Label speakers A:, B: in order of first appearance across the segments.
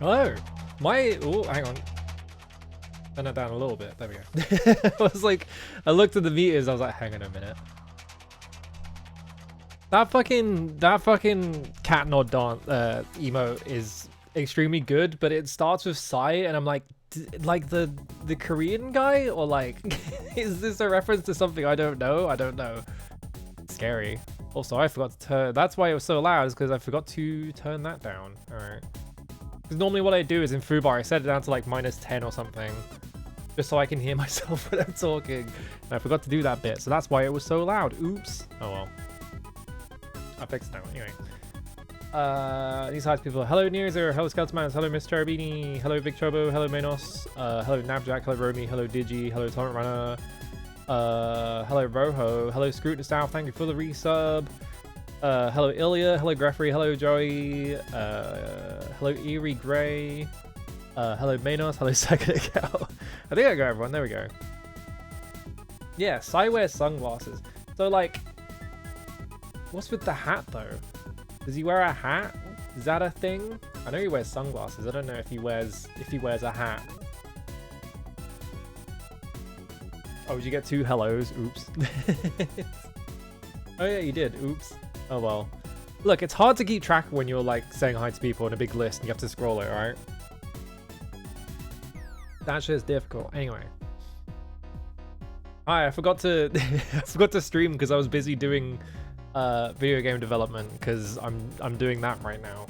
A: Oh, oh, hang on. Turn that down a little bit. There we go. I was like, I looked at the meters. I was like, hang on a minute. That fucking cat nod dance emote is extremely good, but it starts with Psy, and I'm like the Korean guy, or like, is this a reference to something I don't know? I don't know. Scary. Also, I forgot to turn. That's why it was so loud, is because I forgot to turn that down. All right. Because normally what I do is in Fubar, I set it down to like -10 or something, just so I can hear myself when I'm talking. And I forgot to do that bit, so that's why it was so loud. Oops. Oh well. I fixed it now. Anyway. These highs people. Hello Nearzer, hello Scoutman, hello Miss Cherubini, hello Vic Chobo, hello Manos, hello Nabjack, hello Romy, hello Digi, hello Torrent Runner, hello Roho, hello Scrutin Style, thank you for the resub. Hello Ilya, hello Greffery, hello Joey, hello Eerie Grey, hello Manos, hello Second Cow. I think I got everyone, there we go. Yeah, Psy wears sunglasses. So like, what's with the hat though? Does he wear a hat? Is that a thing? I know he wears sunglasses. I don't know if he wears a hat. Oh, did you get 2 hellos? Oops. Oh yeah, you did. Oops. Oh well. Look, it's hard to keep track when you're like saying hi to people in a big list and you have to scroll it, right? That shit's difficult. Anyway. Hi, I forgot to stream because I was busy doing video game development, because I'm doing that right now.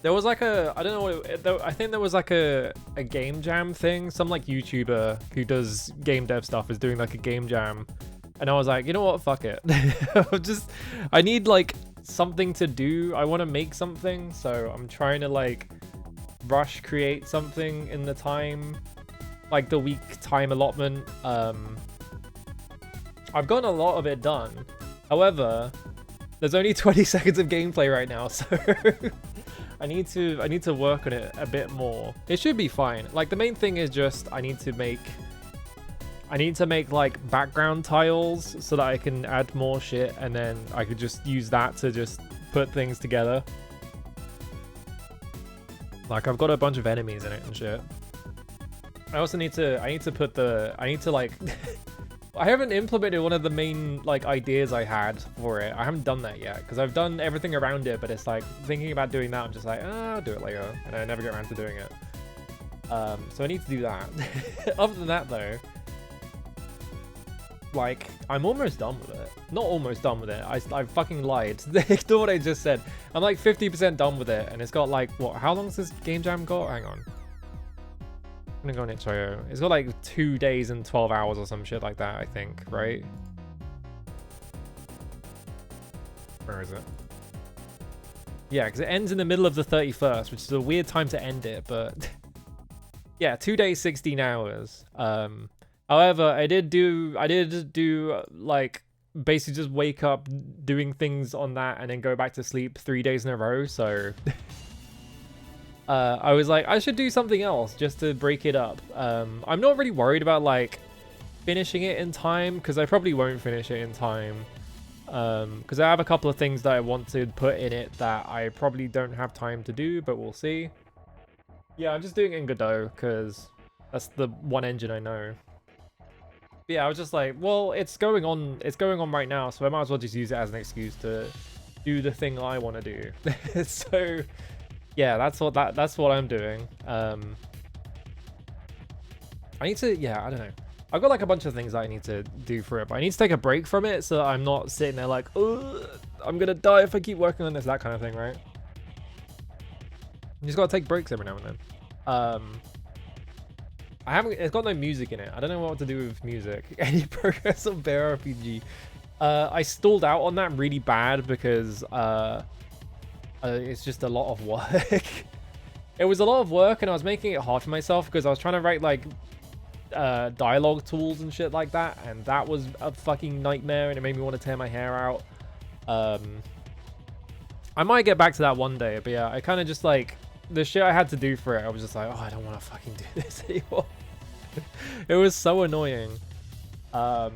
A: There was like a, I don't know what I think there was like a game jam thing. Some like YouTuber who does game dev stuff is doing like a game jam, and I was like, you know what, fuck it. I need like something to do. I want to make something, so I'm trying to like rush create something in the time, like the week time allotment. I've gotten a lot of it done. However, there's only 20 seconds of gameplay right now, so I need to work on it a bit more. It should be fine. Like the main thing is just I need to make like background tiles so that I can add more shit, and then I could just use that to just put things together. Like I've got a bunch of enemies in it and shit. I also need to like I haven't implemented one of the main like ideas I had for it. I haven't done that yet because I've done everything around it, but it's like thinking about doing that, I'm just like, I'll do it later, and I never get around to doing it. So I need to do that. Other than that though, like I'm almost done with it. Not almost done with it. I fucking lied. Ignore what I just said. I'm like 50% done with it, and it's got like what? How long's this game jam got? Hang on. I'm gonna go on itch.io. It's got like 2 days and 12 hours or some shit like that, I think, right? Where is it? Yeah, because it ends in the middle of the 31st, which is a weird time to end it, but yeah, 2 days, 16 hours. However, I did do like basically just wake up doing things on that and then go back to sleep 3 days in a row, so I was like, I should do something else just to break it up. I'm not really worried about like finishing it in time, because I probably won't finish it in time. Because I have a couple of things that I want to put in it that I probably don't have time to do, but we'll see. Yeah, I'm just doing it in Godot because that's the one engine I know. But yeah, I was just like, well, it's going on right now, so I might as well just use it as an excuse to do the thing I want to do. So yeah, that's what I'm doing. I need to, yeah, I don't know. I've got like a bunch of things that I need to do for it, but I need to take a break from it so that I'm not sitting there like, oh, I'm gonna die if I keep working on this, that kind of thing, right? You just gotta take breaks every now and then. It's got no music in it. I don't know what to do with music. Any progress on Bear RPG? I stalled out on that really bad because it's just a lot of work. It was a lot of work, and I was making it hard for myself because I was trying to write like dialogue tools and shit like that, and that was a fucking nightmare, and it made me want to tear my hair out. I might get back to that one day, but yeah, I kind of just like the shit I had to do for it. I was just like, oh, I don't want to fucking do this anymore. It was so annoying. But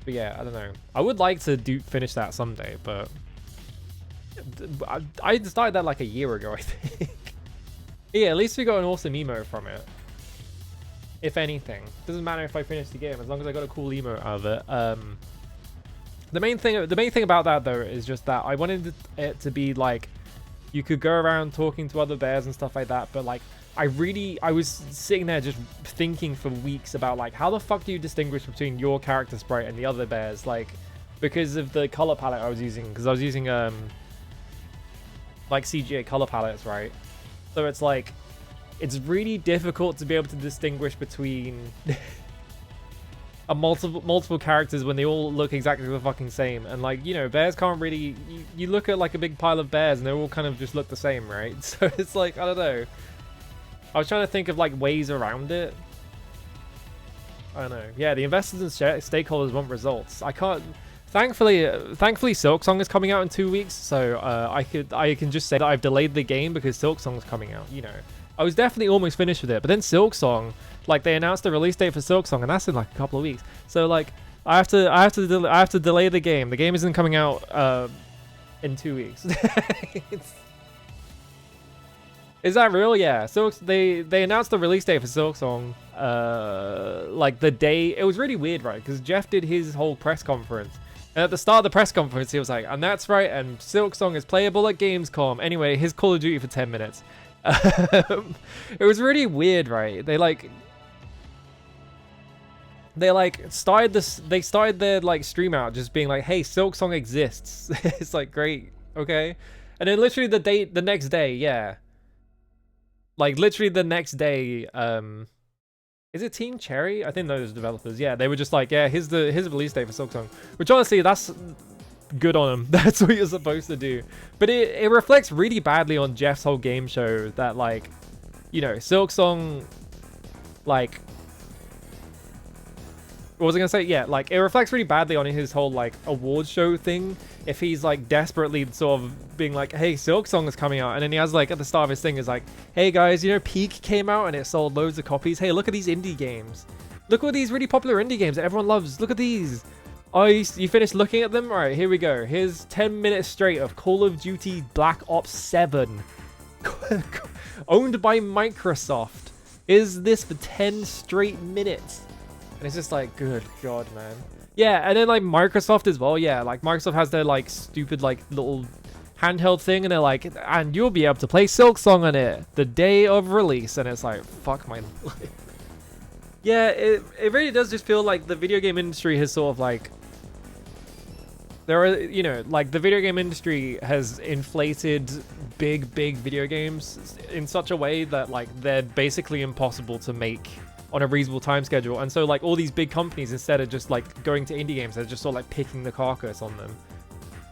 A: yeah, I don't know. I would like to finish that someday, but I started that like a year ago, I think. Yeah, at least we got an awesome emo from it. If anything, doesn't matter if I finish the game as long as I got a cool emo out of it. The main thing about that though is just that I wanted it to be like you could go around talking to other bears and stuff like that, but like I was sitting there just thinking for weeks about like how the fuck do you distinguish between your character sprite and the other bears, like because of the color palette I was using, because I was using like CGA color palettes, right? So it's like it's really difficult to be able to distinguish between a multiple characters when they all look exactly the fucking same. And like, you know, bears can't really, you look at like a big pile of bears and they all kind of just look the same, right? So it's like, I don't know. I was trying to think of like ways around it. I don't know. Yeah, the investors and stakeholders want results. I can't. Thankfully, Silksong is coming out in 2 weeks, so I can just say that I've delayed the game because Silksong's coming out. You know, I was definitely almost finished with it, but then Silksong, like they announced the release date for Silksong, and that's in like a couple of weeks. So like I have to delay the game. The game isn't coming out in 2 weeks. Is that real? Yeah. So they announced the release date for Silksong like the day. It was really weird, right? Because Jeff did his whole press conference. And at the start of the press conference, he was like, and that's right, and Silksong is playable at Gamescom. Anyway, his Call of Duty for 10 minutes. It was really weird, right? They started their like stream out just being like, hey, Silksong exists. It's like, great, okay. And then literally the next day, yeah. Like literally the next day, is it Team Cherry? I think those developers. Yeah, they were just like, yeah, here's the release date for Silksong. Which honestly, that's good on them. That's what you're supposed to do. But it reflects really badly on Jeff's whole game show that like, you know, Silksong, like, what was I gonna say? Yeah, like it reflects really badly on his whole like awards show thing. If he's like desperately sort of being like, hey, Silksong is coming out, and then he has like at the start of his thing is like, hey guys, you know, Peak came out and it sold loads of copies. Hey, look at these indie games. Look at these really popular indie games that everyone loves. Look at these. Oh, you finished looking at them? All right, here we go. Here's 10 minutes straight of Call of Duty Black Ops 7. Owned by Microsoft. Is this for 10 straight minutes? And it's just like, good God, man. Yeah, and then like Microsoft as well. Yeah, like Microsoft has their like stupid like little handheld thing, and they're like, and you'll be able to play Silksong on it the day of release. And it's like, fuck my life. Yeah, it really does just feel like the video game industry has sort of like, there are, you know, like the video game industry has inflated big video games in such a way that like they're basically impossible to make on a reasonable time schedule. And so like all these big companies, instead of just like going to indie games, they're just sort of like picking the carcass on them.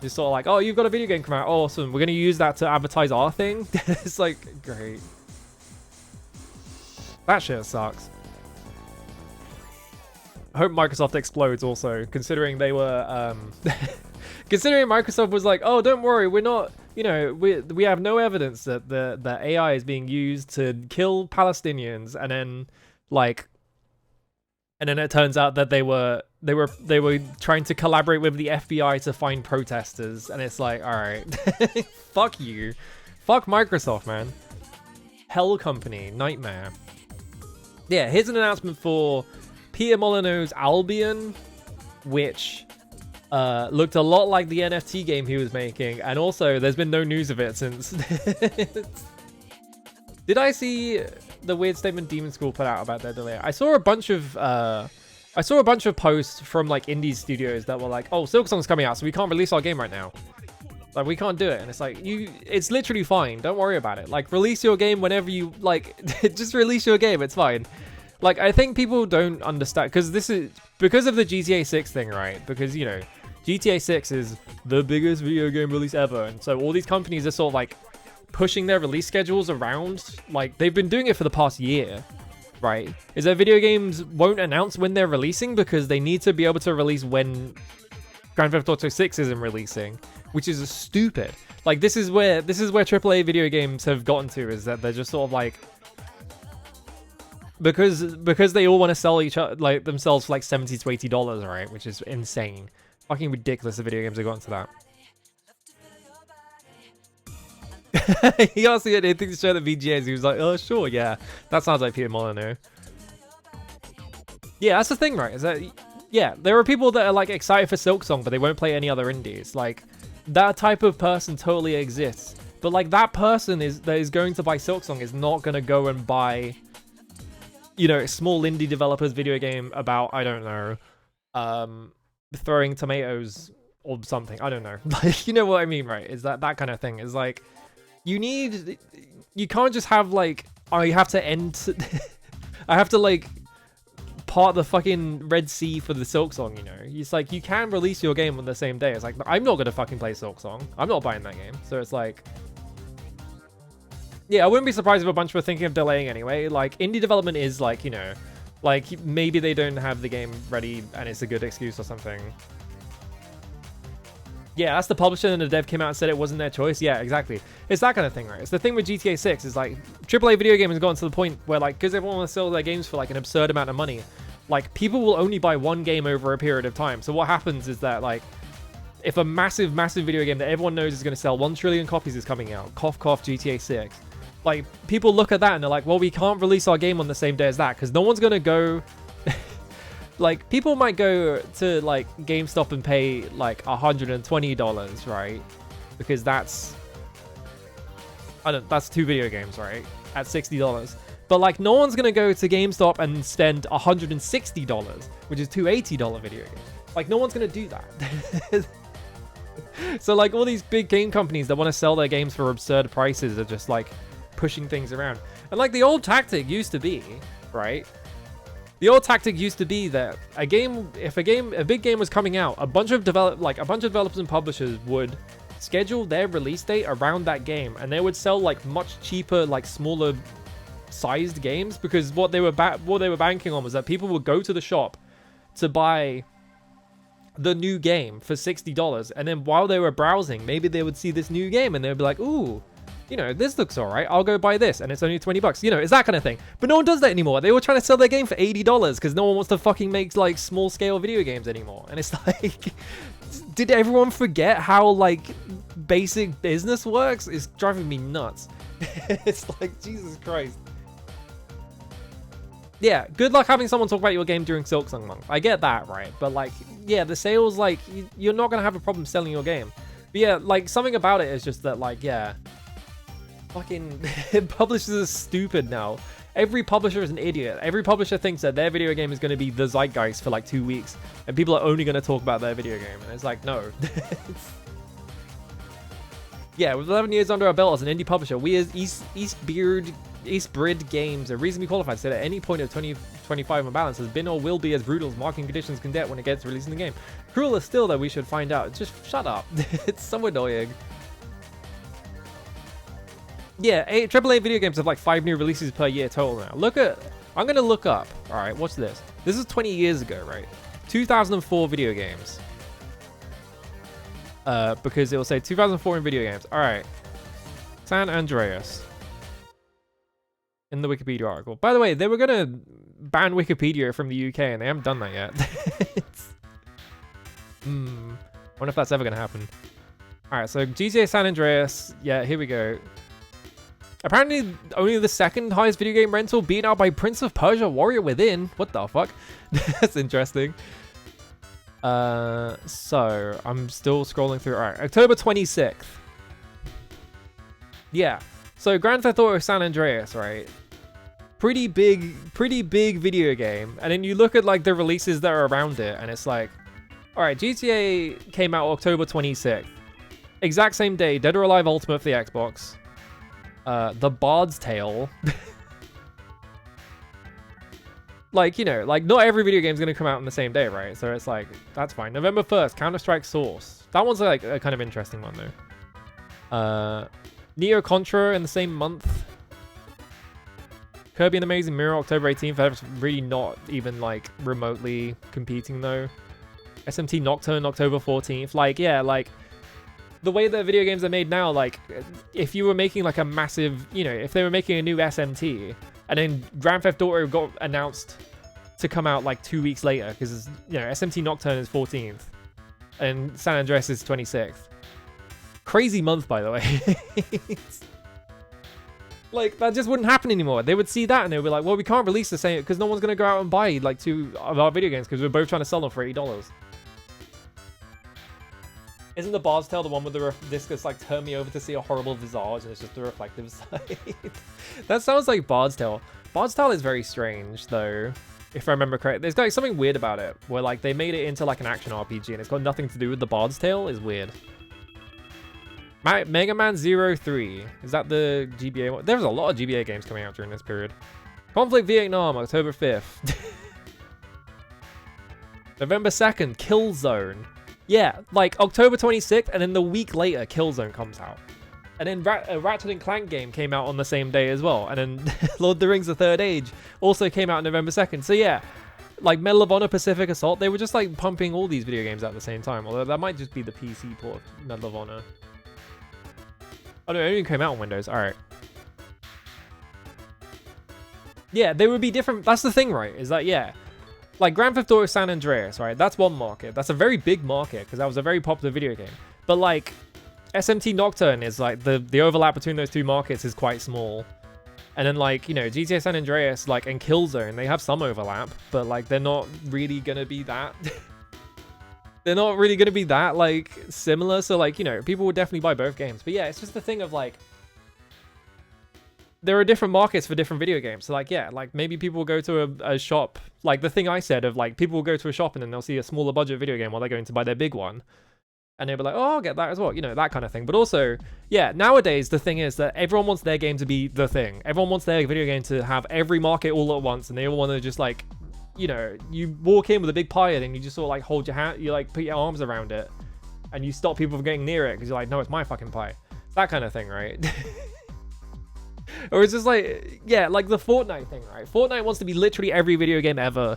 A: Just sort of like, oh, you've got a video game come out, awesome, we're gonna use that to advertise our thing. It's like, great. That shit sucks. I hope Microsoft explodes also, considering they were considering Microsoft was like, oh, don't worry, we're not, you know, we have no evidence that the AI is being used to kill Palestinians, and then like, and then it turns out that they were trying to collaborate with the FBI to find protesters, and it's like, all right, fuck you, fuck Microsoft, man. Hell Company, nightmare. Yeah, here's an announcement for Peter Molyneux's Albion, which looked a lot like the NFT game he was making, and also there's been no news of it since. Did I see the weird statement Demon School put out about their delay? I saw a bunch of posts from like indie studios that were like, oh, Silksong's coming out, so we can't release our game right now. Like, we can't do it. And it's like, it's literally fine. Don't worry about it. Like, release your game whenever you like. Just release your game. It's fine. Like, I think people don't understand, because this is because of the GTA 6 thing, right? Because, you know, GTA 6 is the biggest video game release ever, and so all these companies are sort of like pushing their release schedules around. Like, they've been doing it for the past year, right? Is that video games won't announce when they're releasing because they need to be able to release when Grand Theft Auto 6 isn't releasing, which is stupid. Like, this is where AAA video games have gotten to, is that they're just sort of like, because they all want to sell each other, like, themselves for like $70 to $80, right? Which is insane. Fucking ridiculous the video games have gotten to that. He asked me anything to show the VGAs. He was like, oh, sure, yeah. That sounds like Peter Molyneux. Yeah, that's the thing, right? Is that, yeah, there are people that are like excited for Silksong, but they won't play any other indies. Like, that type of person totally exists. But like, that person that is going to buy Silksong is not going to go and buy, you know, small indie developers video game about, I don't know, throwing tomatoes or something. I don't know. Like, you know what I mean, right? Is that kind of thing? Is like, you can't just have like, oh, you have to end, I have to like part the fucking Red Sea for the Silksong, you know? It's like, you can release your game on the same day. It's like, I'm not gonna fucking play Silksong. I'm not buying that game. So it's like, yeah, I wouldn't be surprised if a bunch of people are thinking of delaying anyway. Like, indie development is like, you know, like maybe they don't have the game ready and it's a good excuse or something. Yeah, that's the publisher and the dev came out and said it wasn't their choice. Yeah, exactly. It's that kind of thing, right? It's the thing with GTA 6 is like, AAA video game has gotten to the point where like, because everyone wants to sell their games for like an absurd amount of money, like people will only buy one game over a period of time. So what happens is that like, if a massive video game that everyone knows is going to sell 1 trillion copies is coming out, cough cough GTA 6, like people look at that and they're like, well, we can't release our game on the same day as that because no one's going to go... Like, people might go to, like, GameStop and pay, like, $120, right? Because that's... that's 2 video games, right? At $60. But, like, no one's gonna go to GameStop and spend $160, which is 2 $80 video games. Like, no one's gonna do that. So, like, all these big game companies that want to sell their games for absurd prices are just, like, pushing things around. And, like, the old tactic used to be, right? The old tactic used to be that if a big game was coming out, a bunch of developers and publishers would schedule their release date around that game, and they would sell like much cheaper, like smaller sized games, because what they were banking on was that people would go to the shop to buy the new game for $60, and then while they were browsing, maybe they would see this new game and they'd be like, ooh, you know, this looks all right. I'll go buy this, and it's only $20. You know, it's that kind of thing. But no one does that anymore. They were trying to sell their game for $80 because no one wants to fucking make like small scale video games anymore. And it's like, did everyone forget how like basic business works? It's driving me nuts. It's like, Jesus Christ. Yeah, good luck having someone talk about your game during Silksong month. I get that, right? But like, yeah, the sales, like, you're not gonna have a problem selling your game. But yeah, like, something about it is just that, like, yeah, fucking publishers are stupid now. Every publisher is an idiot. Every publisher thinks that their video game is going to be the zeitgeist for like 2 weeks, and people are only going to talk about their video game. And it's like, no. Yeah, with 11 years under our belt as an indie publisher, we as Eastbrid Games are reasonably qualified to say that at any point of 2025 on balance has been or will be as brutal as marketing conditions can get when it gets released in the game. Crueler still, though, we should find out. Just shut up. It's so annoying. Yeah, AAA video games have like 5 new releases per year total now. I'm going to look up. All right, watch this. This is 20 years ago, right? 2004 video games. Because it will say 2004 in video games. All right. San Andreas. In the Wikipedia article. By the way, they were going to ban Wikipedia from the UK and they haven't done that yet. Wonder if that's ever going to happen. All right, so GTA San Andreas. Yeah, here we go. Apparently, only the second highest video game rental, beaten out by Prince of Persia Warrior Within. What the fuck? That's interesting. So, I'm still scrolling through. Alright, October 26th. Yeah. So, Grand Theft Auto San Andreas, right? Pretty big video game. And then you look at, like, the releases that are around it, and it's like... Alright, GTA came out October 26th. Exact same day, Dead or Alive Ultimate for the Xbox. The Bard's Tale. Like, you know, like, not every video game is going to come out on the same day, right? So it's like, that's fine. November 1st, Counter-Strike Source. That one's, like, a kind of interesting one, though. Neo Contra in the same month. Kirby and the Amazing Mirror, October 18th. That's really not even, like, remotely competing, though. SMT Nocturne, October 14th. Like, yeah, like... The way that video games are made now, like, if you were making, like, a massive, you know, if they were making a new SMT, and then Grand Theft Auto got announced to come out, like, 2 weeks later, because, you know, SMT Nocturne is 14th, and San Andreas is 26th. Crazy month, by the way. Like, that just wouldn't happen anymore. They would see that and they would be like, well, we can't release the same because no one's going to go out and buy like 2 of our video games because we're both trying to sell them for $80. Isn't the Bard's Tale the one with the discus like turn me over to see a horrible visage and it's just the reflective side? That sounds like Bard's Tale. Bard's Tale is very strange though, if I remember correctly. There's like something weird about it where like they made it into like an action RPG and it's got nothing to do with the Bard's Tale. Is weird. Mega Man 03. Is that the GBA one? There's a lot of GBA games coming out during this period. Conflict Vietnam, October 5th. November 2nd, Killzone. Yeah, like October 26th, and then the week later, Killzone comes out. And then a Ratchet & Clank game came out on the same day as well. And then Lord of the Rings: The Third Age also came out November 2nd. So yeah, like Medal of Honor, Pacific Assault, they were just like pumping all these video games out at the same time. Although that might just be the PC port of Medal of Honor. Oh no, it only came out on Windows. Alright. Yeah, they would be different. That's the thing, right? Is that, yeah. Like Grand Theft Auto San Andreas, right? That's one market. That's a very big market because that was a very popular video game. But like SMT Nocturne is like the overlap between those two markets is quite small. And then like, you know, GTA San Andreas like and Killzone, they have some overlap, but like they're not really gonna be that they're not really gonna be that like similar. So like, you know, people would definitely buy both games. But yeah, it's just the thing of like there are different markets for different video games. So like, yeah, like maybe people will go to a shop, like the thing I said of like people will go to a shop and then they'll see a smaller budget video game while they're going to buy their big one. And they'll be like, oh, I'll get that as well. You know, that kind of thing. But also, yeah, nowadays the thing is that everyone wants their game to be the thing. Everyone wants their video game to have every market all at once. And they all want to just like, you know, you walk in with a big pie and you just sort of like hold your hand, you like put your arms around it and you stop people from getting near it because you're like, no, it's my fucking pie. That kind of thing, right? Or it's just like, yeah, like the Fortnite thing, right? Fortnite wants to be literally every video game ever.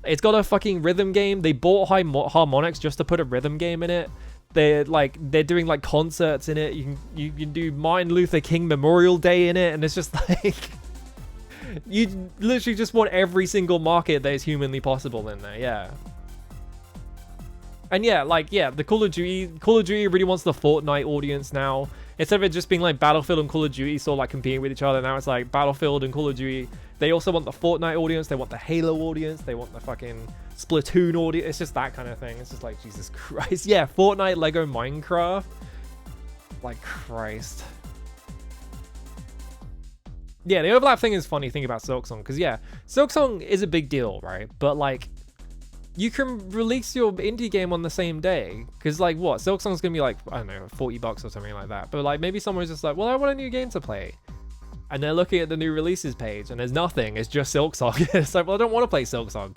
A: It's got a fucking rhythm game. They bought Harmonix just to put a rhythm game in it. They're doing like concerts in it. You can do Martin Luther King Memorial Day in it, and it's just like you literally just want every single market that is humanly possible in there. Yeah. And yeah, like, yeah, the Call of Duty really wants the Fortnite audience now. Instead of it just being like Battlefield and Call of Duty sort of like competing with each other, now it's like Battlefield and Call of Duty. They also want the Fortnite audience. They want the Halo audience. They want the fucking Splatoon audience. It's just that kind of thing. It's just like, Jesus Christ. Yeah, Fortnite, Lego, Minecraft. Like, Christ. Yeah, the overlap thing is funny thing about Silksong. Because, yeah, Silksong is a big deal, right? But, like, you can release your indie game on the same day. Because, like, what? Silksong's going to be, like, I don't know, $40 or something like that. But, like, maybe someone's just like, well, I want a new game to play. And they're looking at the new releases page, and there's nothing. It's just Silksong. It's like, well, I don't want to play Silksong.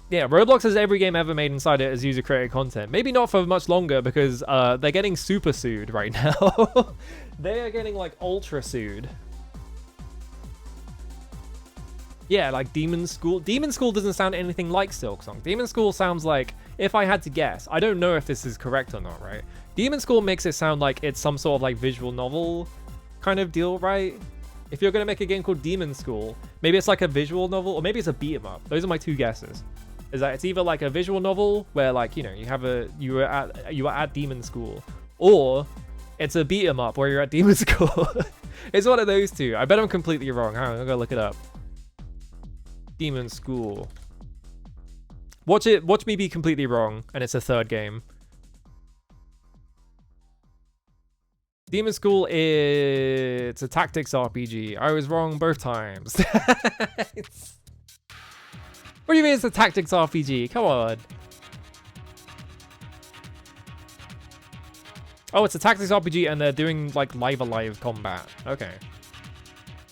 A: Yeah, Roblox has every game ever made inside it as user-created content. Maybe not for much longer, because they're getting super sued right now. They are getting, like, ultra sued. Yeah, like Demon School. Demon School doesn't sound anything like Silksong. Demon School sounds like, if I had to guess, I don't know if this is correct or not, right? Demon School makes it sound like it's some sort of like visual novel kind of deal, right? If you're going to make a game called Demon School, maybe it's like a visual novel, or maybe it's a beat 'em up. Those are my two guesses. Is that it's either like a visual novel where like, you know, you were at Demon School, or it's a beat 'em up where you're at Demon School. It's one of those two. I bet I'm completely wrong. Hang on, I'm gonna look it up. Demon School. Watch me be completely wrong, and it's a third game. Demon School it's a tactics RPG. I was wrong both times. What do you mean it's a tactics RPG? Come on. Oh, it's a tactics RPG and they're doing like live combat. Okay.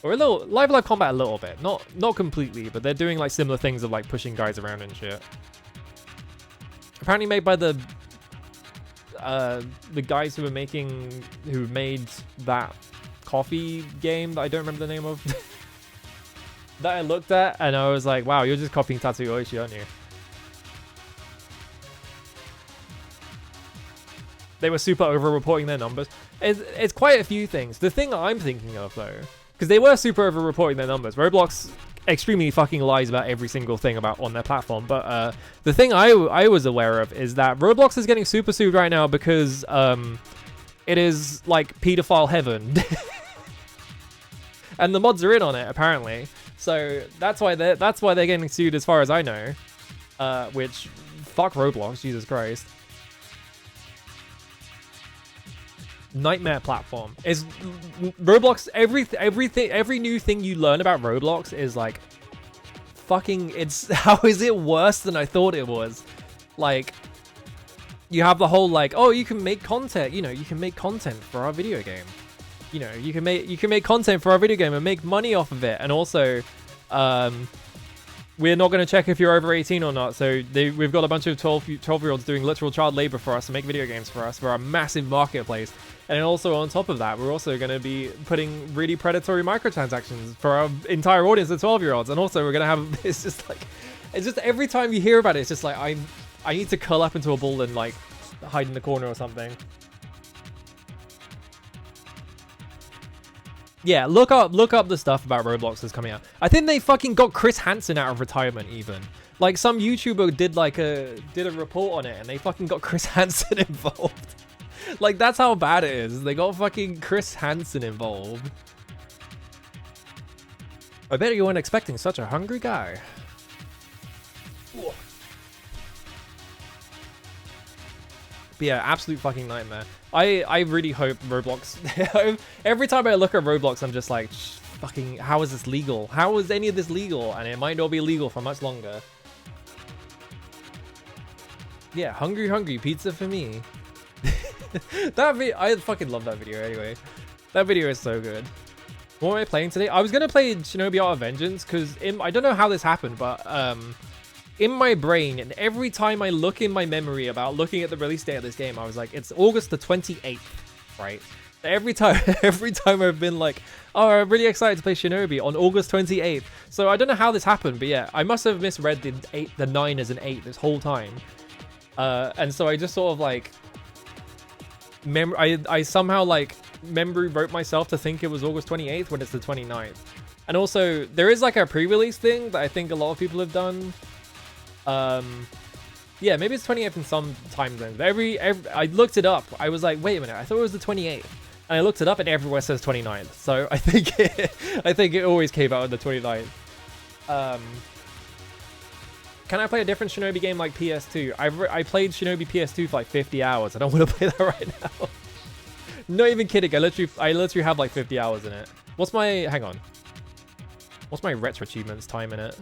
A: Or a little live combat a little bit. Not completely, but they're doing like similar things of like pushing guys around and shit. Apparently made by the guys who made that coffee game that I don't remember the name of. That I looked at and I was like, wow, you're just copying Tatsuya Oishi, aren't you? They were super over-reporting their numbers. It's quite a few things. The thing I'm thinking of though, because they were super over-reporting their numbers. Roblox extremely fucking lies about every single thing about on their platform. But the thing I was aware of is that Roblox is getting super sued right now because it is like pedophile heaven. And the mods are in on it apparently. So that's why they're getting sued as far as I know. Which fuck Roblox, Jesus Christ. Nightmare platform is Roblox. Every new thing you learn about Roblox is like fucking, it's how is it worse than I thought it was? Like, you have the whole like, oh, you can make content, you know, you can make content for our video game, you know, you can make content for our video game and make money off of it. And also we're not going to check if you're over 18 or not. So we've got a bunch of 12-year-olds doing literal child labor for us to make video games for us for our massive marketplace. And then also on top of that, we're also going to be putting really predatory microtransactions for our entire audience of 12-year-olds. And also we're going to have, it's just every time you hear about it, it's just like, I need to curl up into a ball and like hide in the corner or something. Yeah, look up the stuff about Roblox that's coming out. I think they fucking got Chris Hansen out of retirement even. Like some YouTuber did a report on it and they fucking got Chris Hansen involved. Like that's how bad it is. They got fucking Chris Hansen involved. I bet you weren't expecting such a hungry guy. But yeah, absolute fucking nightmare. I really hope Roblox... Every time I look at Roblox, I'm just like, fucking, how is this legal? How is any of this legal? And it might not be legal for much longer. Yeah, hungry pizza for me. I fucking love that video anyway. That video is so good. What am I playing today? I was gonna play Shinobi Art of Vengeance because I don't know how this happened, but in my brain, and every time I look in my memory about looking at the release date of this game, I was like, it's August the 28th, right? Every time I've been like, oh, I'm really excited to play Shinobi on August 28th. So I don't know how this happened, but yeah, I must have misread the 9 as an 8 this whole time. And so I just sort of like, I somehow like memory wrote myself to think it was August 28th when it's the 29th. And also, there is like a pre-release thing that I think a lot of people have done. Yeah, maybe it's 28th in some time zones. I looked it up. I was like, wait a minute, I thought it was the 28th. And I looked it up and everywhere says 29th. So I think it always came out on the 29th. Can I play a different Shinobi game like PS2? I played Shinobi PS2 for like 50 hours. I don't want to play that right now. Not even kidding. I literally have like 50 hours in it. Hang on. What's my retro achievements time in it?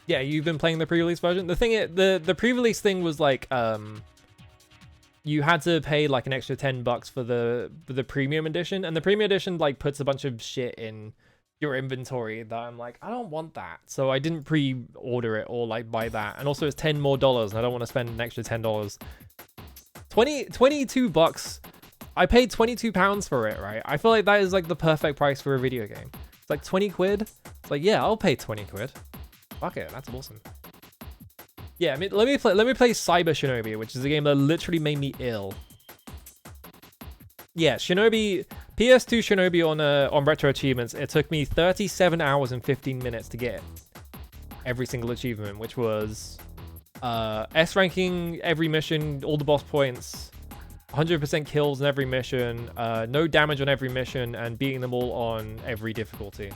A: Yeah, you've been playing the pre-release version. The pre-release thing was like, you had to pay like an extra $10 for the premium edition, and the premium edition like puts a bunch of shit in your inventory that I'm like, I don't want that. So I didn't pre-order it or like buy that. And also it's $10 more, and I don't want to spend an extra $10. $22. I paid £22 for it, right? I feel like that is like the perfect price for a video game. It's like 20 quid. It's like, yeah, I'll pay 20 quid. Fuck it, that's awesome. Yeah, I mean, let me play Cyber Shinobi, which is a game that literally made me ill. Yeah, Shinobi, PS2 Shinobi on Retro Achievements, it took me 37 hours and 15 minutes to get every single achievement, which was S ranking every mission, all the boss points, 100% kills in every mission, no damage on every mission, and beating them all on every difficulty.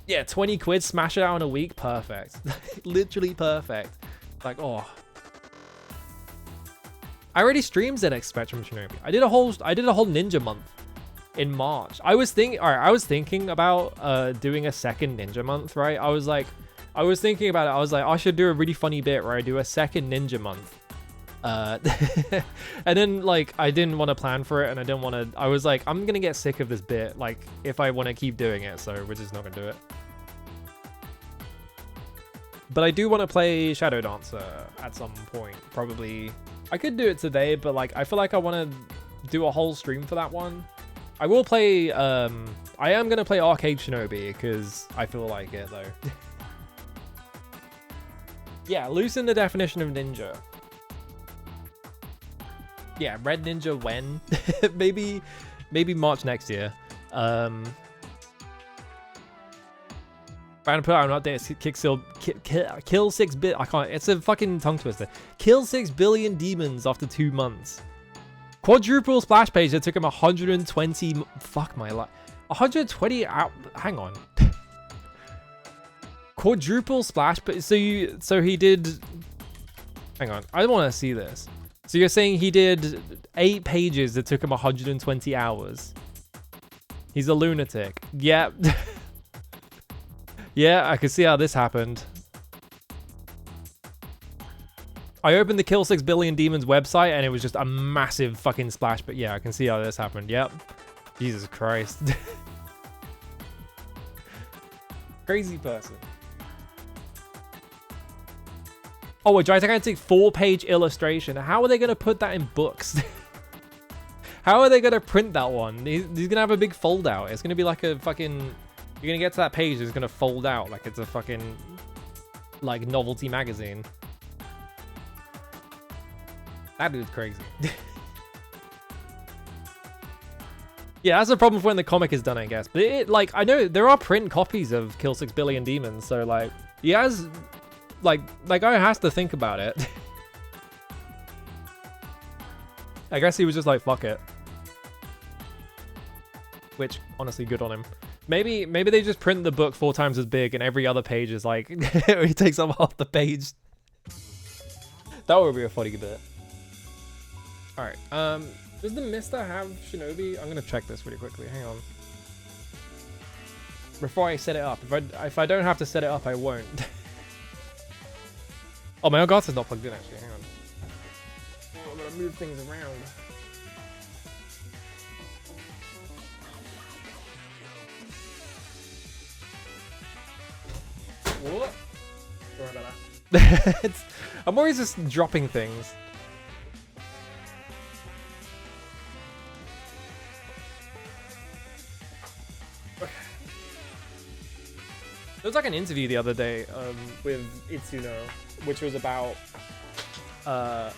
A: Yeah, 20 quid, smash it out in a week, perfect. Literally perfect. Like, oh. I already streamed ZX Spectrum Shinobi. I did a whole ninja month in March. I was thinking about doing a second ninja month, right? I was thinking about it. I was like, I should do a really funny bit where I do a second ninja month. And then like I didn't want to plan for it, and I was like, I'm gonna get sick of this bit, like if I want to keep doing it, so we're just not gonna do it. But I do want to play Shadow Dancer at some point. Probably I could do it today, but like I feel like I want to do a whole stream for that one. I will play I am gonna play Arcade Shinobi because I feel like it though. Yeah, loosen the definition of ninja. Yeah, Red Ninja when? maybe March next year. Random put out an update. Kill 6 bit. I can't. It's a fucking tongue twister. Kill 6 billion demons after 2 months. Quadruple splash page that took him 120. Fuck my life. 120 out. Hang on. Quadruple splash. So he did. Hang on. I don't want to see this. So you're saying he did 8 pages that took him 120 hours. He's a lunatic. Yeah. Yeah, I can see how this happened. I opened the Kill 6 Billion Demons website and it was just a massive fucking splash. But yeah, I can see how this happened. Yep. Jesus Christ. Crazy person. Oh, a gigantic 4-page illustration. How are they going to put that in books? How are they going to print that one? He's going to have a big fold out. It's going to be like a fucking... You're going to get to that page, it's going to fold out like it's a fucking... like, novelty magazine. That dude's crazy. Yeah, that's the problem for when the comic is done, I guess. But it, like, I know there are print copies of Kill 6 Billion Demons, so, like, he has... Like, guy has to think about it. I guess he was just like, fuck it. Which, honestly, good on him. Maybe they just print the book 4 times as big and every other page is like, he takes up half the page. That would be a funny bit. Alright, does the Mister have Shinobi? I'm gonna check this really quickly, hang on. Before I set it up. If I don't have to set it up, I won't. Oh, my Elgata's not plugged in actually, hang on. Oh, I'm gonna move things around. What? Sorry about that. I'm always just dropping things. Okay. There was like an interview the other day with Itsuno, which was about did I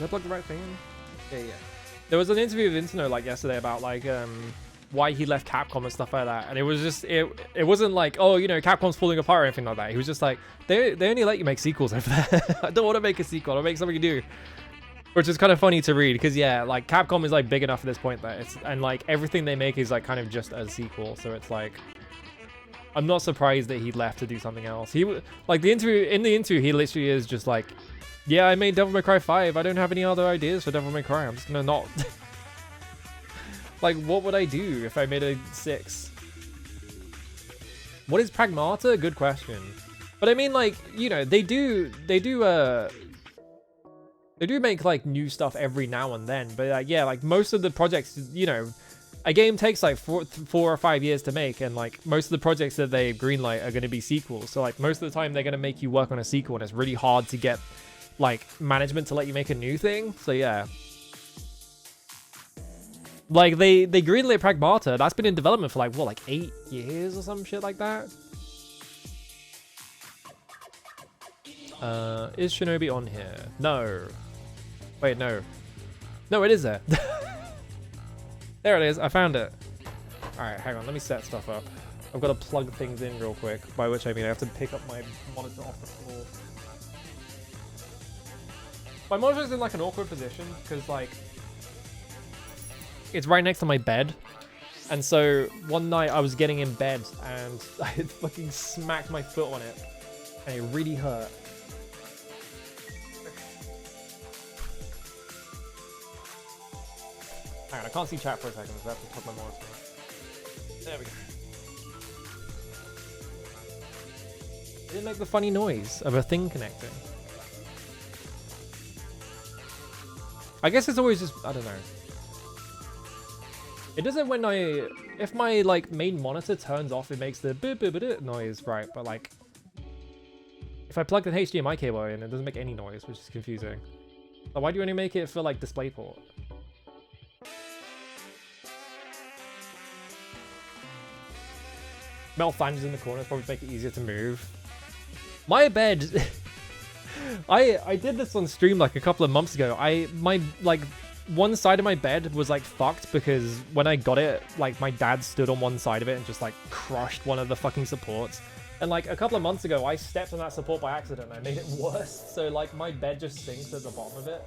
A: plug the right thing in? Yeah. There was an interview with Itsuno like yesterday about like why he left Capcom and stuff like that, and it was just it wasn't like, oh, you know, Capcom's falling apart or anything like that. He was just like, they only let you make sequels over there. I don't want to make a sequel, I'll make something new. Which is kind of funny to read because yeah, like Capcom is like big enough at this point that it's, and like everything they make is like kind of just a sequel, so it's like I'm not surprised that he left to do something else. He like in the interview he literally is just like, yeah, I made Devil May Cry 5, I don't have any other ideas for Devil May Cry, I'm just gonna not. Like, what would I do if I made a 6? What is Pragmata? Good question. But I mean, like, you know, they do make like new stuff every now and then. But yeah, like most of the projects, you know, a game takes like 4 or 5 years to make, and like most of the projects that they greenlight are going to be sequels. So like most of the time they're going to make you work on a sequel, and it's really hard to get like management to let you make a new thing. So yeah. Like, they greenlit Pragmata. That's been in development for, like, what, like 8 years or some shit like that? Is Shinobi on here? No. Wait, no. No, it is there. There it is. I found it. Alright, hang on. Let me set stuff up. I've got to plug things in real quick. By which I mean I have to pick up my monitor off the floor. My monitor's in, like, an awkward position, because, like... It's right next to my bed, and so one night I was getting in bed and I had fucking smacked my foot on it, and it really hurt. Hang on, I can't see chat for a second, so I have to plug my monitor. There we go. It didn't make the funny noise of a thing connecting. I guess it's always just, I don't know. It doesn't when if my like main monitor turns off, it makes the boop boop boop noise, right? But like, if I plug the HDMI cable in, it doesn't make any noise, which is confusing. But why do you only make it for like DisplayPort? Metal flanges in the corners probably make it easier to move. My bed. I did this on stream like a couple of months ago. My one side of my bed was like fucked because when I got it, like my dad stood on one side of it and just like crushed one of the fucking supports. And like a couple of months ago, I stepped on that support by accident and I made it worse. So like my bed just sinks at the bottom of it.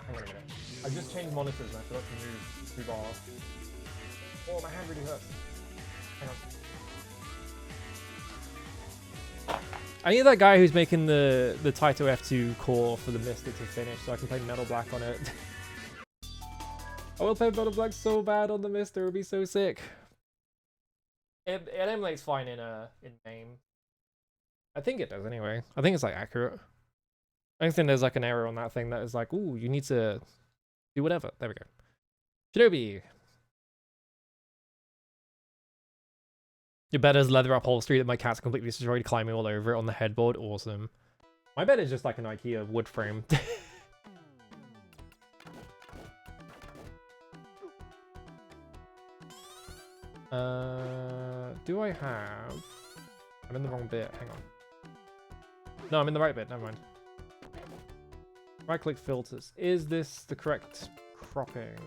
A: Hang on a minute. I just changed monitors and I forgot to move too far. Oh, my hand really hurts. Hang on. I need that guy who's making the Taito F2 core for the Mystic to finish so I can play Metal Black on it. I will play Metal Black so bad on the Mister, it would be so sick. It emulates fine in MAME. I think it does anyway. I think it's like accurate. I don't think there's like an error on that thing that is like, ooh, you need to do whatever. There we go. Shinobi. Your bed has leather upholstery that my cat's completely destroyed, climbing all over it on the headboard. Awesome. My bed is just like an IKEA wood frame. Do I have... I'm in the wrong bit. Hang on. No, I'm in the right bit. Never mind. Right-click filters. Is this the correct cropping?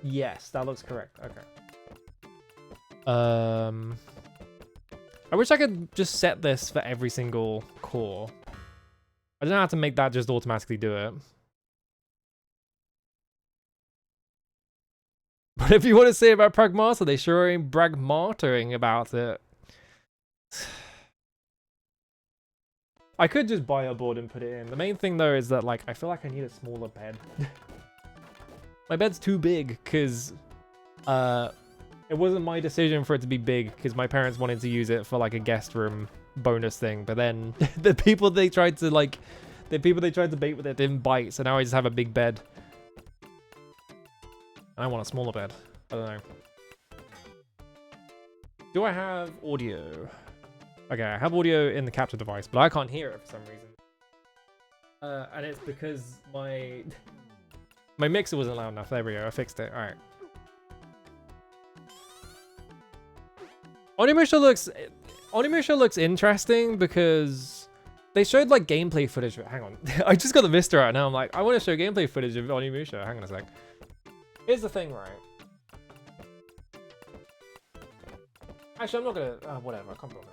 A: Yes, that looks correct. Okay. I wish I could just set this for every single core. I don't know how to make that just automatically do it. But if you want to say about Pragmata, they sure ain't bragmartering about it. I could just buy a board and put it in. The main thing though is that like I feel like I need a smaller bed. My bed's too big because it wasn't my decision for it to be big because my parents wanted to use it for like a guest room bonus thing, but then the people they tried to bait with it didn't bite, so now I just have a big bed. And I want a smaller bed. I don't know. Do I have audio? Okay, I have audio in the capture device, but I can't hear it for some reason. And it's because my mixer wasn't loud enough. There we go. I fixed it. All right. Onimusha looks interesting because they showed like gameplay footage. Hang on, I just got the Vista out now. I'm like, I want to show gameplay footage of Onimusha. Hang on a sec. Here's the thing, right? Actually, I'm not gonna. Whatever. I can't bother.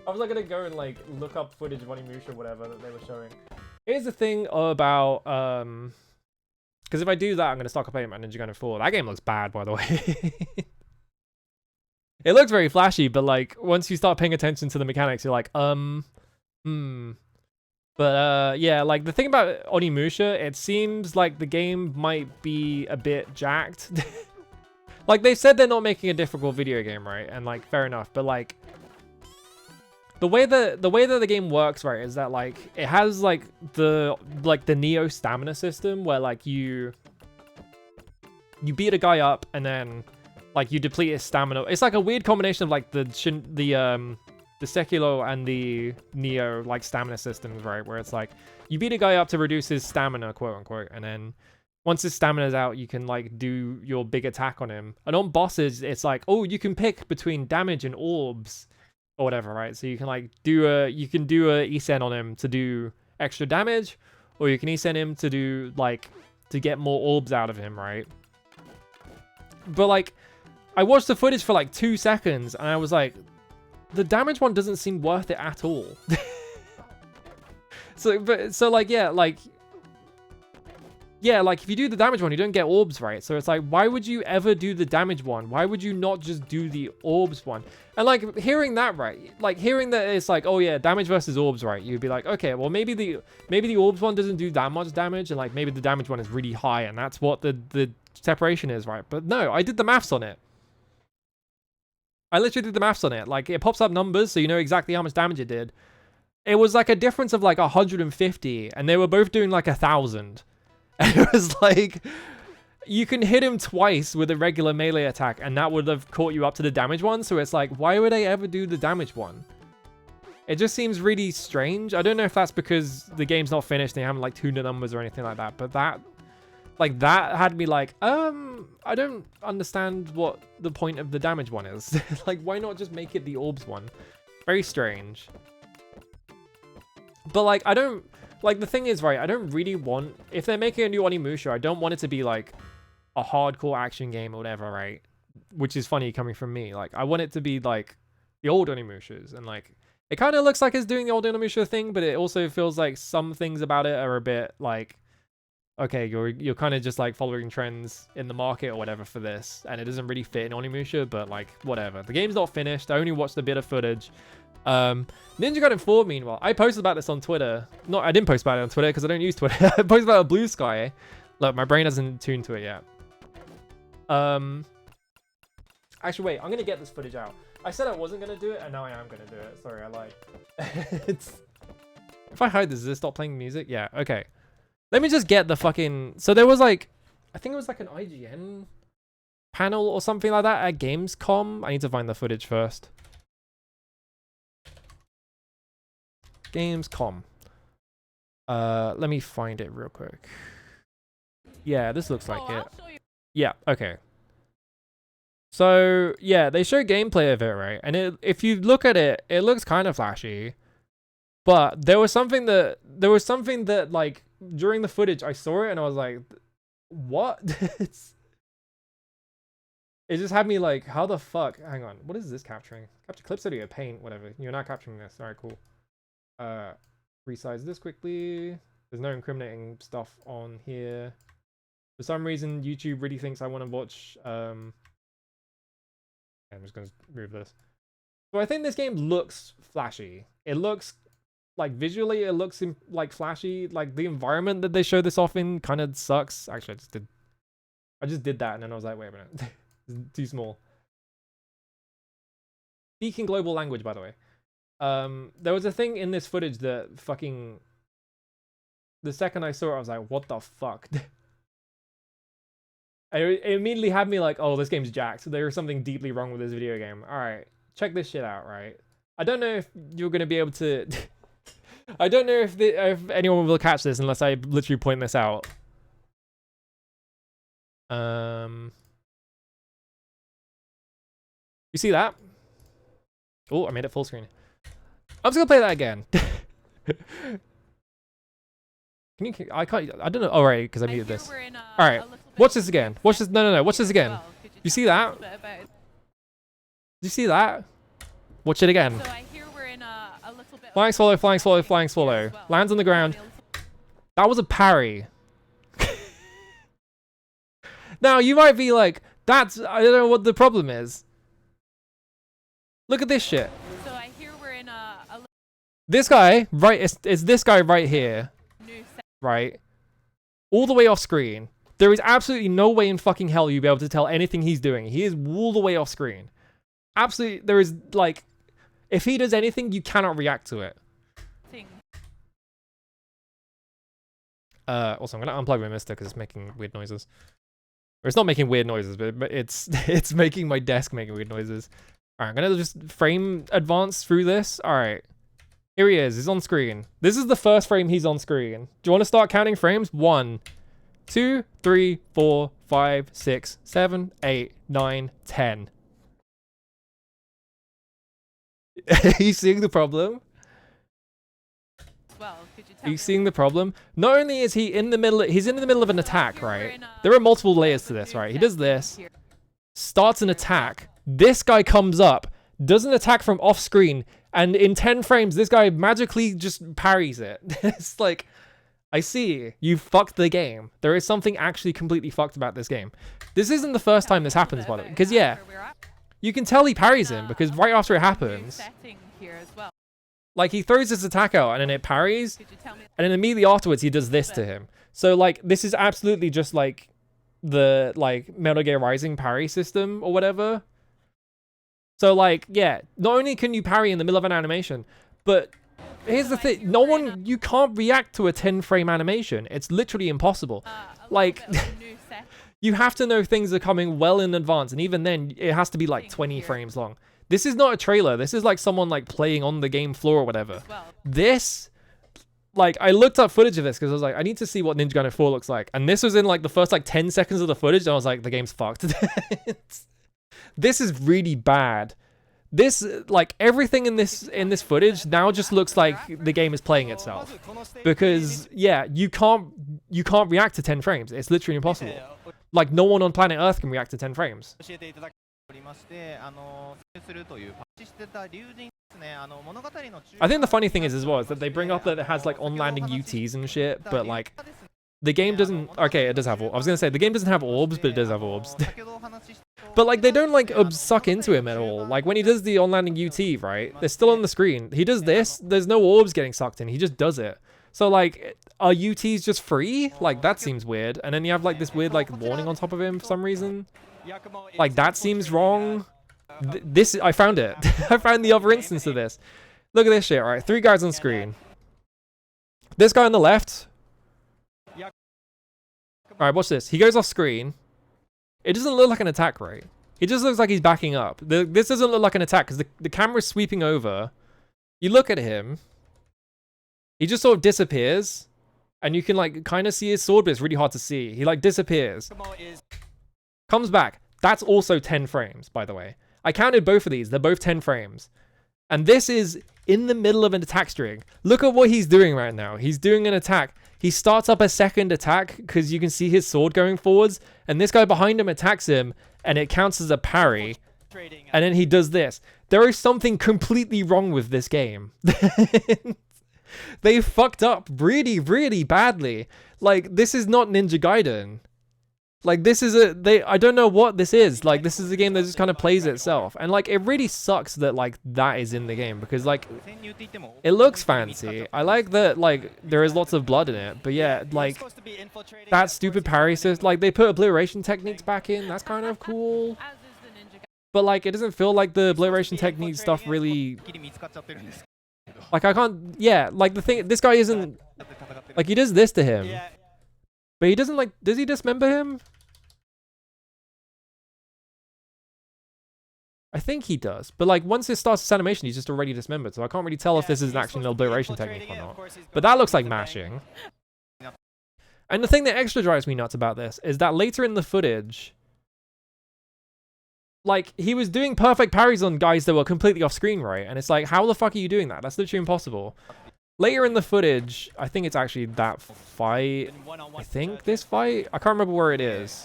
A: I was like gonna go and like look up footage of Onimusha or whatever that they were showing. Here's the thing about because if I do that, I'm gonna start playing Ninja Gaiden 4. That game looks bad, by the way. It looks very flashy, but like once you start paying attention to the mechanics, you're like, But yeah, like the thing about Onimusha, it seems like the game might be a bit jacked. Like they said they're not making a difficult video game, right? And like fair enough, but like the way that the game works, right, is that like it has like the Neo stamina system where like you beat a guy up and then like you deplete his stamina. It's like a weird combination of like the Sekiro and the Neo like stamina systems, right? Where it's like you beat a guy up to reduce his stamina, quote unquote, and then once his stamina's out, you can like do your big attack on him. And on bosses, it's like, oh, you can pick between damage and orbs or whatever, right? So you can like do a Isen on him to do extra damage, or you can Isen him to do like to get more orbs out of him, right? But like I watched the footage for like 2 seconds and I was like, the damage one doesn't seem worth it at all. So like if you do the damage one, you don't get orbs, right? So it's like, why would you ever do the damage one? Why would you not just do the orbs one? And like hearing that, right? Like hearing that it's like, oh yeah, damage versus orbs, right? You'd be like, okay, well maybe the orbs one doesn't do that much damage, and like maybe the damage one is really high, and that's what the separation is, right? But no, I did the maths on it. I literally did the maths on it. Like it pops up numbers, so you know exactly how much damage it did. It was like a difference of like 150, and they were both doing like 1,000. And it was like, you can hit him twice with a regular melee attack, and that would have caught you up to the damage one. So it's like, why would I ever do the damage one? It just seems really strange. I don't know if that's because the game's not finished, they haven't like tuned the numbers or anything like that. But that had me like, I don't understand what the point of the damage one is. Like, why not just make it the orbs one? Very strange. But like, I don't, like the thing is, right, I don't really want, if they're making a new Onimusha, I don't want it to be like a hardcore action game or whatever, right? Which is funny coming from me. Like, I want it to be like the old Onimushas, and like, it kind of looks like it's doing the old Onimusha thing, but it also feels like some things about it are a bit like, okay, you're kind of just like following trends in the market or whatever for this, and it doesn't really fit in Onimusha, but like, whatever. The game's not finished. I only watched a bit of footage. Ninja Gaiden 4, meanwhile, I posted about this on Twitter. No, I didn't post about it on Twitter because I don't use Twitter. I posted about Blue Sky. Look, my brain hasn't tuned to it yet. Actually, wait, I'm gonna get this footage out. I said I wasn't gonna do it, and now I am gonna do it. Sorry, I lied. If I hide this, does it stop playing music? Yeah, okay. Let me just get the fucking... So there was like, I think it was like an IGN panel or something like that at Gamescom. I need to find the footage first. Gamescom. Let me find it real quick. Yeah, this looks like it. Yeah, okay. So, yeah, they show gameplay of it, right? And if you look at it, it looks kind of flashy. But there was something that, like, during the footage, I saw it and I was like, what? It just had me like, how the fuck? Hang on, what is this capturing? Capture clip studio, paint, whatever. You're not capturing this. All right, cool. Resize this quickly. There's no incriminating stuff on here. For some reason, YouTube really thinks I want to watch. I'm just going to move this. So I think this game looks flashy. It looks like visually, it looks like flashy. Like the environment that they show this off in kind of sucks. Actually, I just did that, and then I was like, wait a minute, it's too small. Speaking global language, by the way. There was a thing in this footage that fucking... The second I saw it, I was like, what the fuck? It immediately had me like, oh, this game's jacked. There's something deeply wrong with this video game. Alright, check this shit out, right? I don't know if you're going to be able to... I don't know if anyone will catch this unless I literally point this out. You see that? Oh, I made it full screen. I'm just gonna play that again. Can you? I can't. I don't know. Oh, right, because I muted this. All right, watch this again. Watch this. No. Watch this again. You see that? Did you see that? Watch it again. So I hear we're in a little bit. Flying swallow, flying swallow, flying swallow. Lands on the ground. That was a parry. Now you might be like, that's. I don't know what the problem is. Look at this shit. So I hear we're in this guy, right? It's this guy right here, right? All the way off screen. There is absolutely no way in fucking hell you'll be able to tell anything he's doing. He is all the way off screen. Absolutely, there is like, if he does anything, you cannot react to it. Also, I'm gonna unplug my Mister because it's making weird noises. Or it's not making weird noises, but it's making my desk make weird noises. All right, I'm gonna just frame advance through this. All right, here he is. He's on screen. This is the first frame he's on screen. Do you want to start counting frames? 1, 2, 3, 4, 5, 6, 7, 8, 9, 10. Are you seeing the problem? Well, could you tell Are you seeing the problem? Not only is he in the middle, he's in the middle of an attack, right? There are multiple layers to this, right? He does this, starts an attack. This guy comes up, does an attack from off screen, and in 10 frames, this guy magically just parries it. It's like, I see, you fucked the game. There is something actually completely fucked about this game. This isn't the first time this happens, by the way. Because yeah, you can tell he parries him, because right after it happens, like he throws his attack out and then it parries, and then immediately afterwards he does this to him. So like, this is absolutely just like the like Metal Gear Rising parry system or whatever. So like, yeah, not only can you parry in the middle of an animation, but here's the thing, you can't react to a 10 frame animation. It's literally impossible. Like, you have to know things are coming well in advance, and even then it has to be like 20 frames long. This is not a trailer. This is like someone like playing on the game floor or whatever. This, like, I looked up footage of this because I was like, I need to see what Ninja Gaiden 4 looks like. And this was in like the first like 10 seconds of the footage, and I was like, the game's fucked. This is really bad. This, like, everything in this footage now just looks like the game is playing itself. Because, yeah, you can't react to 10 frames. It's literally impossible. Like, no one on planet Earth can react to 10 frames. I think the funny thing is as well is that they bring up that it has like on-landing UTs and shit, but like the game doesn't. Okay, it does have. I was gonna say the game doesn't have orbs, but it does have orbs. But like they don't like suck into him at all. Like when he does the on-landing UT, right? They're still on the screen. He does this. There's no orbs getting sucked in. He just does it. So like, are UTs just free? Like that seems weird. And then you have like this weird like warning on top of him for some reason. Like that seems wrong. This I found it. I found the other instance of this. Look at this shit, right? 3 guys on screen. This guy on the left. Alright, watch this. He goes off screen. It doesn't look like an attack, right? It just looks like he's backing up. This doesn't look like an attack because the camera's sweeping over. You look at him. He just sort of disappears. And you can like kind of see his sword, but it's really hard to see. He like disappears. Comes back. That's also 10 frames, by the way. I counted both of these. They're both 10 frames. And this is in the middle of an attack string. Look at what he's doing right now. He's doing an attack. He starts up a second attack because you can see his sword going forwards. And this guy behind him attacks him and it counts as a parry. And then he does this. There is something completely wrong with this game. They fucked up really, really badly. Like, this is not Ninja Gaiden. Like, this is I don't know what this is. Like, this is a game that just kind of plays itself. And, like, it really sucks that, like, that is in the game. Because, like, it looks fancy. I like that, like, there is lots of blood in it. But, yeah, like, that stupid parry system. Like, they put obliteration techniques back in. That's kind of cool. But, like, it doesn't feel like the obliteration technique stuff really... Like, I can't... Yeah, like, the thing... This guy isn't... Like, he does this to him. But he doesn't, like... Does he dismember him? I think he does. But, like, once it starts this animation, he's just already dismembered. So I can't really tell if this is actually an obliteration technique or not. But that looks like mashing. And the thing that extra drives me nuts about this is that later in the footage... Like, he was doing perfect parries on guys that were completely off screen, right? And it's like, how the fuck are you doing that? That's literally impossible. Later in the footage, I think it's actually that fight. I think this fight? I can't remember where it is.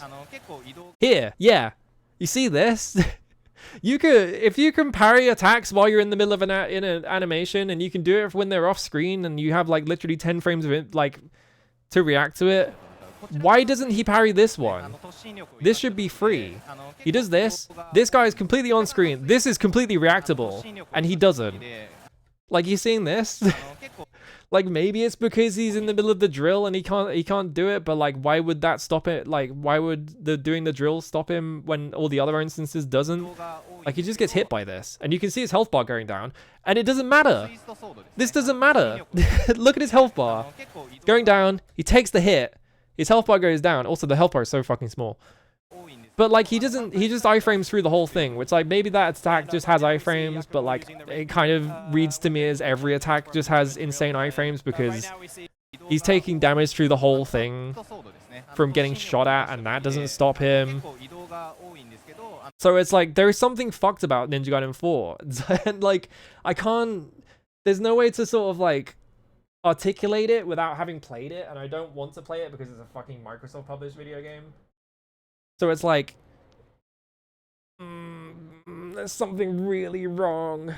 A: Here, yeah. You see this? You could, if you can parry attacks while you're in the middle of an animation, and you can do it when they're off screen, and you have like literally 10 frames of it, like, to react to it. Why doesn't he parry this one? This should be free. He does this. This guy is completely on screen. This is completely reactable. And he doesn't. Like, you seeing this? Like, maybe it's because he's in the middle of the drill and he can't do it, but like, why would that stop it? Like, why would doing the drill stop him when all the other instances doesn't? Like, he just gets hit by this. And you can see his health bar going down. And it doesn't matter. This doesn't matter. Look at his health bar. Going down. He takes the hit. His health bar goes down. Also, the health bar is so fucking small. But, like, he just iframes through the whole thing, which, like, maybe that attack just has iframes, but, like, it kind of reads to me as every attack just has insane iframes because he's taking damage through the whole thing from getting shot at, and that doesn't stop him. So it's like, there is something fucked about Ninja Gaiden 4. And, like, there's no way to sort of, like, articulate it without having played it, and I don't want to play it because it's a fucking Microsoft published video game. So it's like, there's something really wrong.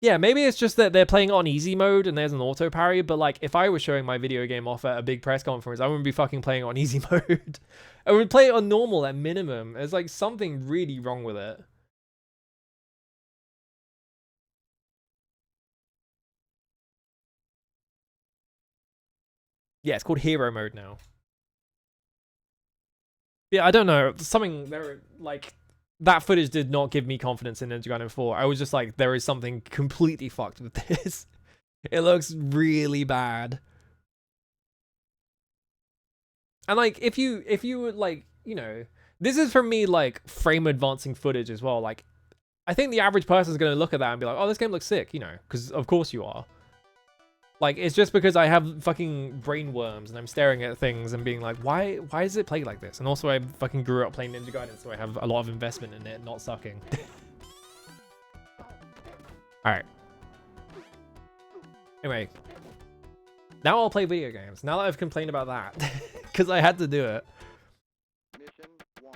A: Yeah, maybe it's just that they're playing on easy mode and there's an auto parry, but like, if I was showing my video game off at a big press conference, I wouldn't be fucking playing on easy mode. I would play it on normal at minimum. There's like something really wrong with it. Yeah, it's called hero mode now. Yeah, I don't know. Something there, like, that footage did not give me confidence in Ninja Gaiden 4. I was just like, there is something completely fucked with this. It looks really bad. And like, if you would like, you know, this is for me like frame advancing footage as well. Like, I think the average person is going to look at that and be like, oh, this game looks sick, you know, because of course you are. Like, it's just because I have fucking brain worms and I'm staring at things and being like, why is it played like this? And also I fucking grew up playing Ninja Gaiden, so I have a lot of investment in it, not sucking. Alright. Anyway. Now I'll play video games. Now that I've complained about that. Because I had to do it.
B: Mission 1.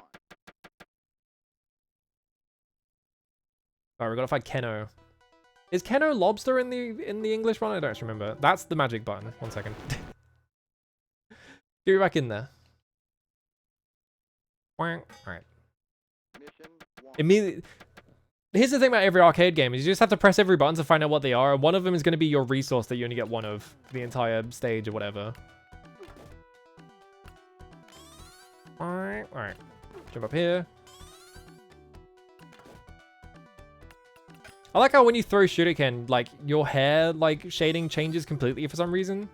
A: Alright, we gotta find Keno. Is Keno lobster in the English one? I don't actually remember. That's the magic button. 1 second. Get me back in there. Alright.
B: Mission 1.
A: Immediately. Here's the thing about every arcade game is you just have to press every button to find out what they are. And one of them is going to be your resource that you only get one of for the entire stage or whatever. Alright. Jump up here. I like how when you throw shuriken, like, your hair, like, shading changes completely for some reason.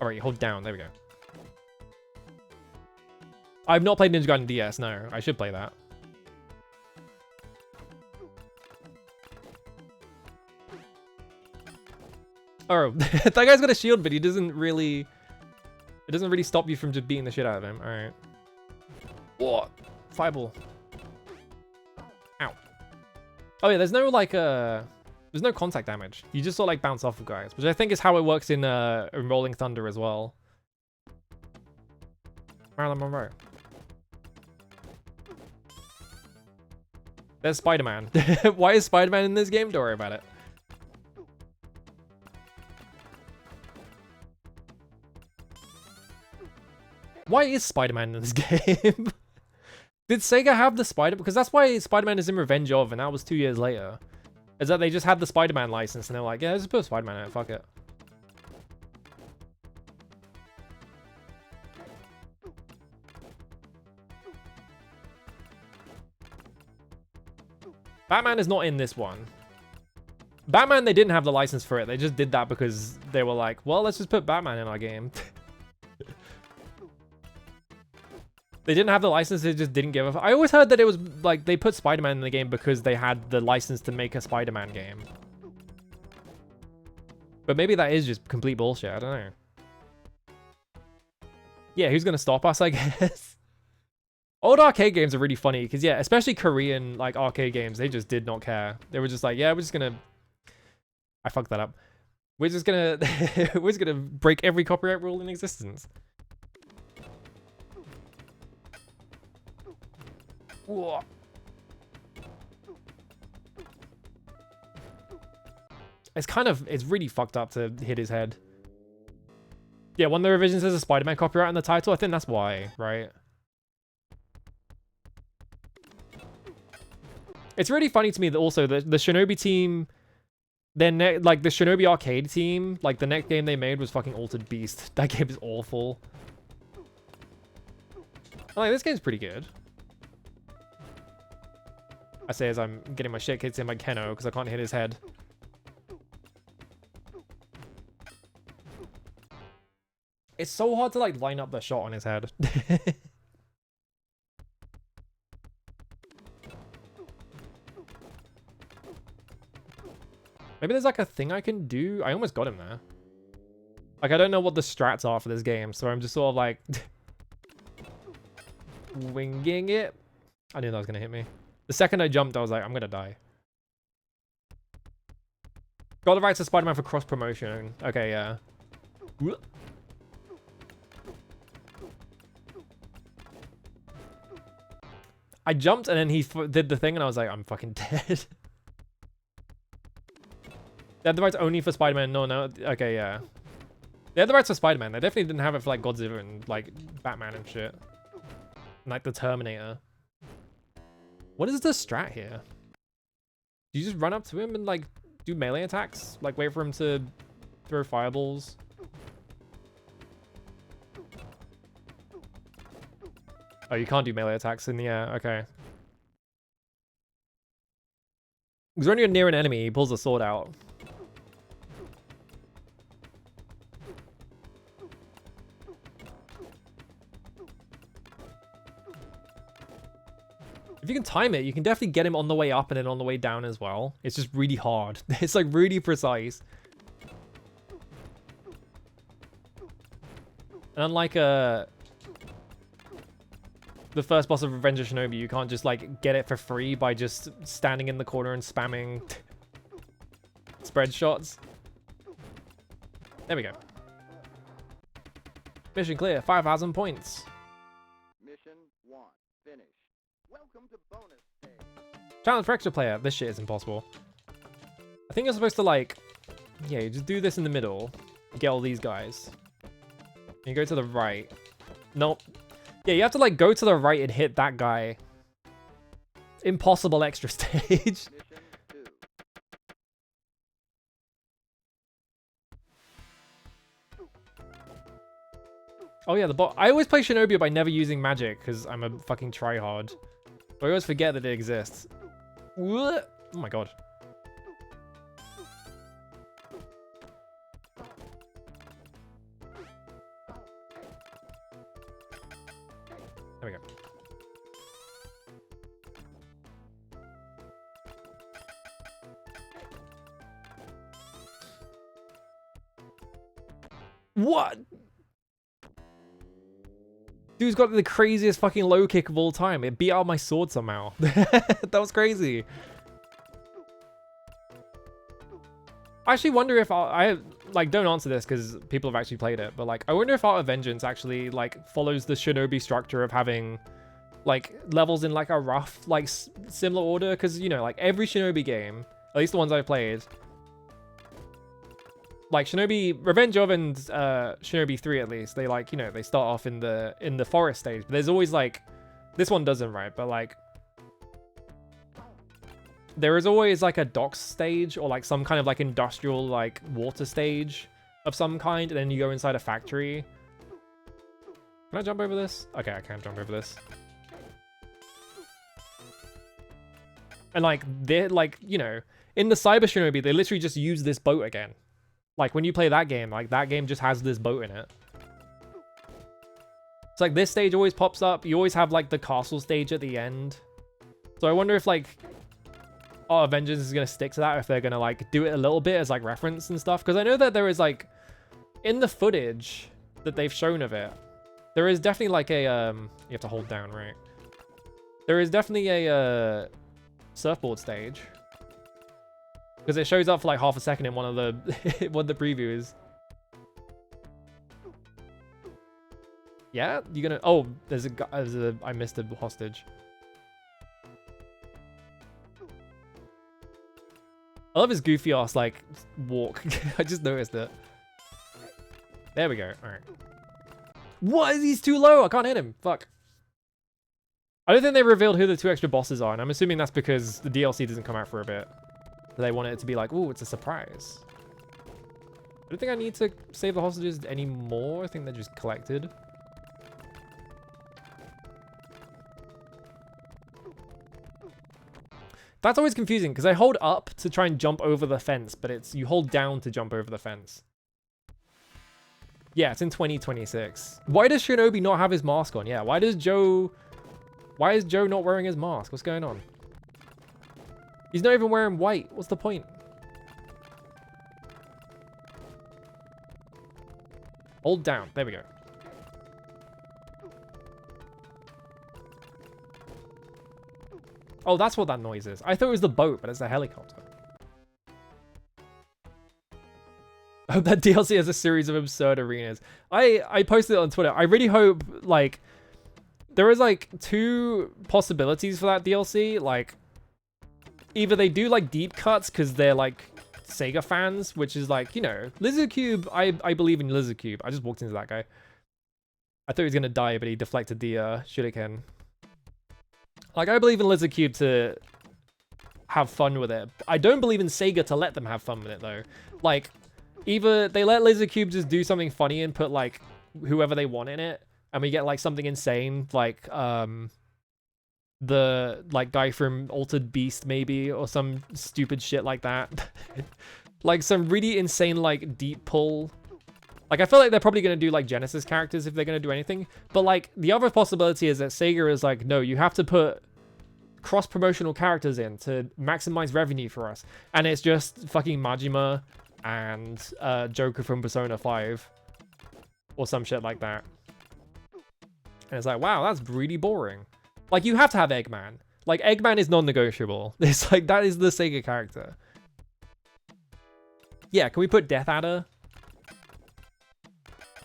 A: Alright, hold down. There we go. I've not played Ninja Gaiden DS, no. I should play that. Oh, that guy's got a shield, but he doesn't really... It doesn't really stop you from just beating the shit out of him. Alright. What? Fireball. Ow. Oh yeah, there's no like there's no contact damage. You just sort of like bounce off of guys, which I think is how it works in Rolling Thunder as well. Marilyn Monroe. There's Spider-Man. Why is Spider-Man in this game? Don't worry about it. Why is Spider-Man in this game? Did Sega have the Spider... Because that's why Spider-Man is in Revenge of, and that was 2 years later. Is that they just had the Spider-Man license, and they're like, yeah, let's put Spider-Man in it, fuck it. Batman is not in this one. Batman, they didn't have the license for it. They just did that because they were like, well, let's just put Batman in our game. They didn't have the license, they just didn't give a... I always heard that it was, like, they put Spider-Man in the game because they had the license to make a Spider-Man game. But maybe that is just complete bullshit, I don't know. Yeah, who's gonna stop us, I guess? Old arcade games are really funny, because, yeah, especially Korean, like, arcade games, they just did not care. They were just like, yeah, we're just gonna... I fucked that up. We're just gonna... we're just gonna break every copyright rule in existence. Whoa. It's really fucked up to hit his head. Yeah, one of the revisions has a Spider-Man copyright in the title. I think that's why, right? It's really funny to me that also the Shinobi team, like the Shinobi arcade team, like the next game they made was fucking Altered Beast. That game is awful. Like, this game's pretty good. I say as I'm getting my shit kicked in by Keno because I can't hit his head. It's so hard to like line up the shot on his head. Maybe there's like a thing I can do. I almost got him there. Like, I don't know what the strats are for this game, so I'm just sort of like winging it. I knew that was gonna hit me. The second I jumped, I was like, I'm gonna die. Got the rights to Spider-Man for cross-promotion. Okay, yeah. I jumped and then he did the thing and I was like, I'm fucking dead. They had the rights only for Spider-Man. No. Okay, yeah. They had the rights for Spider-Man. They definitely didn't have it for like Godzilla and like Batman and shit. And, like the Terminator. What is the strat here? Do you just run up to him and like do melee attacks? Like wait for him to throw fireballs? Oh, you can't do melee attacks in the air. Okay. Because when you're near an enemy, he pulls a sword out. If you can time it, you can definitely get him on the way up and then on the way down as well. It's just really hard. It's like really precise. And unlike the first boss of Revenge of Shinobi, you can't just like get it for free by just standing in the corner and spamming spread shots. There we go. Mission clear, 5,000 points.
B: Mission 1. Finished. Welcome to bonus stage.
A: Challenge for extra player. This shit is impossible. I think you're supposed to like, yeah, you just do this in the middle. You get all these guys. You go to the right. Nope. Yeah, you have to like go to the right and hit that guy. Impossible extra stage.
B: Mission 2.
A: Oh yeah, the bot. I always play Shinobi by never using magic because I'm a fucking tryhard. But I always forget that it exists. Oh my god. There we go. What? Dude's got the craziest fucking low kick of all time. It beat out my sword somehow. That was crazy. I actually wonder if I like, don't answer this because people have actually played it, but like, I wonder if Art of Vengeance actually like follows the Shinobi structure of having like levels in like a rough, like similar order. Because, you know, like every Shinobi game, at least the ones I've played, like Shinobi Revenge of and Shinobi 3 at least, they like, you know, they start off in the forest stage, but there's always like, this one doesn't, right? But like, there is always like a docks stage or like some kind of like industrial like water stage of some kind, and then you go inside a factory. Can I jump over this? Okay, I can jump over this. And like, they're like, you know, in the Cyber Shinobi, they literally just use this boat again. Like when you play that game, like that game just has this boat in it. It's like this stage always pops up. You always have like the castle stage at the end. So I wonder if like Art of Vengeance is going to stick to that, if they're going to like do it a little bit as like reference and stuff. Because I know that there is like, in the footage that they've shown of it, there is definitely like a, you have to hold down, right? There is definitely a surfboard stage. Because it shows up for like half a second in one of the one of the previews. Yeah, you're gonna. Oh, there's a guy. I missed a hostage. I love his goofy ass like walk. I just noticed it. There we go. All right. What? He's too low. I can't hit him. Fuck. I don't think they revealed who the 2 extra bosses are, and I'm assuming that's because the DLC doesn't come out for a bit. They wanted it to be like, ooh, it's a surprise. I don't think I need to save the hostages anymore. I think they're just collected. That's always confusing because I hold up to try and jump over the fence, but it's you hold down to jump over the fence. Yeah, it's in 2026. Why does Shinobi not have his mask on? Yeah, why is Joe not wearing his mask? What's going on? He's not even wearing white. What's the point? Hold down. There we go. Oh, that's what that noise is. I thought it was the boat, but it's a helicopter. I hope that DLC has a series of absurd arenas. I posted it on Twitter. I really hope, like, there is, like, 2 possibilities for that DLC. Like, either they do like deep cuts because they're like Sega fans, which is like, you know, Lizard Cube. I believe in Lizard Cube. I just walked into that guy. I thought he was gonna die, but he deflected the shuriken. Like, I believe in Lizard Cube to have fun with it. I don't believe in Sega to let them have fun with it though. Like, either they let Lizard Cube just do something funny and put like whoever they want in it, and we get like something insane, like the like guy from Altered Beast maybe, or some stupid shit like that. Like some really insane like deep pull. Like I feel like they're probably going to do like Genesis characters if they're going to do anything, but like the other possibility is that Sega is like, no, you have to put cross-promotional characters in to maximize revenue for us, and it's just fucking Majima and Joker from Persona 5. or some shit like that. And it's like, wow, that's really boring. Like, you have to have Eggman. Like, Eggman is non-negotiable. It's like, that is the Sega character. Yeah, can we put Death Adder?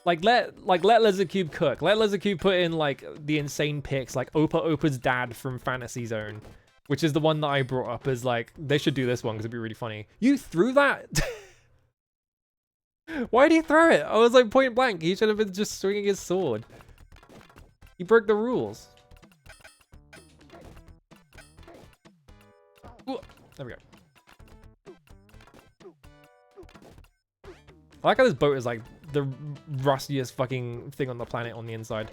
A: Like let Lizardcube cook. Let Lizardcube put in like the insane picks, like Opa Opa's dad from Fantasy Zone, which is the one that I brought up as like, they should do this one because it'd be really funny. You threw that? Why did he throw it? I was like, point blank. He should have been just swinging his sword. He broke the rules. Ooh, there we go. I like how this boat is like the rustiest fucking thing on the planet on the inside.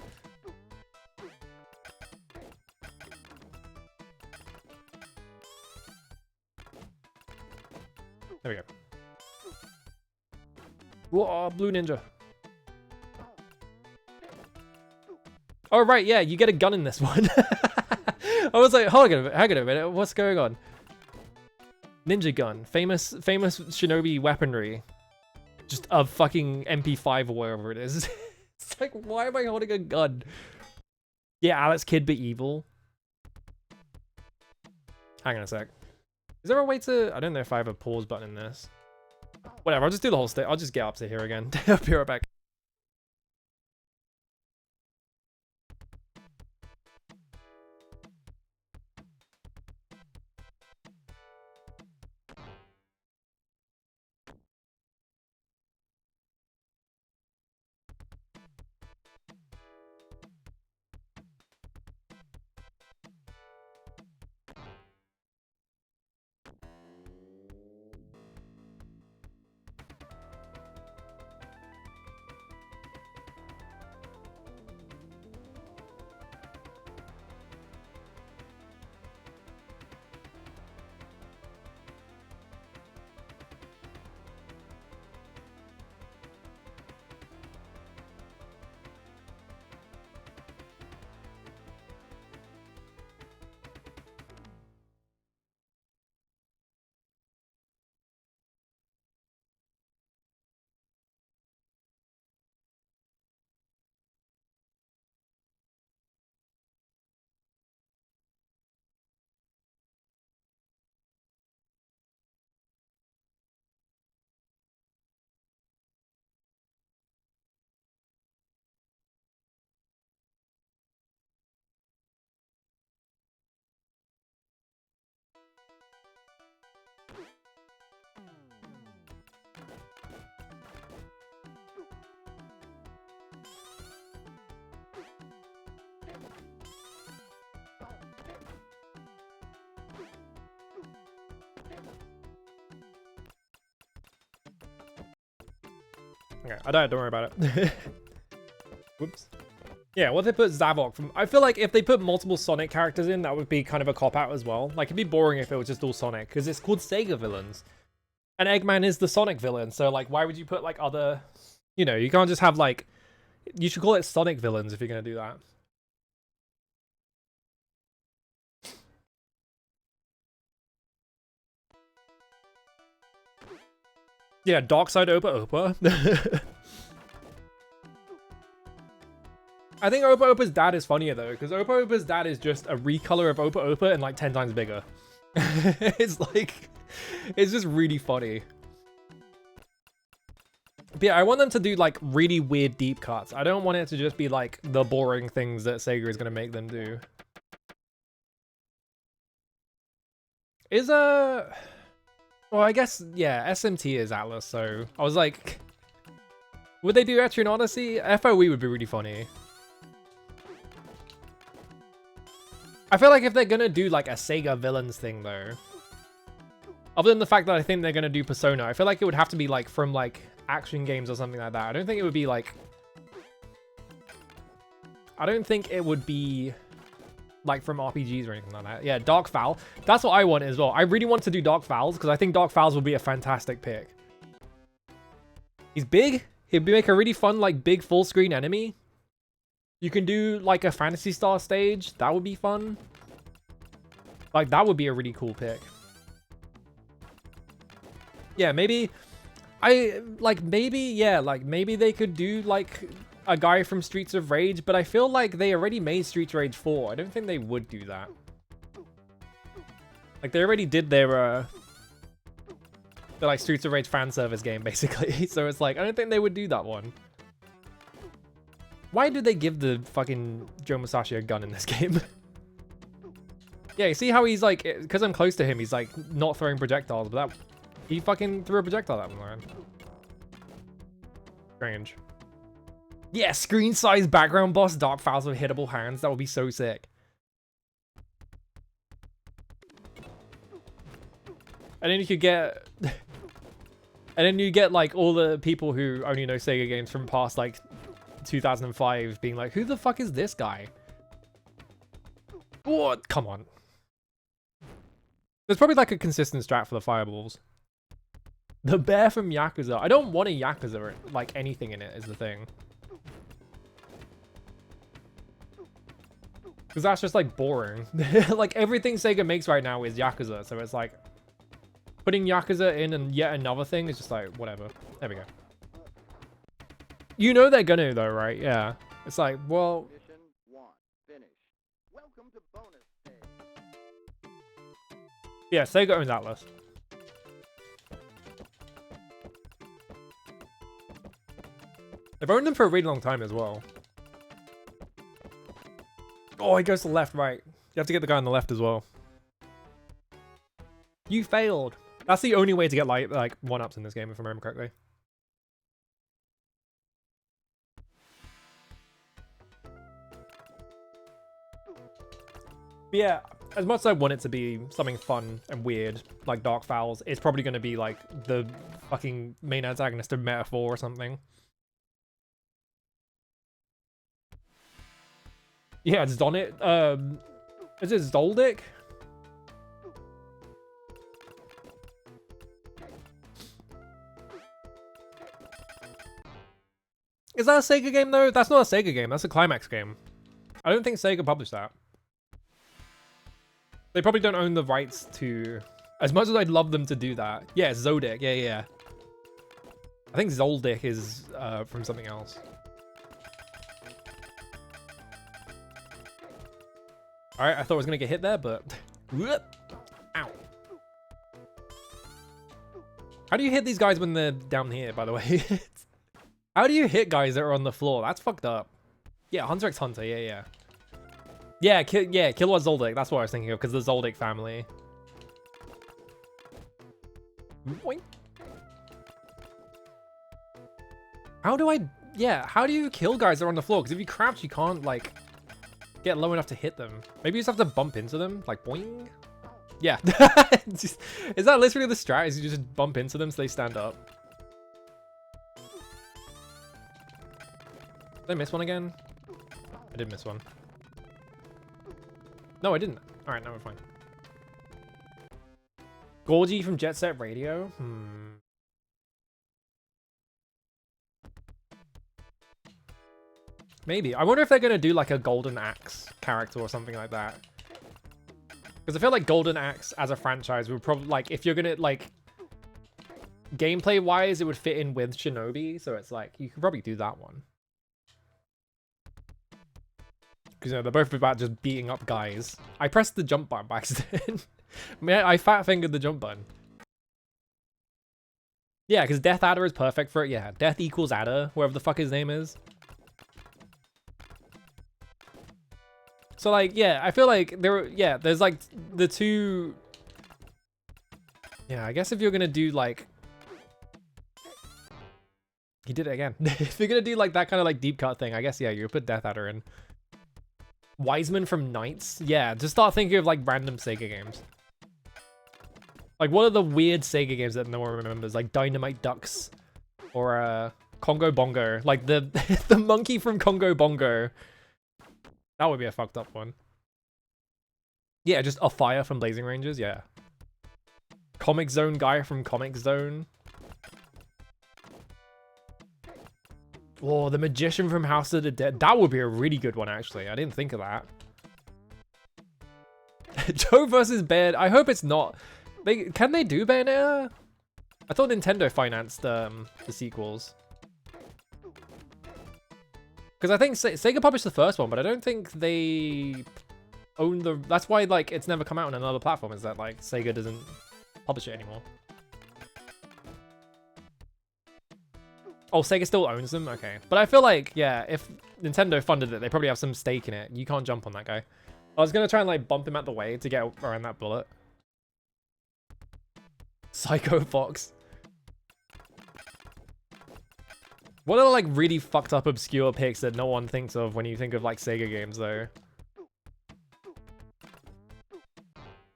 A: There we go. Whoa, blue ninja. Oh, right, yeah, you get a gun in this one. I was like, hang on a minute, what's going on? Ninja gun, famous shinobi weaponry. Just a fucking MP5 or wherever it is. It's like, why am I holding a gun? Yeah, Alex Kidd be evil. Hang on a sec. Is there a way to... I don't know if I have a pause button in this. Whatever, I'll just do the whole state. I'll just get up to here again. I'll be right back. Okay, I died, don't worry about it. Whoops. Yeah, what if they put Zavok from... I feel like if they put multiple Sonic characters in, that would be kind of a cop-out as well. Like, it'd be boring if it was just all Sonic, because it's called Sega villains. And Eggman is the Sonic villain, so, like, why would you put, like, other... You know, you can't just have, like... You should call it Sonic villains if you're going to do that. Yeah, Darkside Opa Opa. I think Opa Opa's dad is funnier though, because Opa Opa's dad is just a recolor of Opa Opa and like 10 times bigger. It's like, it's just really funny. But yeah, I want them to do like really weird deep cuts. I don't want it to just be like the boring things that Sega is going to make them do. Is well, I guess, yeah, SMT is Atlas, so I was like, would they do Etrian Odyssey? FOE would be really funny. I feel like if they're gonna do like a Sega villains thing though, other than the fact that I think they're gonna do Persona, I feel like it would have to be like from like action games or something like that. I don't think it would be like, I don't think it would be like from RPGs or anything like that. Yeah, Dark Fowl. That's what I want as well. I really want to do Dark Fowls because I think Dark Fowls would be a fantastic pick. He's big. He'd make a really fun, like, big full screen enemy. You can do like a Phantasy Star stage. That would be fun. Like, that would be a really cool pick. Yeah, maybe... maybe they could do, like, a guy from Streets of Rage, but I feel like they already made Streets of Rage 4. I don't think they would do that. Like, they already did their like Streets of Rage fan service game, basically. So it's like, I don't think they would do that one. Why did they give the fucking Joe Musashi a gun in this game? Yeah, you see how he's like, because I'm close to him, he's like not throwing projectiles, but that, he fucking threw a projectile at me, man. Strange. Yeah, screen size background boss, Dark Files with hittable hands. That would be so sick. And then you could get, and then you get like all the people who only know Sega games from past like 2005 being like, who the fuck is this guy? What? Come on. There's probably like a consistent strat for the fireballs. The bear from Yakuza. I don't want a Yakuza, like anything in it is the thing. Because that's just like boring. Like everything Sega makes right now is Yakuza. So it's like putting Yakuza in and yet another thing is just like, whatever. There we go. You know they're gonna though, right? Yeah. It's like, well...
B: Mission 1 finished. Welcome to bonus stage.
A: Yeah, Sega owns Atlas. They've owned them for a really long time as well. Oh, he goes to the left, right. You have to get the guy on the left as well. You failed. That's the only way to get like one-ups in this game, if I remember correctly. But yeah, as much as I want it to be something fun and weird, like Dark Fowls, it's probably going to be like the fucking main antagonist of Metaphor or something. Yeah, it's Zonit. Is it Zoldyck? Is that a Sega game though? That's not a Sega game, that's a Climax game. I don't think Sega published that. They probably don't own the rights to... As much as I'd love them to do that. Yeah, it's Zodic, yeah. I think Zoldyck is from something else. Alright, I thought I was gonna get hit there, but... Ow. How do you hit these guys when they're down here, by the way? How do you hit guys that are on the floor? That's fucked up. Yeah, Hunter x Hunter, yeah. Yeah, Killua Zoldyck, that's what I was thinking of, because the Zoldyck family. Boing. How do you kill guys that are on the floor? Because if you crouch, you can't, like... get low enough to hit them. Maybe you just have to bump into them, like boing. Yeah. Is that literally the strat? Is you just bump into them so they stand up? Did I miss one again? I did miss one. No, I didn't. Alright, now we're fine. Gorgie from Jet Set Radio? Maybe. I wonder if they're going to do like a Golden Axe character or something like that. Because I feel like Golden Axe as a franchise would probably, like, if you're going to, like, gameplay-wise, it would fit in with Shinobi. So it's like, you could probably do that one. Because, you know, they're both about just beating up guys. I pressed the jump button by accident. I fat-fingered the jump button. Yeah, because Death Adder is perfect for it. Yeah, Death equals Adder, whoever the fuck his name is. So, like, yeah, I feel like there's, like, the two... Yeah, I guess if you're gonna do, like... He did it again. If you're gonna do, like, that kind of, like, deep cut thing, I guess, yeah, you put Death Adder in. Wiseman from Knights? Yeah, just start thinking of, like, random Sega games. Like, what are the weird Sega games that no one remembers? Like, Dynamite Ducks. Or, Congo Bongo. Like, the the monkey from Congo Bongo. That would be a fucked up one. Yeah, just a fire from Blazing Rangers, yeah. Comic Zone guy from Comic Zone. Oh, the magician from House of the Dead. That would be a really good one, actually. I didn't think of that. Joe versus Bear. I hope it's not. Can they do Bayonetta? I thought Nintendo financed the sequels. Because I think Sega published the first one, but I don't think they own the... That's why, like, it's never come out on another platform, is that, like, Sega doesn't publish it anymore. Oh, Sega still owns them? Okay. But I feel like, yeah, if Nintendo funded it, they probably have some stake in it. You can't jump on that guy. I was going to try and, like, bump him out the way to get around that bullet. Psycho Fox. What are, like, really fucked up, obscure picks that no one thinks of when you think of, like, Sega games, though?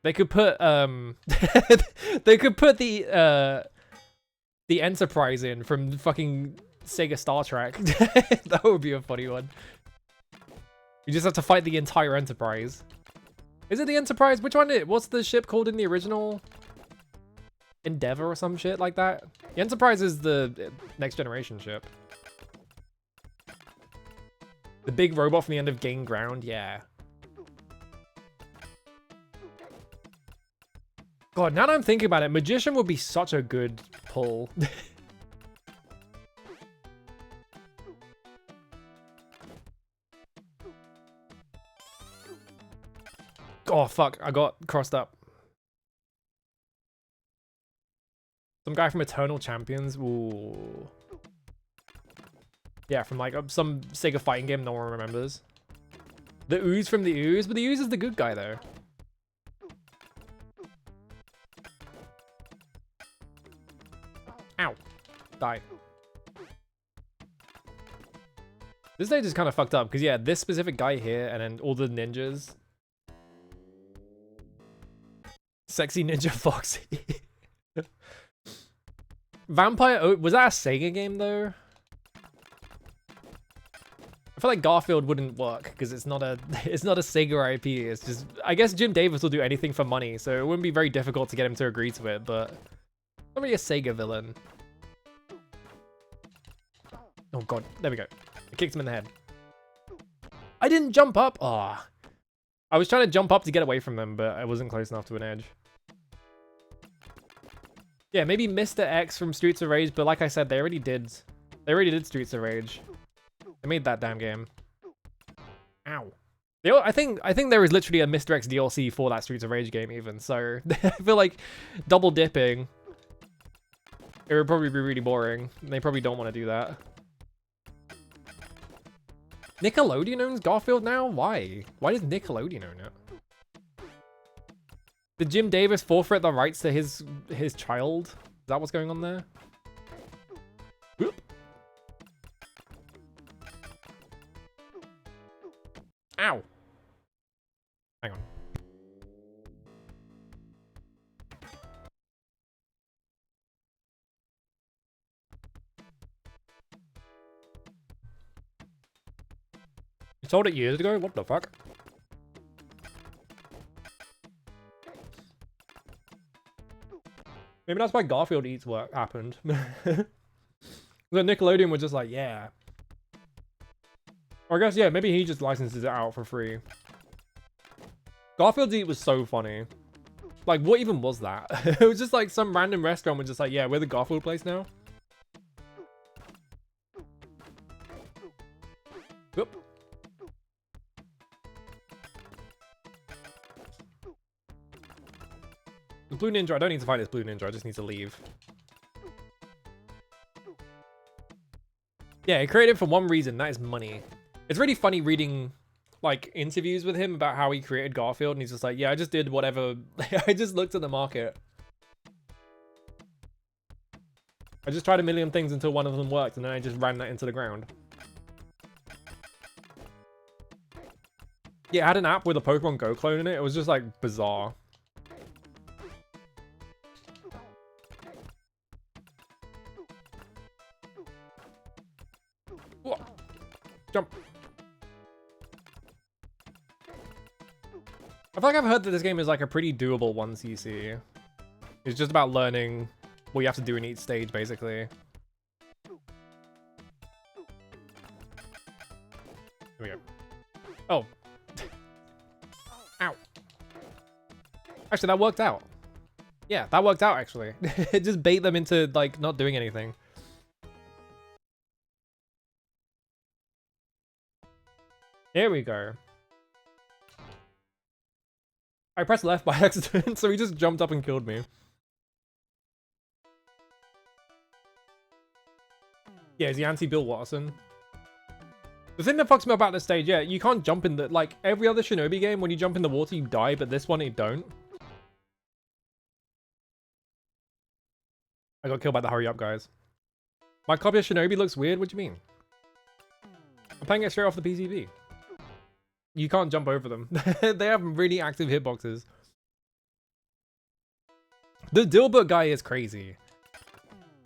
A: They could put, they could put the Enterprise in from fucking Sega Star Trek. That would be a funny one. You just have to fight the entire Enterprise. Is it the Enterprise? Which one is it? What's the ship called in the original? Endeavor or some shit like that? The Enterprise is the Next Generation ship. The big robot from the end of Gain Ground, yeah. God, now that I'm thinking about it, Magician would be such a good pull. Oh, fuck. I got crossed up. Some guy from Eternal Champions. Ooh. Yeah, from like some Sega fighting game no one remembers. The Ooze from the Ooze, but the Ooze is the good guy though. Ow. Die. This stage is kind of fucked up because yeah, this specific guy here and then all the ninjas. Sexy Ninja Foxy. Vampire, was that a Sega game though? I feel like Garfield wouldn't work because it's not a Sega IP. It's just, I guess Jim Davis will do anything for money, so it wouldn't be very difficult to get him to agree to it, but not really a Sega villain. Oh god, there we go. I kicked him in the head. I didn't jump up. Ah, oh. I was trying to jump up to get away from them, but I wasn't close enough to an edge. Yeah, maybe Mr. X from Streets of Rage, but like I said, they already did Streets of Rage. They made that damn game. Ow. I think there is literally a Mr. X DLC for that Streets of Rage game even, so I feel like double dipping, it would probably be really boring. They probably don't want to do that. Nickelodeon owns Garfield now? Why? Why does Nickelodeon own it? Did Jim Davis forfeit the rights to his child? Is that what's going on there? Whoop. Ow. Hang on. You sold it years ago? What the fuck? Maybe that's why Garfield Eats work happened. The Nickelodeon was just like, yeah. Or I guess, yeah, maybe he just licenses it out for free. Garfield Eat was so funny. Like, what even was that? It was just like some random restaurant was just like, yeah, we're the Garfield place now. Whoop. The Blue Ninja, I don't need to fight this Blue Ninja, I just need to leave. Yeah, he created it for one reason, that is money. It's really funny reading, like, interviews with him about how he created Garfield, and he's just like, yeah, I just did whatever, I just looked at the market. I just tried a million things until one of them worked, and then I just ran that into the ground. Yeah, it had an app with a Pokemon Go clone in it, it was just, like, bizarre. Jump. I feel like I've heard that this game is like a pretty doable 1cc. It's just about learning what you have to do in each stage, basically. Here we go. Oh. Ow. Actually, that worked out. Yeah, that worked out, actually. It just bait them into, like, not doing anything. There we go. I pressed left by accident, so he just jumped up and killed me. Yeah, is he anti-Bill Watson? The thing that fucks me about this stage, yeah, you can't jump in the... Like, every other Shinobi game, when you jump in the water, you die, but this one, you don't. I got killed by the hurry-up guys. My copy of Shinobi looks weird? What do you mean? I'm playing it straight off the PCB. You can't jump over them. They have really active hitboxes. The Dilbert guy is crazy.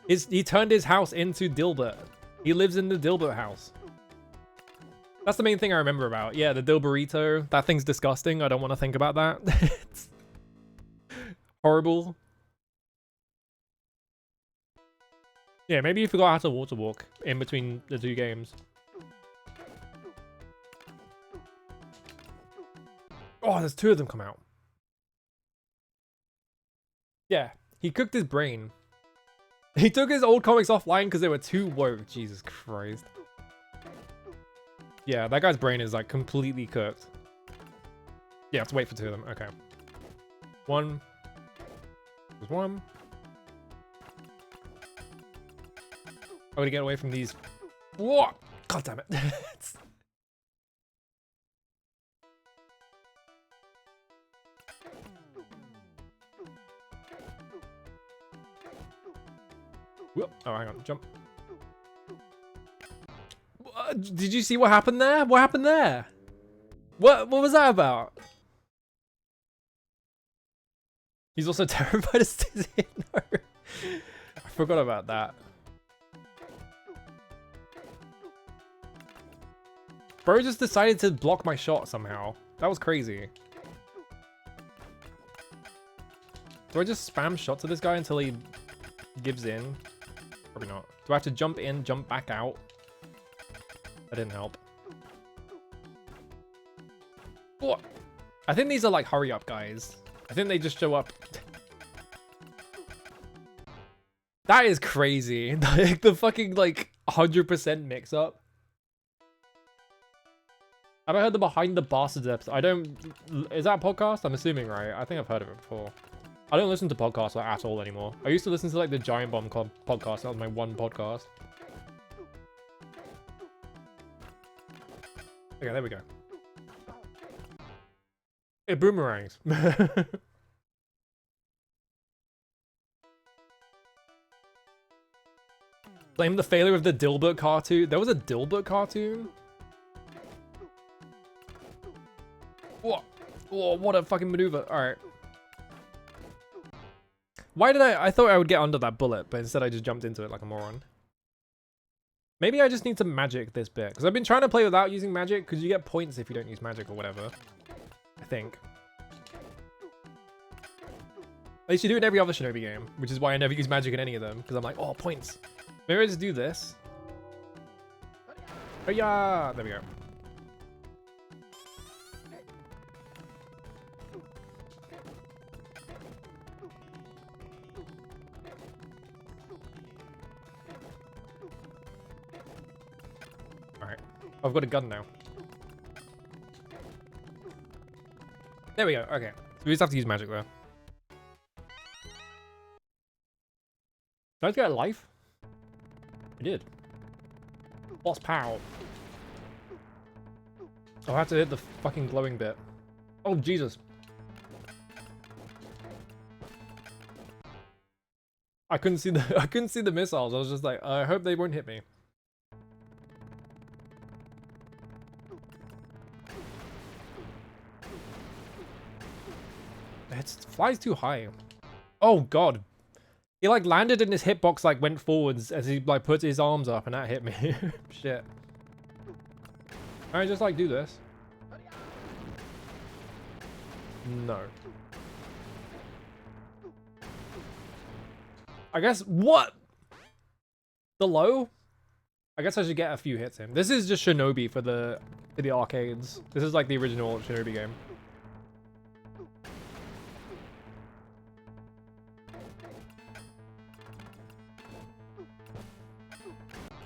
A: He turned his house into Dilbert. He lives in the Dilbert house. That's the main thing I remember about. Yeah, the Dilburrito. That thing's disgusting. I don't want to think about that. It's horrible. Yeah, maybe you forgot how to water walk in between the two games. Oh, there's two of them come out. Yeah, he cooked his brain. He took his old comics offline because they were too woke. Jesus Christ. Yeah, that guy's brain is like completely cooked. Yeah, I have to wait for two of them. Okay. One. There's one. I'm gonna get away from these. What? God damn it. Whoop. Oh, hang on. Jump. Did you see what happened there? What happened there? What was that about? He's also terrified of Stizzy. No. I forgot about that. Bro just decided to block my shot somehow. That was crazy. Do I just spam shots at this guy until he gives in? Probably not. Do I have to jump in, jump back out? That didn't help. What? I think these are like hurry up guys. I think they just show up. That is crazy. Like the fucking like 100% mix up. Have I heard the Behind the Bastards episode? I don't... Is that a podcast? I'm assuming, right? I think I've heard of it before. I don't listen to podcasts like, at all anymore. I used to listen to like the Giant Bomb Club podcast. That was my one podcast. Okay, there we go. It boomerangs. Blame the failure of the Dilbert cartoon. There was a Dilbert cartoon? What? Oh, what a fucking maneuver. Alright. Why did I thought I would get under that bullet, but instead I just jumped into it like a moron. Maybe I just need to magic this bit. Because I've been trying to play without using magic, because you get points if you don't use magic or whatever. I think. I used to do it in every other Shinobi game, which is why I never use magic in any of them, because I'm like, oh, points. Maybe I just do this. Oh yeah, there we go. Alright, I've got a gun now. There we go, okay. So we just have to use magic there. Did I get a life? I did. Boss pow. Oh, I have to hit the fucking glowing bit. Oh, Jesus. I couldn't see the missiles. I was just like, I hope they won't hit me. It flies too high. Oh god. He like landed in his hitbox, like went forwards as he like put his arms up, and that hit me. Shit. I just like do this. No. I guess what? The low? I guess I should get a few hits in. This is just Shinobi for the arcades. This is like the original Shinobi game.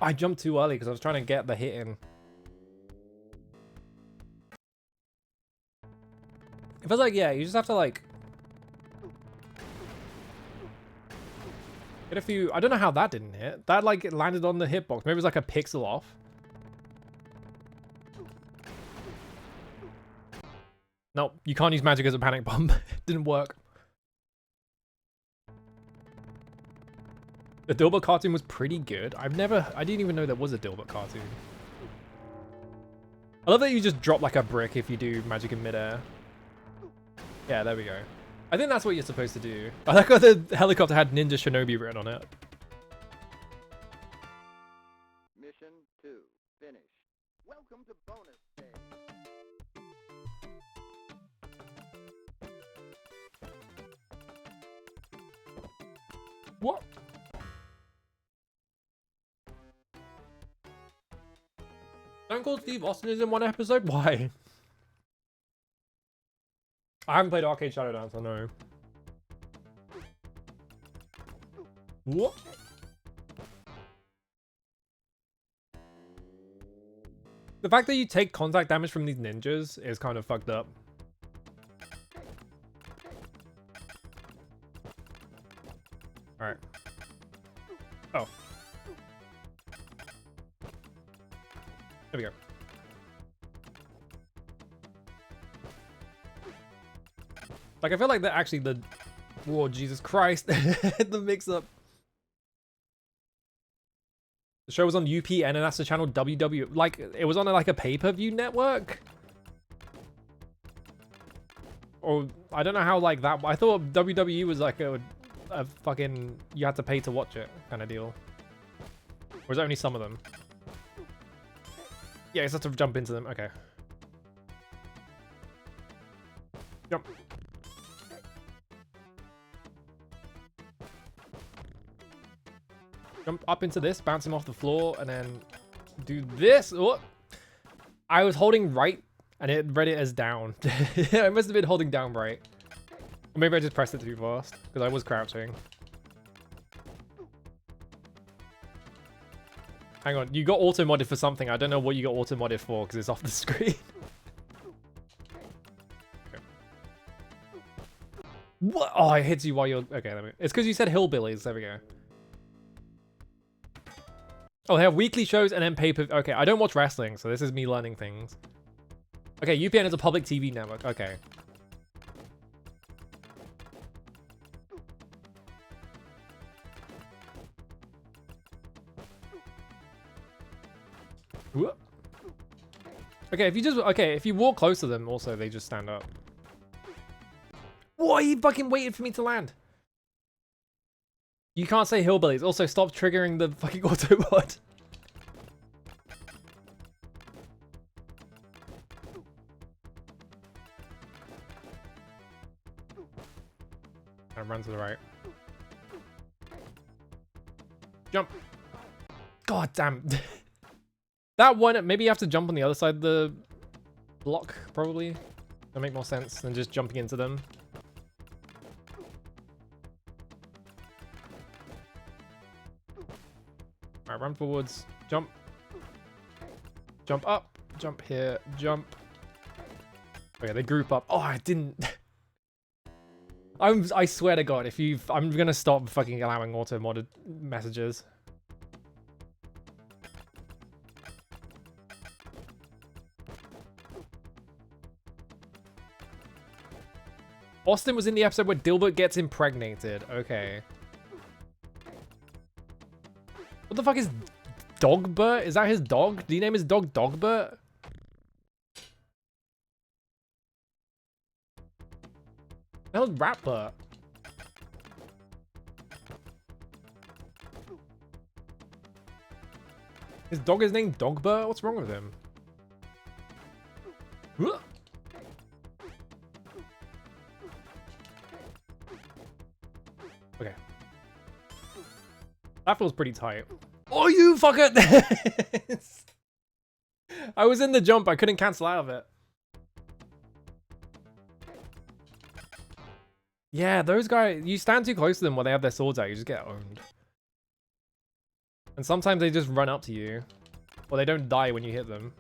A: I jumped too early because I was trying to get the hit in. It feels like, yeah, you just have to like get a few. I don't know how that didn't hit. That like it landed on the hitbox. Maybe it was like a pixel off. No, you can't use magic as a panic bomb. It didn't work. The Dilbert cartoon was pretty good. I didn't even know there was a Dilbert cartoon. I love that you just drop like a brick if you do magic in midair. Yeah, there we go. I think that's what you're supposed to do. I like how the helicopter had Ninja Shinobi written on it.
B: Mission 2 finished. Welcome to bonus stage.
A: What? Stone Cold Steve Austin is in one episode? Why? I haven't played Arcade Shadow Dance, I know. What? The fact that you take contact damage from these ninjas is kind of fucked up. Alright. Oh. There we go. Like, I feel like that actually the... Whoa, Jesus Christ. The mix-up. The show was on UPN and that's the channel WW... Like, it was on like a pay-per-view network? Or, I don't know how like that... I thought WWE was like a fucking... You had to pay to watch it kind of deal. Or is it only some of them? Yeah, I just have to jump into them. Okay. Jump. Jump up into this, bounce him off the floor, and then do this. Oh. I was holding right, and it read it as down. I must have been holding down right. Or maybe I just pressed it too fast, because I was crouching. Hang on, you got auto-modded for something. I don't know what you got auto-modded for, because it's off the screen. Okay. What? Oh, it hits you while you're... Okay, it's because you said hillbillies. There we go. Oh, they have weekly shows and then pay-per... Okay, I don't watch wrestling, so this is me learning things. Okay, UPN is a public TV network. Okay. Whoop. Okay, if you just... Okay, if you walk close to them, also, they just stand up. Whoa, he fucking waited for me to land. You can't say hillbillies. Also, stop triggering the fucking Autobot. And run to the right. Jump. God damn. That one, maybe you have to jump on the other side of the block, probably. That'll make more sense than just jumping into them. Alright, run forwards. Jump. Jump up. Jump here. Jump. Okay, they group up. Oh, I didn't... I swear to God, if you've... I'm gonna stop fucking allowing auto-modded messages. Austin was in the episode where Dilbert gets impregnated. Okay. What the fuck is Dogbert? Is that his dog? Do you name his dog Dogbert? The hell's Ratbert? His dog is named Dogbert? What's wrong with him? Okay. That feels pretty tight. Oh, you fucker! I was in the jump. I couldn't cancel out of it. Yeah, those guys, you stand too close to them while they have their swords out, you just get owned. And sometimes they just run up to you. Or they don't die when you hit them.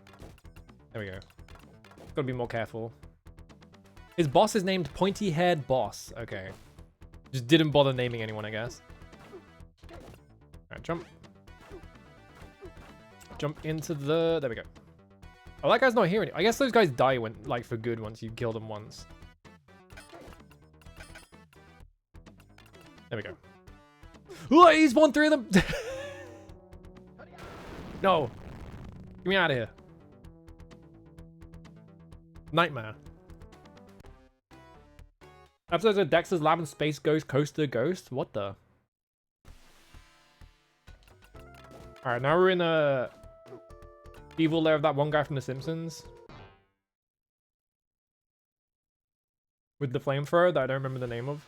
A: There we go. Gotta be more careful. His boss is named Pointy Haired Boss. Okay. Just didn't bother naming anyone, I guess. Alright, jump. Jump into the... There we go. Oh, that guy's not here anymore. I guess those guys die when, like, for good once you kill them once. There we go. Oh, he's won 3 of them! No. Get me out of here. Nightmare. Episodes of Dexter's Lab and Space Ghost Coaster Ghost? What the? Alright, now we're in a evil lair of that one guy from The Simpsons. With the flamethrower that I don't remember the name of.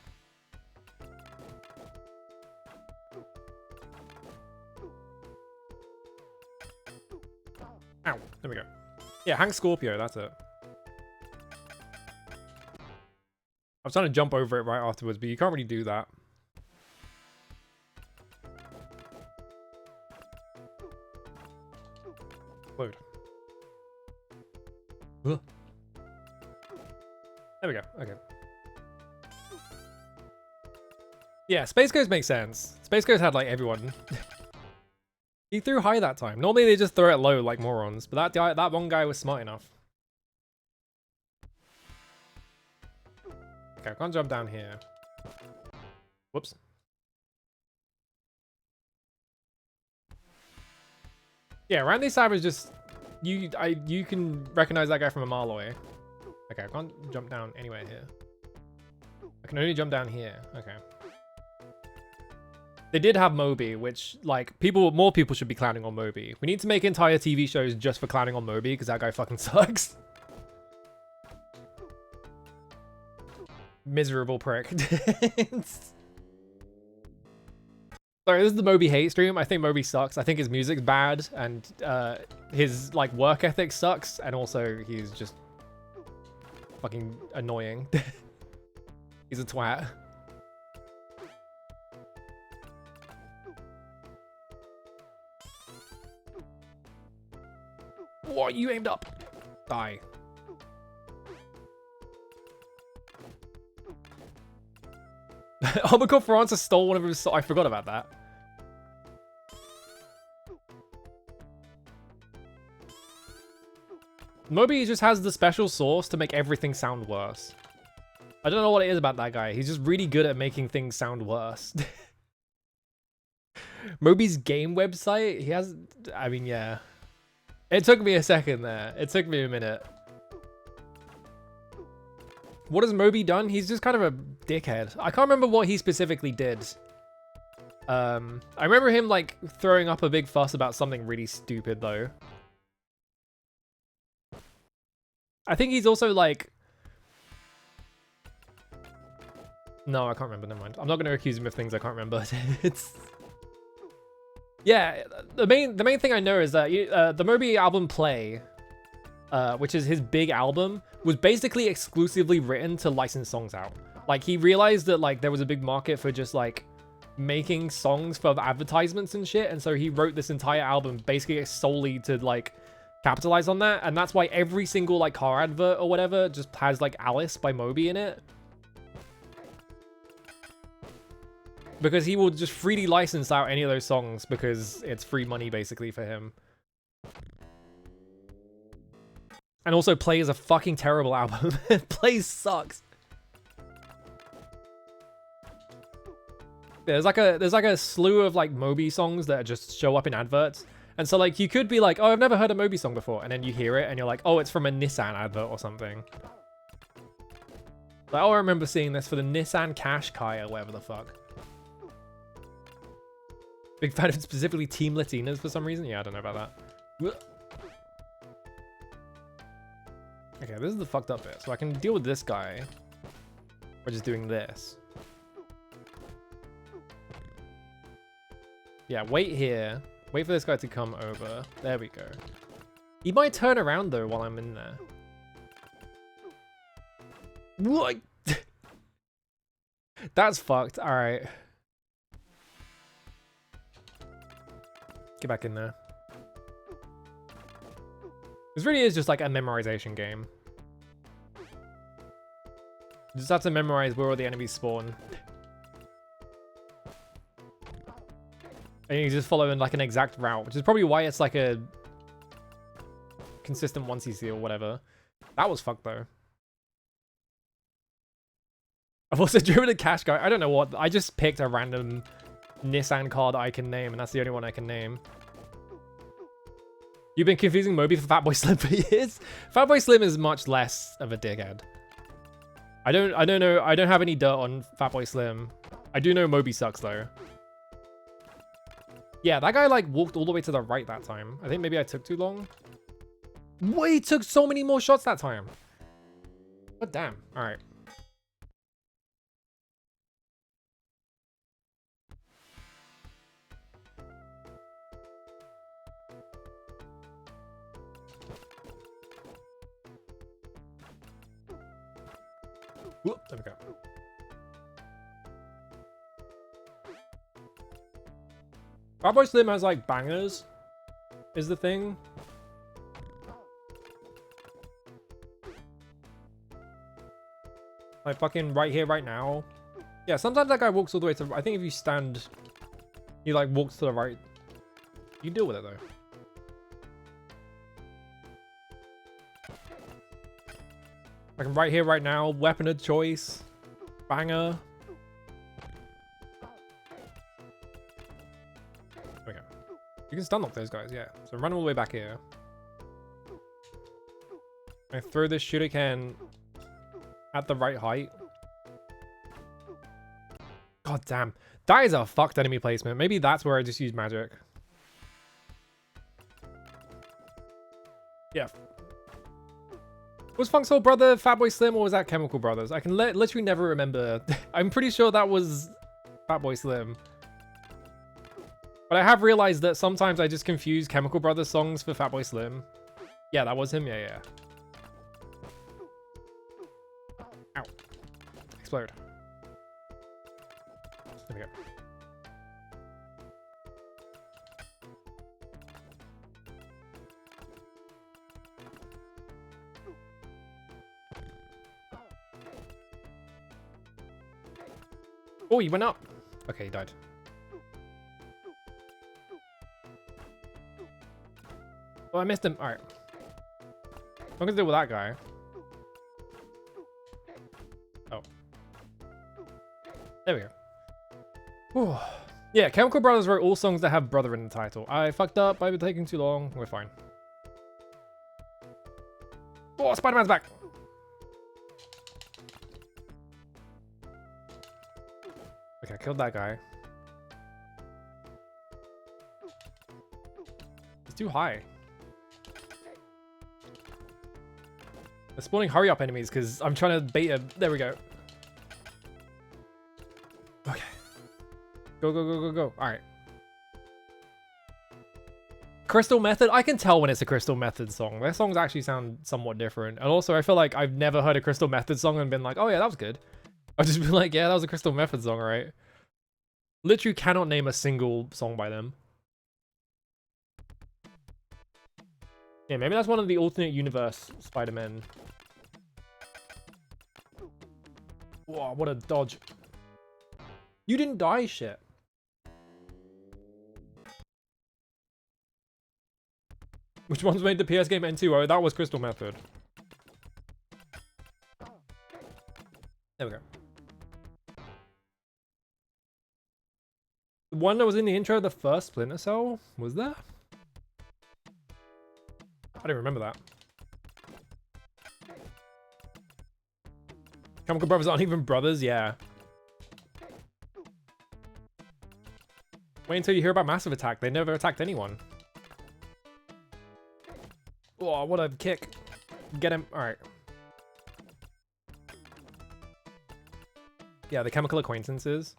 A: Ow, there we go. Yeah, Hank Scorpio, that's it. I was trying to jump over it right afterwards, but you can't really do that. Load. Ugh. There we go. Okay. Yeah, Space Ghost makes sense. Space Ghost had like everyone. He threw high that time. Normally they just throw it low like morons, but that one guy was smart enough. Okay, I can't jump down here. Whoops. Yeah, Randy Savage just you can recognize that guy from a mile away. Okay, I can't jump down anywhere here. I can only jump down here. Okay. They did have Moby, which like more people should be clowning on Moby. We need to make entire TV shows just for clowning on Moby because that guy fucking sucks. Miserable prick. Sorry, this is the Moby hate stream. I think Moby sucks. I think his music's bad and his like work ethic sucks, and also he's just fucking annoying. He's a twat. What? You aimed up. Die. Omicron Francis stole one of his... I forgot about that. Moby just has the special sauce to make everything sound worse. I don't know what it is about that guy. He's just really good at making things sound worse. Moby's game website, he has... I mean, yeah. It took me a second there. It took me a minute. What has Moby done? He's just kind of a dickhead. I can't remember what he specifically did. I remember him like throwing up a big fuss about something really stupid though. I think he's also like... No, I can't remember. Never mind. I'm not going to accuse him of things I can't remember. It's... Yeah, the main thing I know is that the Moby album Play, which is his big album, was basically exclusively written to license songs out. Like he realized that like there was a big market for just like making songs for advertisements and shit, and so he wrote this entire album basically solely to like capitalize on that, and that's why every single like car advert or whatever just has like Alice by Moby in it. Because he will just freely license out any of those songs because it's free money basically for him. And also Play is a fucking terrible album. Play sucks. There's like a slew of like Moby songs that just show up in adverts. And so like you could be like, oh, I've never heard a Moby song before, and then you hear it and you're like, oh, it's from a Nissan advert or something. Like, oh, I remember seeing this for the Nissan Qashqai or whatever the fuck. Big fan of specifically Team Latinas for some reason. Yeah, I don't know about that. Okay, this is the fucked up bit. So I can deal with this guy by just doing this. Yeah, wait here. Wait for this guy to come over. There we go. He might turn around though while I'm in there. What? That's fucked. All right. Get back in there. This really is just like a memorization game. You just have to memorize where all the enemies spawn. And you just follow in like an exact route, which is probably why it's like a consistent 1cc or whatever. That was fucked though. I've also driven a cash guy. I don't know what. I just picked a random Nissan car that I can name, and that's the only one I can name. You've been confusing Moby for Fatboy Slim for years? Fatboy Slim is much less of a dickhead. I don't know. I don't have any dirt on Fatboy Slim. I do know Moby sucks though. Yeah, that guy like walked all the way to the right that time. I think maybe I took too long. Wait, he took so many more shots that time. God damn. All right. Whoop, there we go. Fatboy Slim has like bangers, is the thing. Like fucking right here, right now. Yeah, sometimes that guy walks all the way to. I think if you stand, he like walks to the right. You deal with it though. Like I'm right here, right now. Weapon of choice, banger. There we go. You can stun lock those guys, yeah. So run all the way back here. I throw this shuriken at the right height. God damn. That is a fucked enemy placement. Maybe that's where I just use magic. Yeah. Was Funk Soul Brother Fatboy Slim or was that Chemical Brothers? I can literally never remember. I'm pretty sure that was Fatboy Slim. But I have realized that sometimes I just confuse Chemical Brothers songs for Fatboy Slim. Yeah, that was him. Yeah, yeah. Ow. Explode. There we go. Oh, he went up. Okay, he died. Oh, I missed him. All right. I'm gonna deal with that guy. Oh. There we go. Whew. Yeah, Chemical Brothers wrote all songs that have brother in the title. I fucked up. I've been taking too long. We're fine. Oh, Spider-Man's back. Okay, I killed that guy. It's too high. They're spawning hurry up enemies because I'm trying to bait a... There we go. Okay. Go, go, go, go, go. All right. Crystal Method. I can tell when it's a Crystal Method song. Their songs actually sound somewhat different. And also, I feel like I've never heard a Crystal Method song and been like, oh yeah, that was good. I've just been like, yeah, that was a Crystal Method song, right? Literally cannot name a single song by them. Yeah, maybe that's one of the alternate universe Spider-Man. Whoa, what a dodge. You didn't die, shit. Which one's made the PS game N2? Oh, that was Crystal Method. There we go. The one that was in the intro, the first Splinter Cell? Was there? I don't remember that. Chemical Brothers aren't even brothers? Yeah. Wait until you hear about Massive Attack. They never attacked anyone. Oh, what a kick. Get him. Alright. Yeah, the Chemical Acquaintances.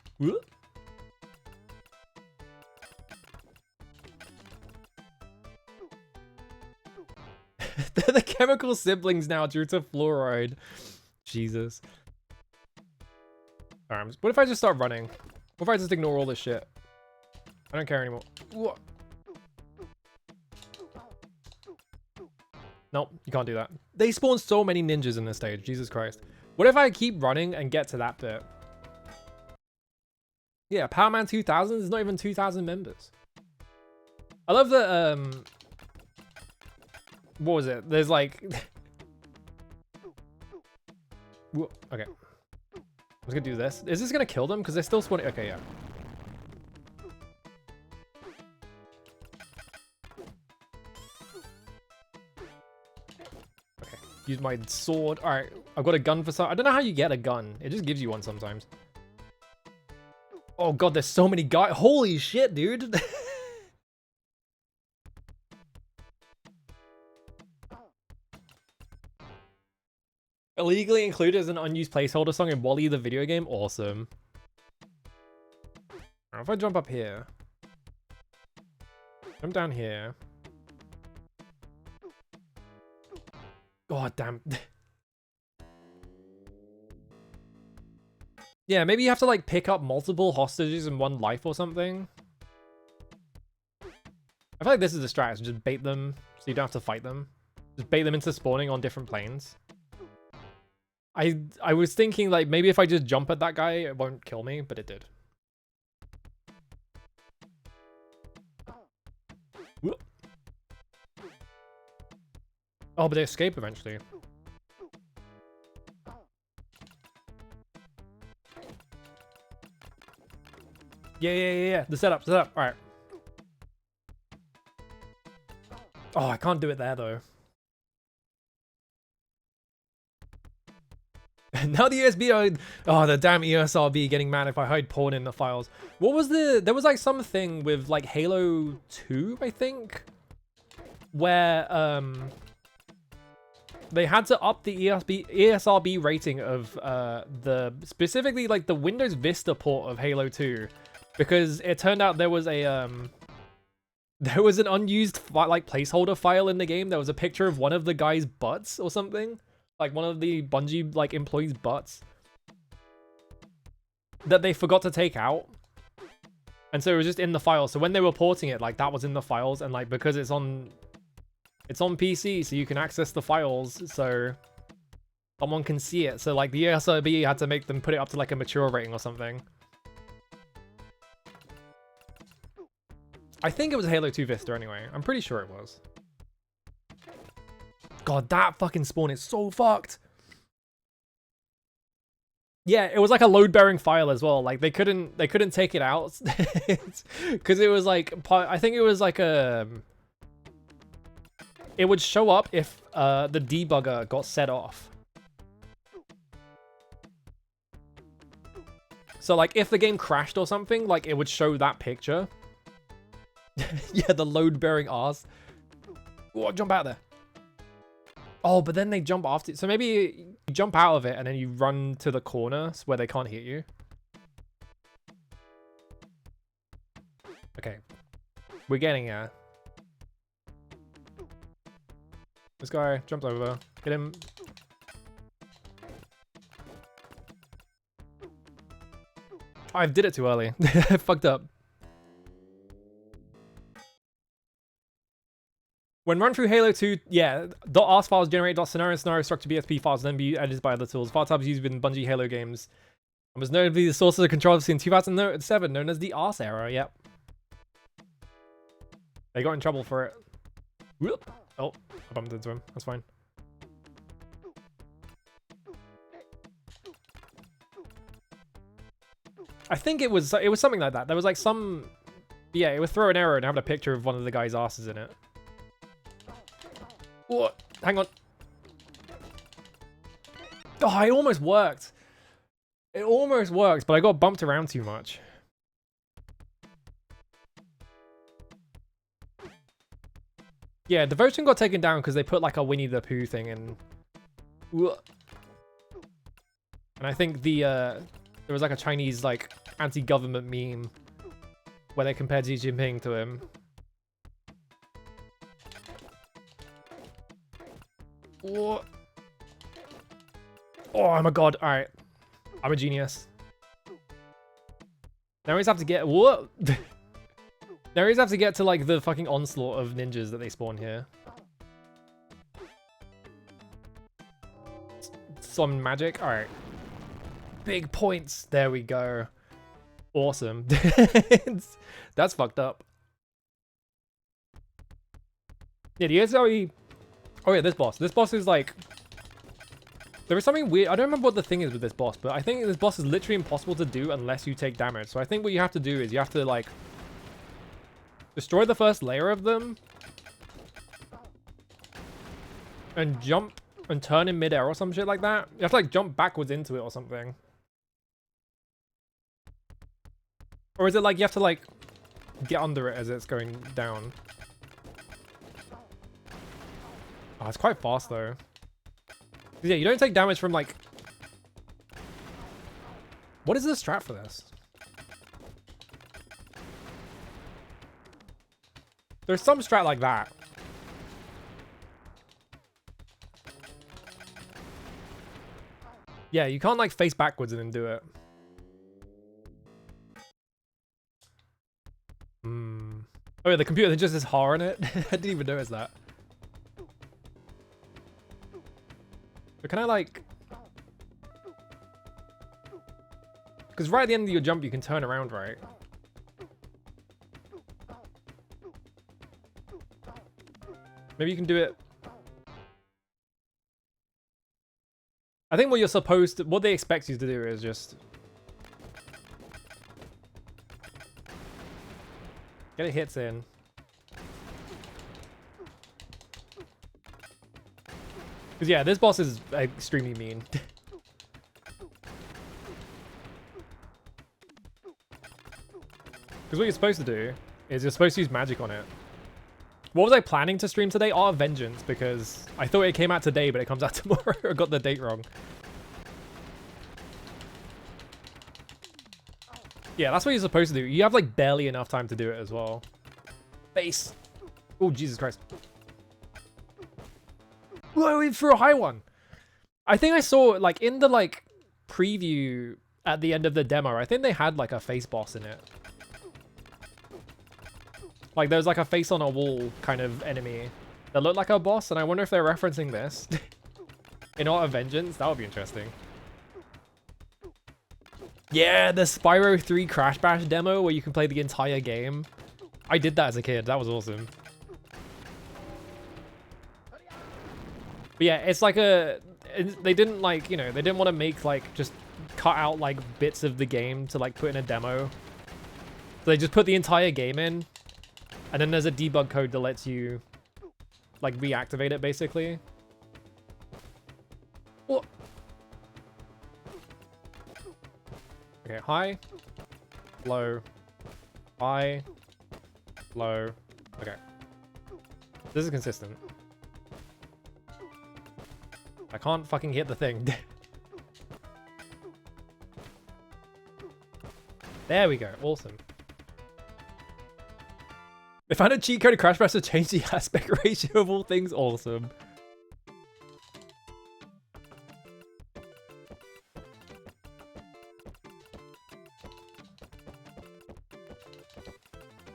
A: They're the chemical siblings now due to fluoride. Jesus. Alright, what if I just start running? What if I just ignore all this shit? I don't care anymore. Whoa. Nope, you can't do that. They spawn so many ninjas in this stage. Jesus Christ. What if I keep running and get to that bit? Yeah, Powerman 2000 is not even 2,000 members. I love that, what was it? There's like... Okay. I was gonna do this. Is this gonna kill them? Because they're still spawning. Okay, yeah. Okay. Use my sword. Alright. I've got a gun for some. I don't know how you get a gun. It just gives you one sometimes. Oh god, there's so many guys. Holy shit, dude. Illegally included as an unused placeholder song in Wall-E the video game? Awesome. If I jump up here. Jump down here. God damn. Yeah, maybe you have to like pick up multiple hostages in one life or something. I feel like this is a strat, just bait them so you don't have to fight them. Just bait them into spawning on different planes. I was thinking like maybe if I just jump at that guy it won't kill me, but it did. Oh, but they escape eventually. Yeah. The setup. Alright. Oh, I can't do it there though. Now the USB, oh, the damn ESRB getting mad if I hide porn in the files. What was there was like something with like Halo 2, I think, where they had to up the ESRB rating of the specifically like the Windows Vista port of Halo 2 because it turned out there was an unused like placeholder file in the game. There was a picture of one of the guy's butts or something. Like one of the Bungie like employees' butts that they forgot to take out, and so it was just in the file. So when they were porting it, like that was in the files, and like because it's on PC, so you can access the files, so someone can see it. So like the ESRB had to make them put it up to like a mature rating or something. I think it was Halo 2 Vista anyway. I'm pretty sure it was. God, that fucking spawn is so fucked. Yeah, it was like a load-bearing file as well. Like they couldn't take it out because it was like I think it was like it would show up if the debugger got set off. So like if the game crashed or something, like it would show that picture. Yeah, the load-bearing arse. Oh, jump out there. Oh, but then they jump after. So maybe you jump out of it and then you run to the corner where they can't hit you. Okay. We're getting there. This guy jumps over. Hit him. I did it too early. Fucked up. When run through Halo 2, yeah, .ars files generate .scenario structure BSP files, then be edited by other tools. File types used within Bungie Halo games. And was notably the source of the controversy in 2007, known as the ARS era. Yep. They got in trouble for it. Oh, I bumped into him. That's fine. I think it was something like that. There was like some, yeah, it would throw an error and have a picture of one of the guy's asses in it. What? Hang on. Oh, it almost worked. It almost worked, but I got bumped around too much. Yeah, Devotion got taken down because they put like a Winnie the Pooh thing in. And I think there was like a Chinese like anti-government meme where they compared Xi Jinping to him. What? Oh my god, alright. I'm a genius. Now we just have to get... What? Now we just have to get to like the fucking onslaught of ninjas that they spawn here. some magic. All right. Big points. There we go. Awesome. That's fucked up. Yeah, the SLE... Oh yeah, this boss. This boss is like... There is something weird. I don't remember what the thing is with this boss, but I think this boss is literally impossible to do unless you take damage. So I think what you have to do is you have to like... destroy the first layer of them. And jump and turn in midair or some shit like that. You have to like jump backwards into it or something. Or is it like you have to like get under it as it's going down? Oh, it's quite fast though. Yeah, you don't take damage from like... What is the strat for this? There's some strat like that. Yeah, you can't like face backwards and then do it. Oh yeah, the computer, there's just this horror in it. I didn't even notice that. But can I like... Because right at the end of your jump, you can turn around, right? Maybe you can do it... I think what you're supposed to... What they expect you to do is just... Get a hits in. Because yeah, this boss is extremely mean. Because what you're supposed to do is you're supposed to use magic on it. What was I planning to stream today? Art of Vengeance, because I thought it came out today, but it comes out tomorrow. I got the date wrong. Yeah, that's what you're supposed to do. You have like barely enough time to do it as well. Face. Oh, Jesus Christ. Whoa, we threw a high one. I think I saw like in the like preview at the end of the demo, I think they had like a face boss in it. Like there's like a face on a wall kind of enemy that looked like a boss, and I wonder if they're referencing this in Art of Vengeance. That would be interesting. Yeah, the Spyro 3 Crash Bash demo where you can play the entire game. I did that as a kid. That was awesome. But yeah, it's like a... They didn't like, you know, they didn't want to make like just cut out like bits of the game to like put in a demo. So they just put the entire game in. And then there's a debug code that lets you like reactivate it basically. What? Okay, high, low, high, low. Okay. This is consistent. I can't fucking hit the thing. There we go. Awesome. They found a cheat code to Crash Bash to change the aspect ratio of all things. Awesome.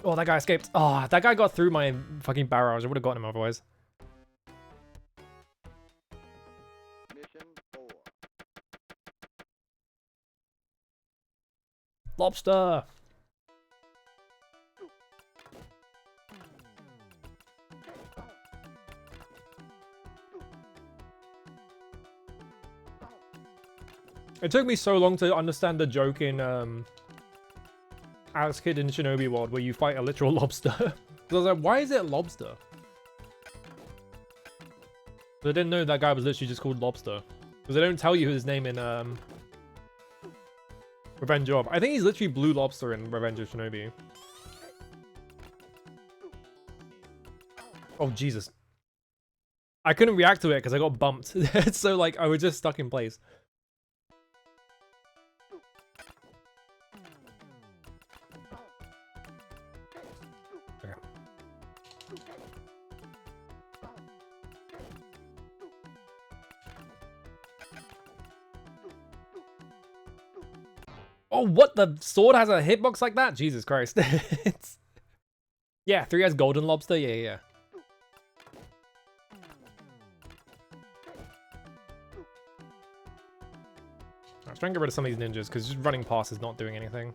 A: Oh, that guy escaped. Oh, that guy got through my fucking barrage. I would have gotten him otherwise.
B: Mission 4.
A: Lobster. It took me so long to understand the joke in Alex Kidd in Shinobi World where you fight a literal lobster. So I was like, why is it lobster? But I didn't know that guy was literally just called Lobster. Because they don't tell you his name in Revenge of. I think he's literally Blue Lobster in Revenge of Shinobi. Oh, Jesus. I couldn't react to it because I got bumped. So like, I was just stuck in place. Oh, what? The sword has a hitbox like that? Jesus Christ. Yeah, 3 has golden lobster. Yeah, yeah. Let's try and get rid of some of these ninjas, because just running past is not doing anything.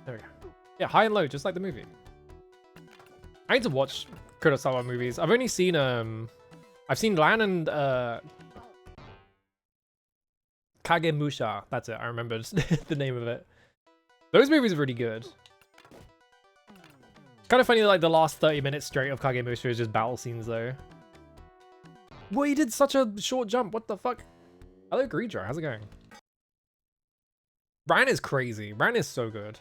A: There we go. Yeah, high and low, just like the movie. I need to watch Kurosawa movies. I've only seen, I've seen Lan and, Kagemusha. That's it, I remembered the name of it. Those movies are really good. Kind of funny that, like, the last 30 minutes straight of Kagemusha is just battle scenes, though. Well, he did such a short jump. What the fuck? Hello, Greedra. How's it going? Ran is crazy. Ran is so good.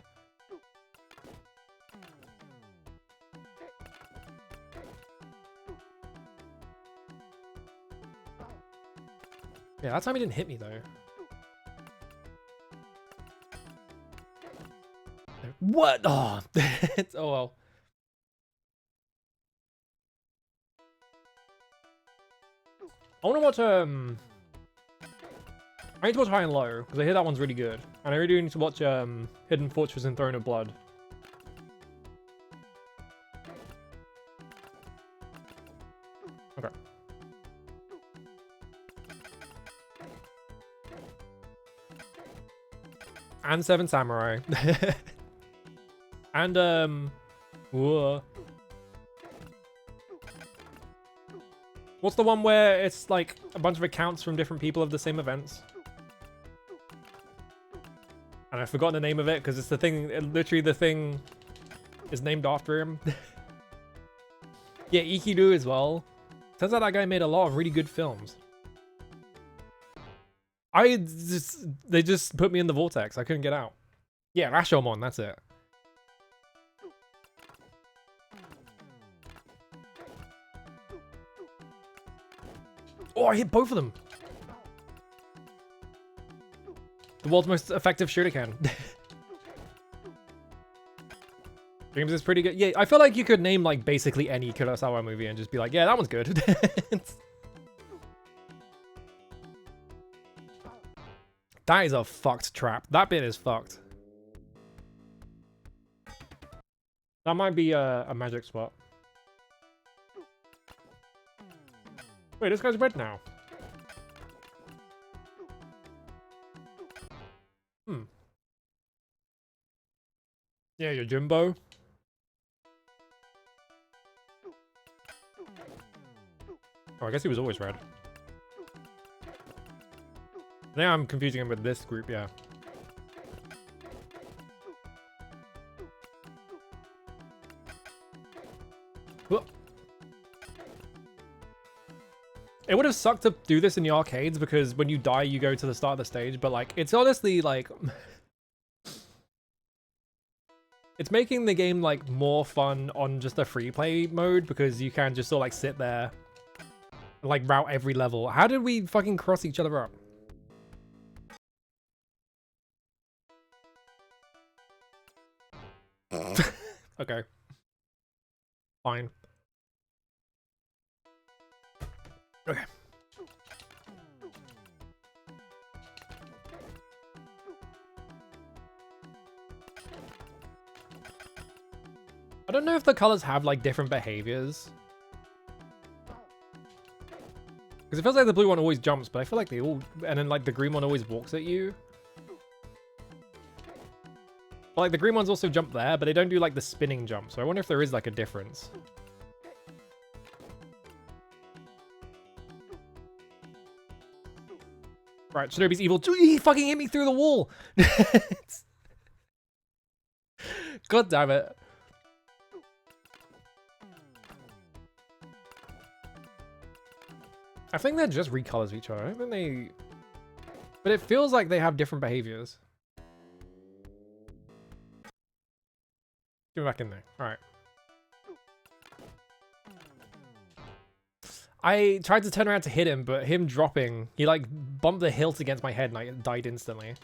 A: Yeah, that time he didn't hit me, though. What? Oh, it's, oh well. I want to watch, I need to watch High and Low, because I hear that one's really good. And I really need to watch, Hidden Fortress and Throne of Blood. Okay. And Seven Samurai. And, whoa. What's the one where it's like a bunch of accounts from different people of the same events? And I've forgotten the name of it because it's the thing, literally the thing is named after him. Yeah, Ikiru as well. Turns out that guy made a lot of really good films. They just put me in the vortex. I couldn't get out. Yeah, Rashomon, that's it. Oh, I hit both of them. The world's most effective shuriken. Dreams is pretty good. Yeah, I feel like you could name like basically any Kurosawa movie and just be like, yeah, that one's good. That is a fucked trap. That bit is fucked. That might be a magic spot. Wait, this guy's red now. Hmm. Yeah, your Jimbo. Oh, I guess he was always red. Now I'm confusing him with this group, yeah. Whoa. It would have sucked to do this in the arcades because when you die, you go to the start of the stage. But like, it's honestly like, it's making the game like more fun on just a free play mode because you can just sort of like sit there and like route every level. How did we fucking cross each other up? Okay. Fine. Okay. I don't know if the colors have like different behaviors. Because it feels like the blue one always jumps, but I feel like they all... And then like the green one always walks at you. But like the green ones also jump there, but they don't do like the spinning jump. So I wonder if there is like a difference. Right, Shinobi's evil. He fucking hit me through the wall. God damn it. I think they're just recolors of each other. I don't think they... But it feels like they have different behaviors. Get back in there. Alright. I tried to turn around to hit him, but him dropping, he like bumped the hilt against my head and I died instantly.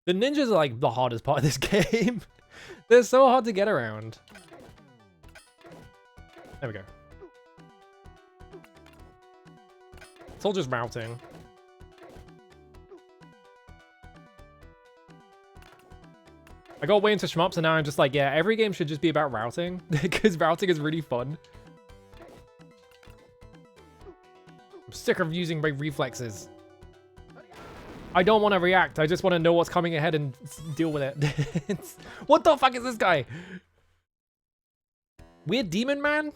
A: The ninjas are like the hardest part of this game. They're so hard to get around. There we go. It's all just routing. I got way into shmups and now I'm just like, yeah, every game should just be about routing because routing is really fun. I'm sick of using my reflexes. I don't want to react. I just want to know what's coming ahead and deal with it. What the fuck is this guy? Weird demon man?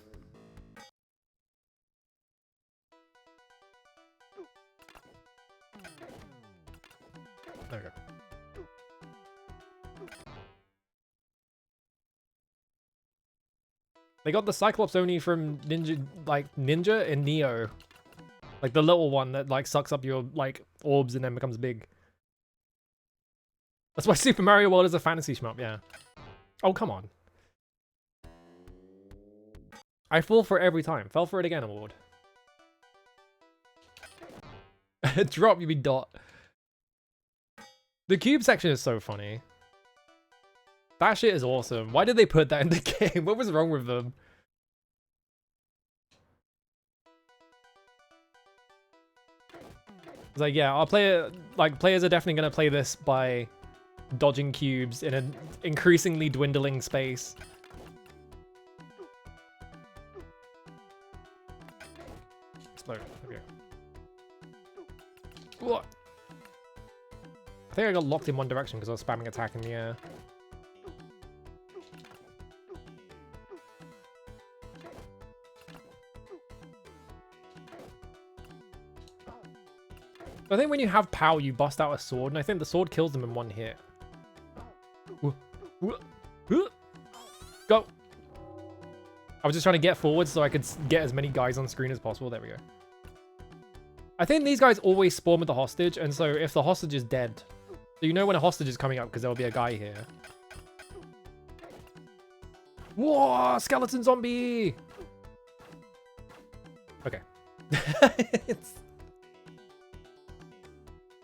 A: There we go. They got the Cyclops Oni from Ninja and Neo. Like the little one that like sucks up your like orbs and then becomes big. That's why Super Mario World is a fantasy shmup, yeah. Oh, come on. I fall for it every time. Fell for it again, award. Drop, you mean dot. The cube section is so funny. That shit is awesome. Why did they put that in the game? What was wrong with them? It's like, yeah, I'll play it. Like, players are definitely gonna play this by dodging cubes in an increasingly dwindling space. Explode. Okay. What? I think I got locked in one direction because I was spamming attack in the air. I think when you have power, you bust out a sword, and I think the sword kills them in one hit. Go! I was just trying to get forward so I could get as many guys on screen as possible. There we go. I think these guys always spawn with the hostage, and so if the hostage is dead, so you know when a hostage is coming up because there will be a guy here. Whoa! Skeleton zombie! Okay.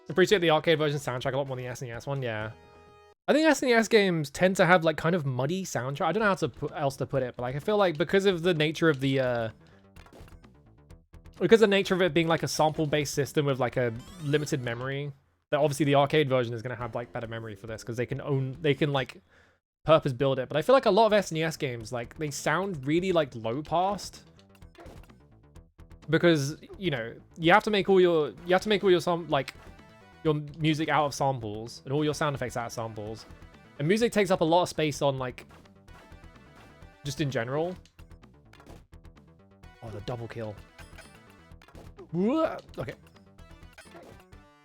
A: Appreciate the arcade version soundtrack a lot more than the SNES one, yeah. I think SNES games tend to have like kind of muddy soundtrack. I don't know how to else to put it, but like I feel like because of the nature of the because of the nature of it being like a sample-based system with like a limited memory, that obviously the arcade version is gonna have like better memory for this because they can like purpose build it. But I feel like a lot of SNES games like they sound really like low passed. Because, you know, you have to make all your your music out of samples and all your sound effects out of samples. And music takes up a lot of space on like just in general. Oh, the double kill. Okay.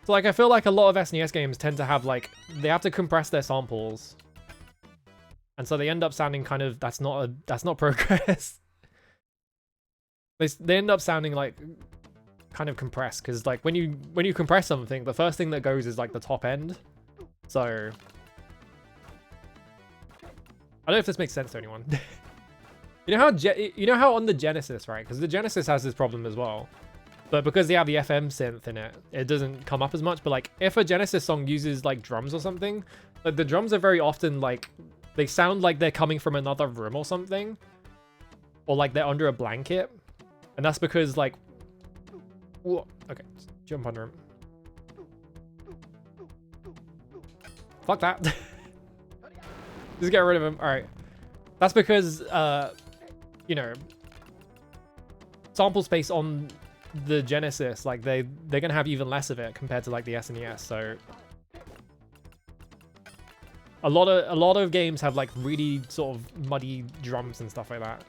A: So like I feel like a lot of SNES games tend to have like they have to compress their samples. And so they end up sounding kind of that's not progress. They end up sounding like kind of compressed because like when you compress something, the first thing that goes is like the top end. So I don't know if this makes sense to anyone. You know how on the Genesis, right? Because the Genesis has this problem as well. But because they have the FM synth in it, it doesn't come up as much. But like if a Genesis song uses like drums or something, like the drums are very often like they sound like they're coming from another room or something. Or like they're under a blanket. And that's because like whoa, okay, jump under him. Fuck that. Just get rid of him. Alright. That's because you know, sample space on the Genesis, like they're gonna have even less of it compared to like the SNES, so a lot of games have like really sort of muddy drums and stuff like that.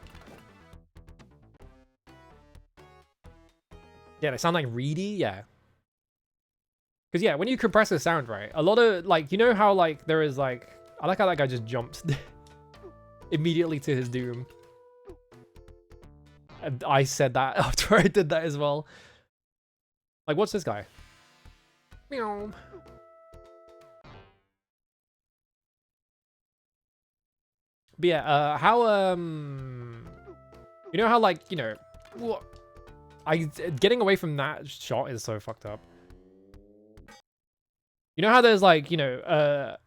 A: Yeah, they sound like reedy, yeah. Because yeah, when you compress the sound, right, a lot of like, you know how like there is like, I like how that guy just jumped immediately to his doom. And I said that after I did that as well. Like, what's this guy? Meow. But yeah, how you know how like, you know, what? Getting away from that shot is so fucked up. You know how there's like, you know,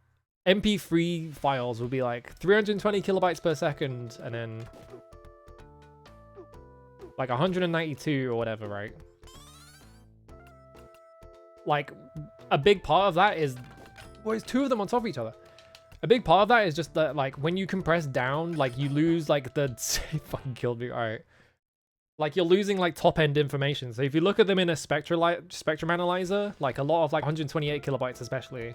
A: MP3 files will be like 320 kilobytes per second and then like 192 or whatever, right? Like a big part of that is, well, it's two of them on top of each other. A big part of that is just that like when you compress down, like you lose like the, he fucking killed me. All right. Like you're losing like top end information. So if you look at them in a spectrum analyzer, like a lot of like 128 kilobytes especially,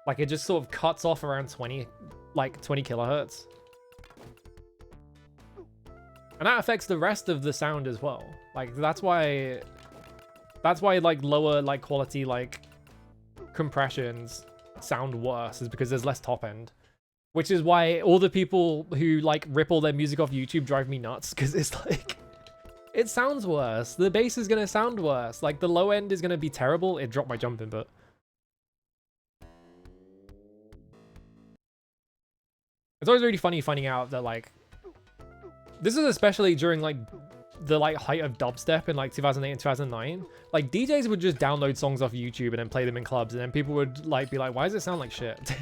A: like it just sort of cuts off around 20 kilohertz. And that affects the rest of the sound as well. Like that's why like lower like quality like compressions sound worse, is because there's less top end. Which is why all the people who like rip all their music off YouTube drive me nuts, because it's like it sounds worse. The bass is gonna sound worse. Like the low end is gonna be terrible. It dropped my jump input. It's always really funny finding out that like this is especially during like the like height of dubstep in like 2008 and 2009. Like DJs would just download songs off YouTube and then play them in clubs, and then people would like be like, "Why does it sound like shit?"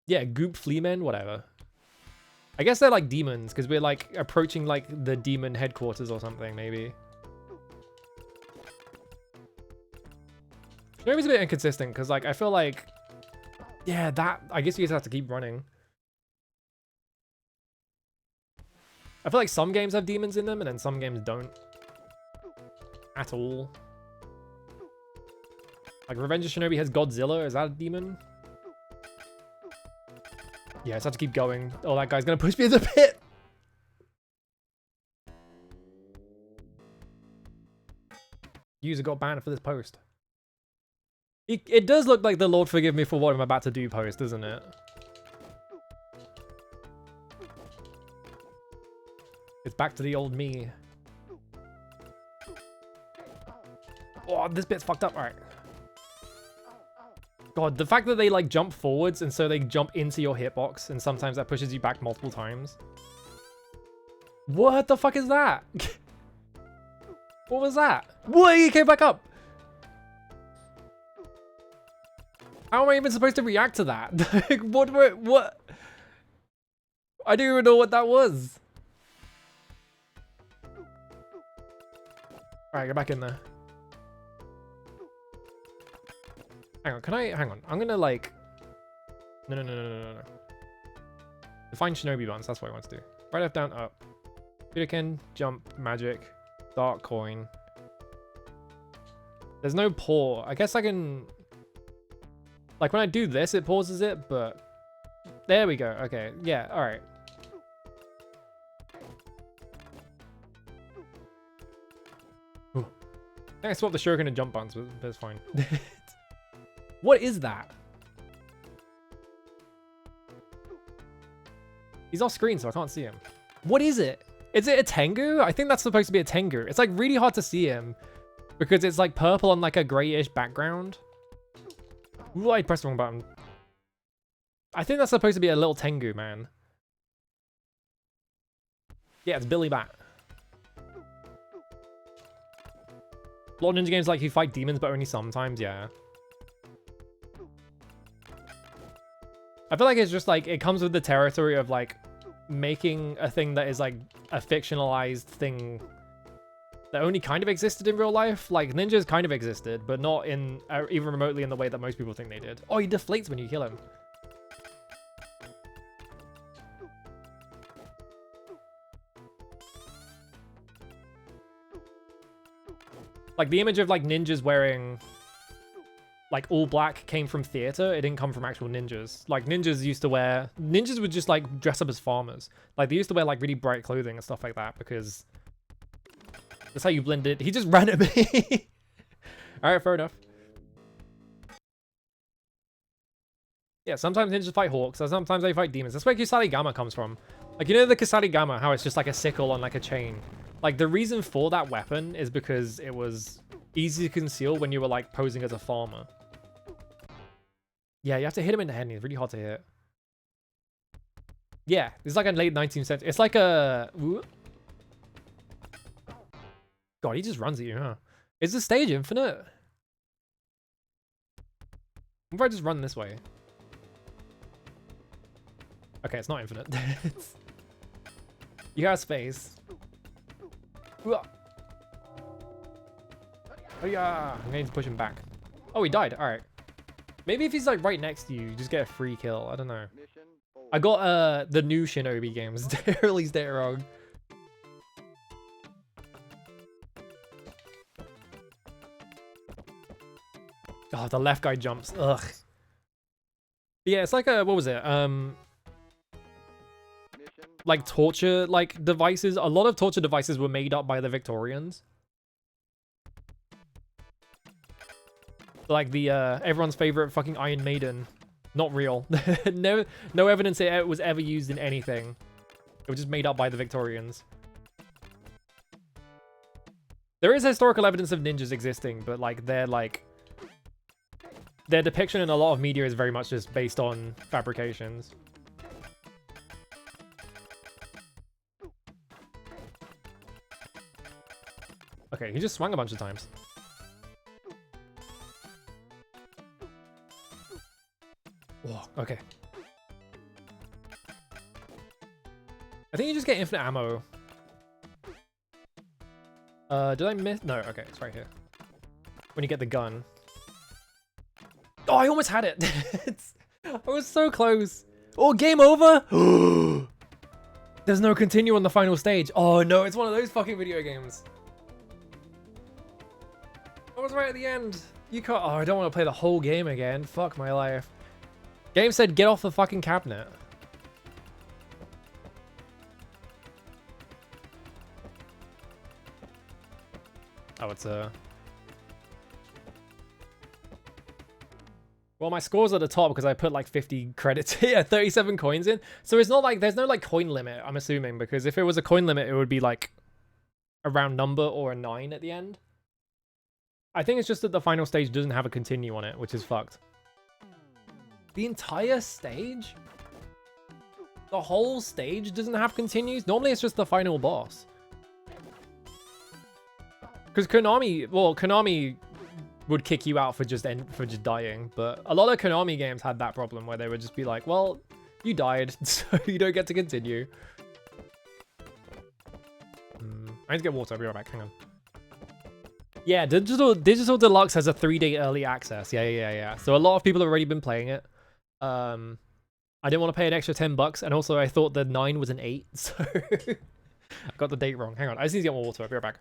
A: Yeah, Goop Fleamen, whatever. I guess they're like demons, because we're like approaching like the demon headquarters or something, maybe. Shinobi's a bit inconsistent, because like I feel like, yeah, that, I guess you just have to keep running. I feel like some games have demons in them, and then some games don't. At all. Like Revenge of Shinobi has Godzilla, is that a demon? Yeah, I just have to keep going. Oh, that guy's gonna push me in the pit! User got banned for this post. It does look like the Lord forgive me for what I'm about to do post, doesn't it? It's back to the old me. Oh, this bit's fucked up. Alright. God, the fact that they like jump forwards and so they jump into your hitbox, and sometimes that pushes you back multiple times. What the fuck is that? What was that? What? He came back up. How am I even supposed to react to that? What? I don't even know what that was. Alright, get back in there. Hang on, hang on. I'm gonna like... No. Define Shinobi buttons, that's what I want to do. Right, left, down, up. Budokan, jump, magic, dark coin. There's no pause. I guess I can... Like when I do this, it pauses it, but... There we go, okay. Yeah, alright. I think I swapped the shuriken and jump buttons, but it's fine. What is that? He's off screen, so I can't see him. What is it? Is it a Tengu? I think that's supposed to be a Tengu. It's like really hard to see him because it's like purple on like a grayish background. Ooh, I pressed the wrong button. I think that's supposed to be a little Tengu, man. Yeah, it's Billy Bat. A lot of ninja games like you fight demons, but only sometimes, yeah. I feel like it's just like, it comes with the territory of like making a thing that is like a fictionalized thing that only kind of existed in real life. Like ninjas kind of existed, but not in even remotely in the way that most people think they did. Oh, he deflates when you kill him. Like the image of like ninjas wearing like all black came from theater. It didn't come from actual ninjas. Like ninjas would just like dress up as farmers. Like they used to wear like really bright clothing and stuff like that because that's how you blend it. He just ran at me. All right, fair enough. Yeah, sometimes ninjas fight hawks, and sometimes they fight demons. That's where Kusarigama comes from. Like, you know the Kusarigama, how it's just like a sickle on like a chain? Like, the reason for that weapon is because it was easy to conceal when you were like posing as a farmer. Yeah, you have to hit him in the head, and he's really hard to hit. Yeah, it's like a late 19th century. It's like a... Ooh. God, he just runs at you, huh? Is the stage infinite? What if I just run this way? Okay, it's not infinite. You got space. Oh yeah, I'm going to push him back. Oh, he died. All right. Maybe if he's like right next to you, you just get a free kill. I don't know. I got the new Shinobi games. They released it wrong. Oh, the left guy jumps. Ugh. Yeah, it's like a, what was it? Like torture like devices. A lot of torture devices were made up by the Victorians. Like the everyone's favorite fucking Iron Maiden. Not real. No evidence it was ever used in anything. It was just made up by the Victorians. There is historical evidence of ninjas existing, but like their depiction in a lot of media is very much just based on fabrications. Okay, he just swung a bunch of times. Whoa, okay. I think you just get infinite ammo. Did I miss? No, okay, it's right here. When you get the gun. Oh, I almost had it. I was so close. Oh, game over? There's no continue on the final stage. Oh no, it's one of those fucking video games. I was right at the end. You can't. Oh, I don't want to play the whole game again. Fuck my life. Game said get off the fucking cabinet. Oh, it's well, my score's at the top because I put like 50 credits, yeah, 37 coins in. So it's not like, there's no like coin limit, I'm assuming, because if it was a coin limit, it would be like a round number or a 9 at the end. I think it's just that the final stage doesn't have a continue on it, which is fucked. The entire stage? The whole stage doesn't have continues? Normally it's just the final boss. Because Konami, well, Konami would kick you out for just dying, but a lot of Konami games had that problem where they would just be like, well, you died, so you don't get to continue. I need to get water, I'll be right back, hang on. Yeah, Digital Deluxe has a 3-day early access. Yeah. So a lot of people have already been playing it. I didn't want to pay an extra $10, and also I thought the 9 was an 8, so I got the date wrong. Hang on, I just need to get more water, I'll be right back.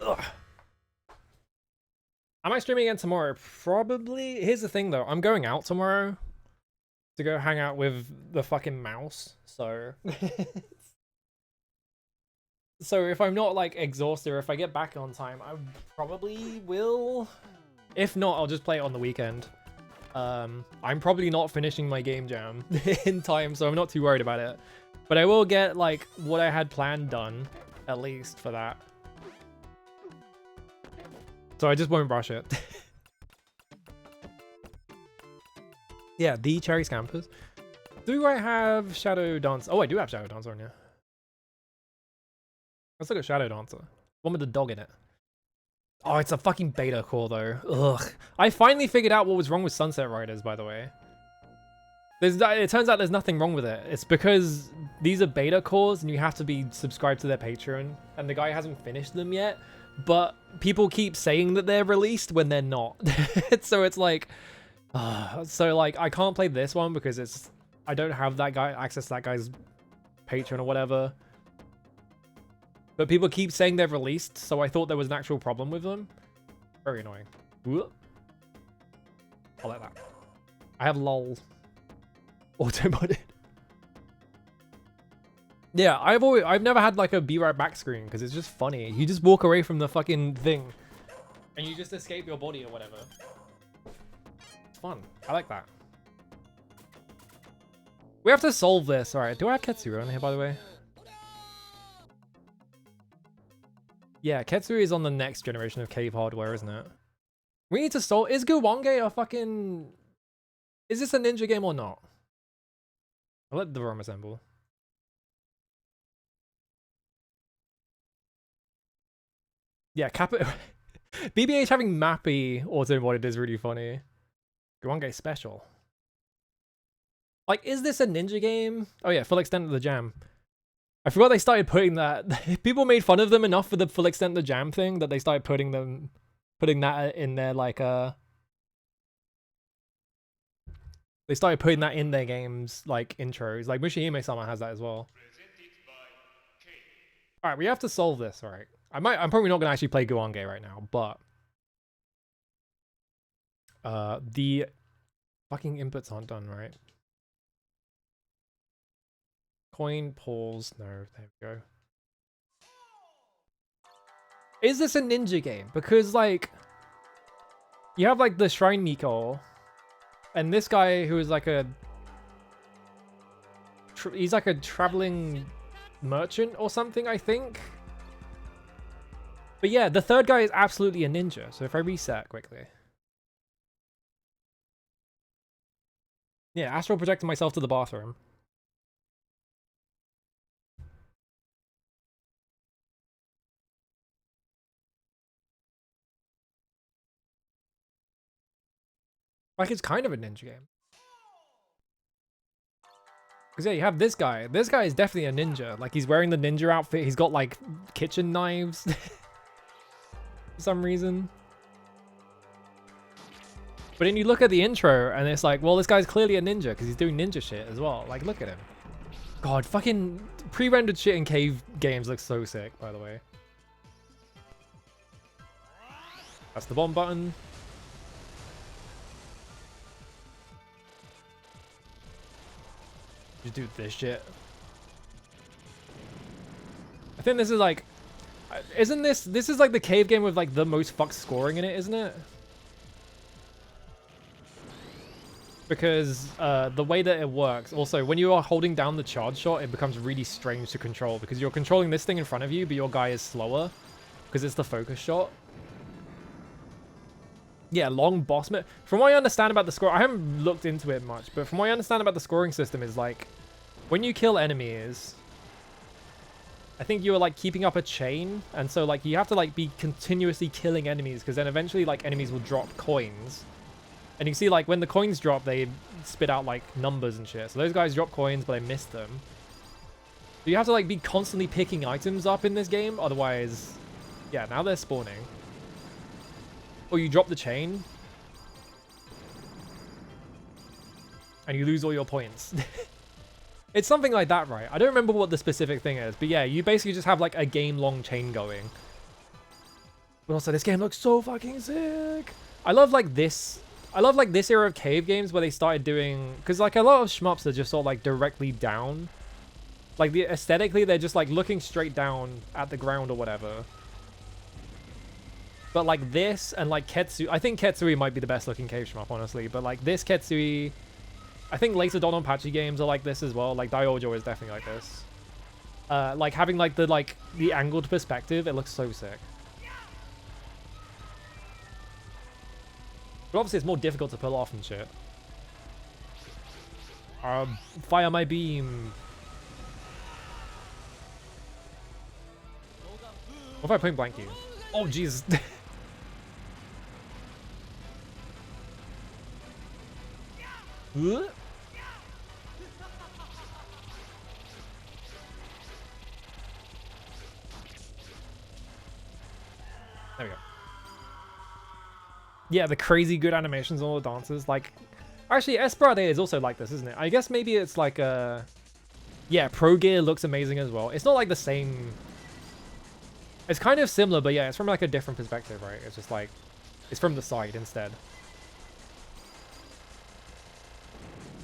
A: Ugh. Am I streaming again tomorrow? Probably. Here's the thing though, I'm going out tomorrow to go hang out with the fucking mouse, so so if I'm not like exhausted or if I get back on time, I probably will. If not, I'll just play it on the weekend. I'm probably not finishing my game jam in time, so I'm not too worried about it. But I will get like what I had planned done, at least for that. So I just won't rush it. Yeah, the Cherry Scampers. Do I have Shadow Dance? Oh, I do have Shadow Dancer on here. Let's look at Shadow Dancer. One with the dog in it. Oh, it's a fucking beta core though. Ugh. I finally figured out what was wrong with Sunset Riders, by the way. It turns out there's nothing wrong with it. It's because these are beta cores and you have to be subscribed to their Patreon, and the guy hasn't finished them yet. But people keep saying that they're released when they're not. So it's like, so like I can't play this one because I don't have that guy access to that guy's Patreon or whatever. But people keep saying they're released, so I thought there was an actual problem with them. Very annoying. Whoop. I'll let that. I have LOL auto-modded. Yeah, I've never had like a be right back screen because it's just funny. You just walk away from the fucking thing and you just escape your body or whatever. It's fun. I like that. We have to solve this. All right, do I have Ketsuru on here, by the way? Yeah, Ketsuru is on the next generation of cave hardware, isn't it? We need to solve. Is Guwange a fucking? Is this a ninja game or not? I'll let the room assemble. Yeah, BBH having Mappy auto modded is really funny. Guwange special. Like, is this a ninja game? Oh yeah, full extent of the jam. I forgot they started putting that. People made fun of them enough for the full extent of the jam thing that they started putting that in their like they started putting that in their games like intros. Like Mushihime-sama has that as well. All right, we have to solve this. All right, I'm probably not gonna actually play Guwange right now, but the fucking inputs aren't done right. Coin pulls. No, there we go. Is this a ninja game? Because like you have like the Shrine Miko, and this guy who is like he's like a traveling merchant or something, I think. But yeah, the third guy is absolutely a ninja. So if I reset quickly. Yeah, astral projecting myself to the bathroom. Like, it's kind of a ninja game. Because, yeah, you have this guy. This guy is definitely a ninja. Like, he's wearing the ninja outfit. He's got, like, kitchen knives. For some reason. But then you look at the intro, and it's like, well, this guy's clearly a ninja, because he's doing ninja shit as well. Like, look at him. God, fucking pre-rendered shit in cave games looks so sick, by the way. That's the bomb button. Just do this shit. I think this is like, isn't this is like the cave game with like the most fucked scoring in it, isn't it? Because the way that it works, also when you are holding down the charge shot, it becomes really strange to control because you're controlling this thing in front of you, but your guy is slower because it's the focus shot. Yeah, long boss. From what I understand about the score, I haven't looked into it much, but from what I understand about the scoring system is like, when you kill enemies, I think you are like keeping up a chain, and so like you have to like be continuously killing enemies because then eventually like enemies will drop coins, and you see like when the coins drop, they spit out like numbers and shit. So those guys drop coins, but I missed them. So you have to like be constantly picking items up in this game, otherwise, yeah. Now they're spawning. Or you drop the chain and you lose all your points. It's something like that, right? I don't remember what the specific thing is, but yeah, you basically just have like a game-long chain going. But also, this game looks so fucking sick. I love like this era of cave games where they started doing, because like a lot of shmups are just sort of like directly down. Like aesthetically, they're just like looking straight down at the ground or whatever. But like this and like Ketsui, I think Ketsui might be the best looking cave shmup, honestly. But like this Ketsui, I think later Dononpachi games are like this as well. Like Daiojo is definitely like this. Like having like the angled perspective, it looks so sick. But obviously it's more difficult to pull off and shit. Fire my beam. What if I point blank you? Oh Jesus. There we go. Yeah, the crazy good animations on all the dances. Like, actually, Esperade is also like this, isn't it? I guess maybe it's like a... Yeah, Pro Gear looks amazing as well. It's not like the same... It's kind of similar, but yeah, it's from like a different perspective, right? It's just like... It's from the side instead.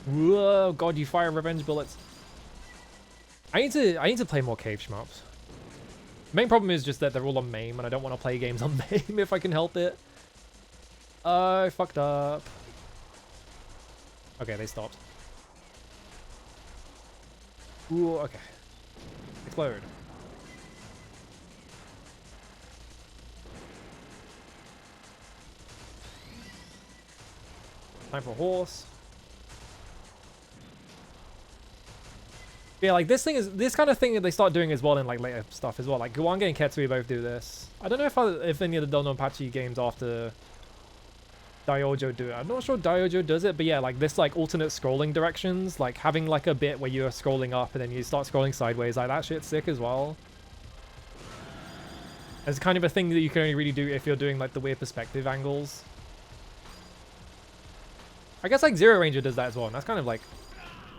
A: Whoa, God, you fire revenge bullets. I need to play more cave shmups. The main problem is just that they're all on MAME, and I don't want to play games on MAME if I can help it. I fucked up. Okay, they stopped. Ooh, okay. Explode. Time for a horse. Yeah, like this kind of thing that they start doing as well in like later stuff as well. Like Guanga and Ketsui both do this. I don't know if any of the Donpachi games after Daijojo do it. I'm not sure Daijojo does it, but yeah, like this like alternate scrolling directions, like having like a bit where you're scrolling up and then you start scrolling sideways, like that shit's sick as well. It's kind of a thing that you can only really do if you're doing like the weird perspective angles. I guess like Zero Ranger does that as well, and that's kind of like,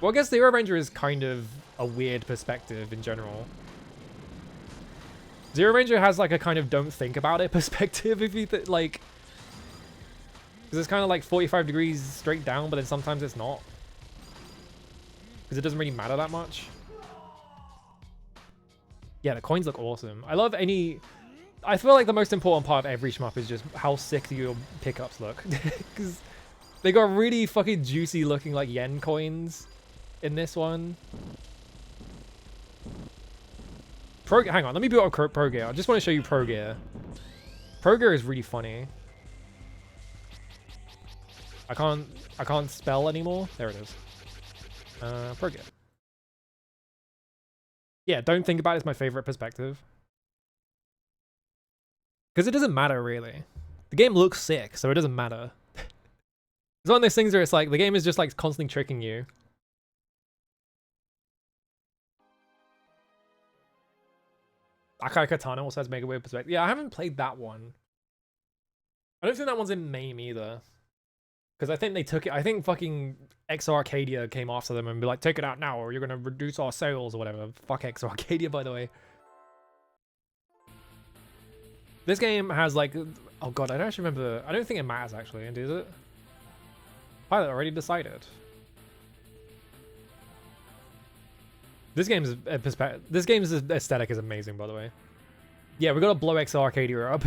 A: well, I guess Zero Ranger is kind of a weird perspective in general. Zero Ranger has like a kind of don't think about it perspective, if you like, because it's kind of like 45 degrees straight down, but then sometimes it's not, because it doesn't really matter that much. Yeah, the coins look awesome. I love any... I feel like the most important part of every shmup is just how sick your pickups look. Because they got really fucking juicy looking like yen coins in this one. Hang on, let me build up Pro Gear. I just want to show you Pro Gear. Pro Gear is really funny. I can't spell anymore. There it is. Pro Gear. Yeah, don't think about it as my favorite perspective. Because it doesn't matter, really. The game looks sick, so it doesn't matter. It's one of those things where it's like, the game is just like constantly tricking you. Akai Katana also has Mega Weird perspective. Yeah, I haven't played that one. I don't think that one's in MAME either. Because I think they took it, I think fucking XR Arcadia came after them and be like, take it out now or you're going to reduce our sales or whatever. Fuck XR Arcadia, by the way. This game has like, oh god, I don't actually remember. I don't think it matters actually, does it? Pilot already decided. This game's aesthetic is amazing, by the way. Yeah, we gotta blow XR Arcadia up.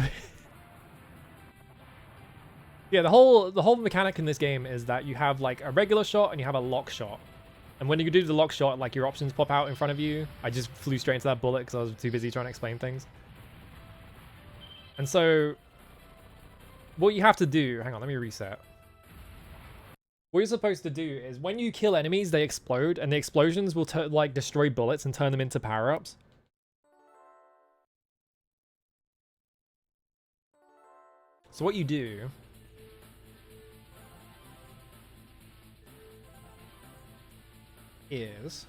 A: Yeah, the whole mechanic in this game is that you have like a regular shot and you have a lock shot. And when you do the lock shot, like your options pop out in front of you. I just flew straight into that bullet because I was too busy trying to explain things. And so, what you have to do, hang on, let me reset. What you're supposed to do is when you kill enemies, they explode, and the explosions will like destroy bullets and turn them into power-ups. So what you do is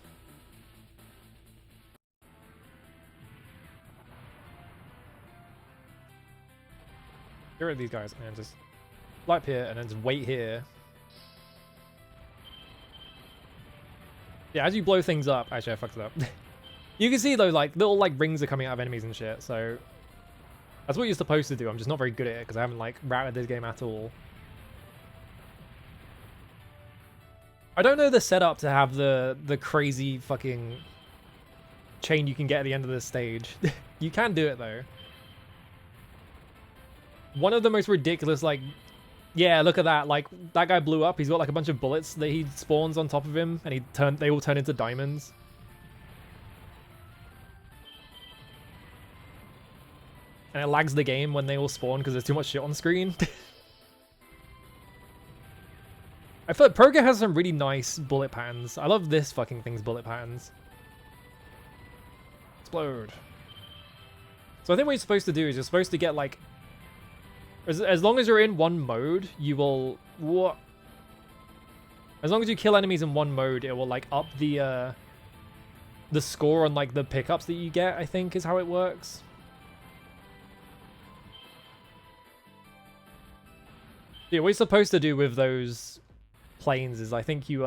A: get rid of these guys and just light here and then just wait here. Yeah, as you blow things up, actually I fucked it up. You can see though, like little like rings are coming out of enemies and shit, so that's what you're supposed to do. I'm just not very good at it because I haven't like routed this game at all. I don't know the setup to have the crazy fucking chain you can get at the end of this stage. You can do it though. One of the most ridiculous, like, yeah, look at that. Like, that guy blew up. He's got like a bunch of bullets that he spawns on top of him, and they all turn into diamonds. And it lags the game when they all spawn because there's too much shit on screen. I feel like Pro Gear has some really nice bullet patterns. I love this fucking thing's bullet patterns. Explode. So I think what you're supposed to do is you're supposed to get like, as long as you're in one mode, you will... What? As long as you kill enemies in one mode, it will like up the score on like the pickups that you get, I think is how it works. Yeah, what you're supposed to do with those planes is I think you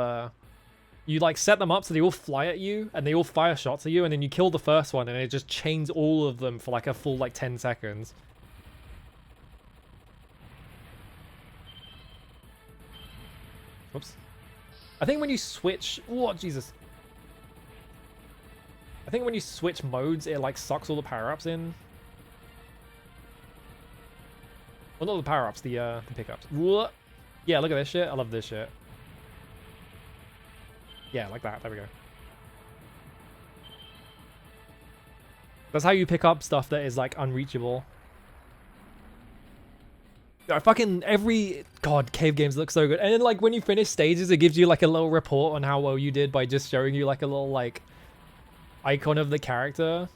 A: like set them up so they all fly at you and they all fire shots at you, and then you kill the first one and it just chains all of them for like a full like 10 seconds. Oops. I think when you switch... Oh, Jesus. I think when you switch modes, it like sucks all the power-ups in. Well, not the power-ups, the pickups. What? Yeah, look at this shit. I love this shit. Yeah, like that. There we go. That's how you pick up stuff that is like unreachable. Fucking every god, cave games look so good. And then like when you finish stages, it gives you like a little report on how well you did by just showing you like a little like icon of the character.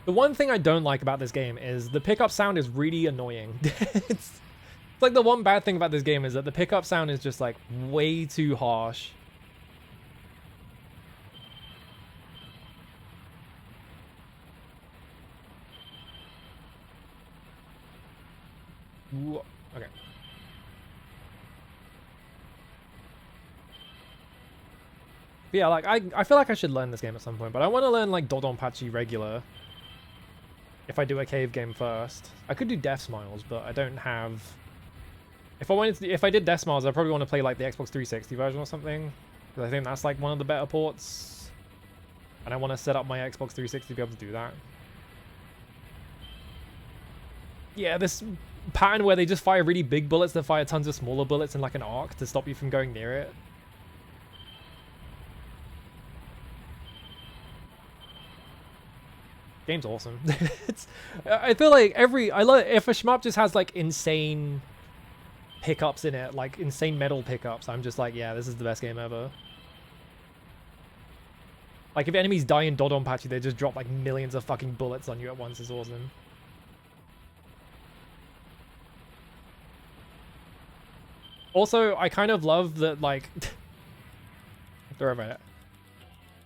A: The one thing I don't like about this game is the pickup sound is really annoying. It's like the one bad thing about this game is that the pickup sound is just like way too harsh. Ooh, okay. But yeah, like I feel like I should learn this game at some point, but I want to learn like Dodonpachi regular. If I do a cave game first, I could do Death Smiles, but I don't have. If I did Death Smiles, I probably want to play like the Xbox 360 version or something, because I think that's like one of the better ports, and I want to set up my Xbox 360 to be able to do that. Yeah, this pattern where they just fire really big bullets that fire tons of smaller bullets in like an arc to stop you from going near it. Game's awesome. I feel like I love if a shmup just has like insane pickups in it, like insane metal pickups, I'm just like, yeah, this is the best game ever. Like if enemies die in Dodonpachi, they just drop like millions of fucking bullets on you at once. Is awesome. Also, I kind of love that like don't worry about it.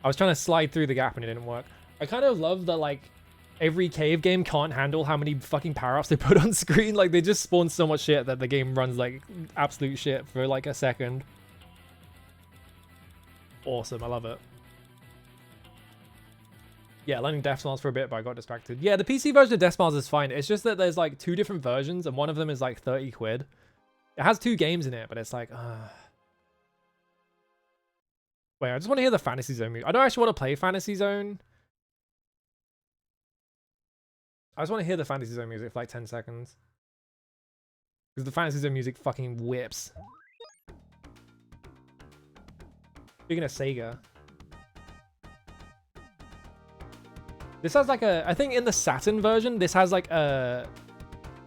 A: I was trying to slide through the gap and it didn't work. I kind of love that, like, every cave game can't handle how many fucking power-ups they put on screen. Like, they just spawn so much shit that the game runs, like, absolute shit for, like, a second. Awesome, I love it. Yeah, learning Death Smiles for a bit, but I got distracted. Yeah, the PC version of Death Smiles is fine. It's just that there's, like, 2 different versions, and one of them is, like, 30 quid. It has 2 games in it, but it's like, Wait, I just want to hear the Fantasy Zone music. I don't actually want to play Fantasy Zone. I just want to hear the Fantasy Zone music for like 10 seconds. Because the Fantasy Zone music fucking whips. Speaking of Sega. This has like a... I think in the Saturn version, this has like a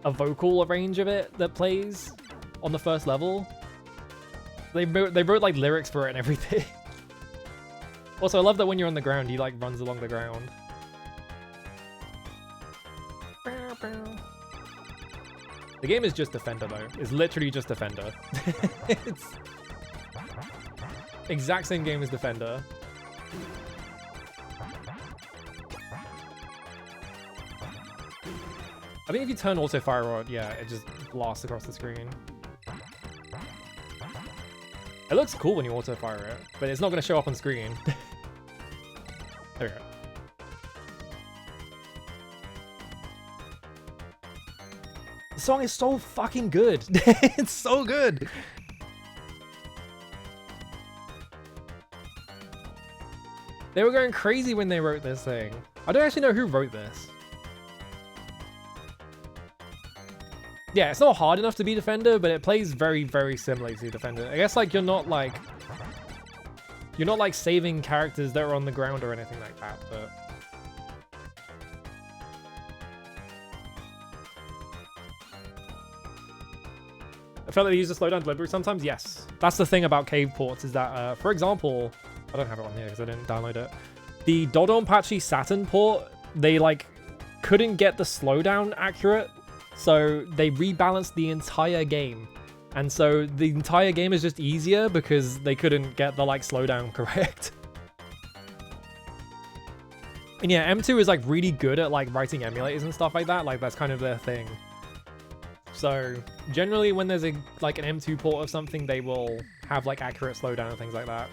A: vocal range of it that plays on the first level. They wrote like lyrics for it and everything. Also, I love that when you're on the ground, he like runs along the ground. The game is just Defender though. It's literally just Defender. It's exact same game as Defender. I think if you turn auto fire on, yeah, it just blasts across the screen. It looks cool when you auto fire it, but it's not going to show up on screen. There we go. The song is so fucking good. It's so good. They were going crazy when they wrote this thing. I don't actually know who wrote this. Yeah, it's not hard enough to be Defender, but it plays very, very similarly to Defender. I guess like you're not like saving characters that are on the ground or anything like that, but I felt like they use the slowdown deliberately sometimes. Yes, that's the thing about cave ports is that, for example, I don't have it on here because I didn't download it. The Dodonpachi Saturn port, they like couldn't get the slowdown accurate, so they rebalanced the entire game. And so the entire game is just easier because they couldn't get the like slowdown correct. And yeah, M2 is like really good at like writing emulators and stuff like that. Like that's kind of their thing. So generally when there's a like an M2 port of something, they will have like accurate slowdown and things like that.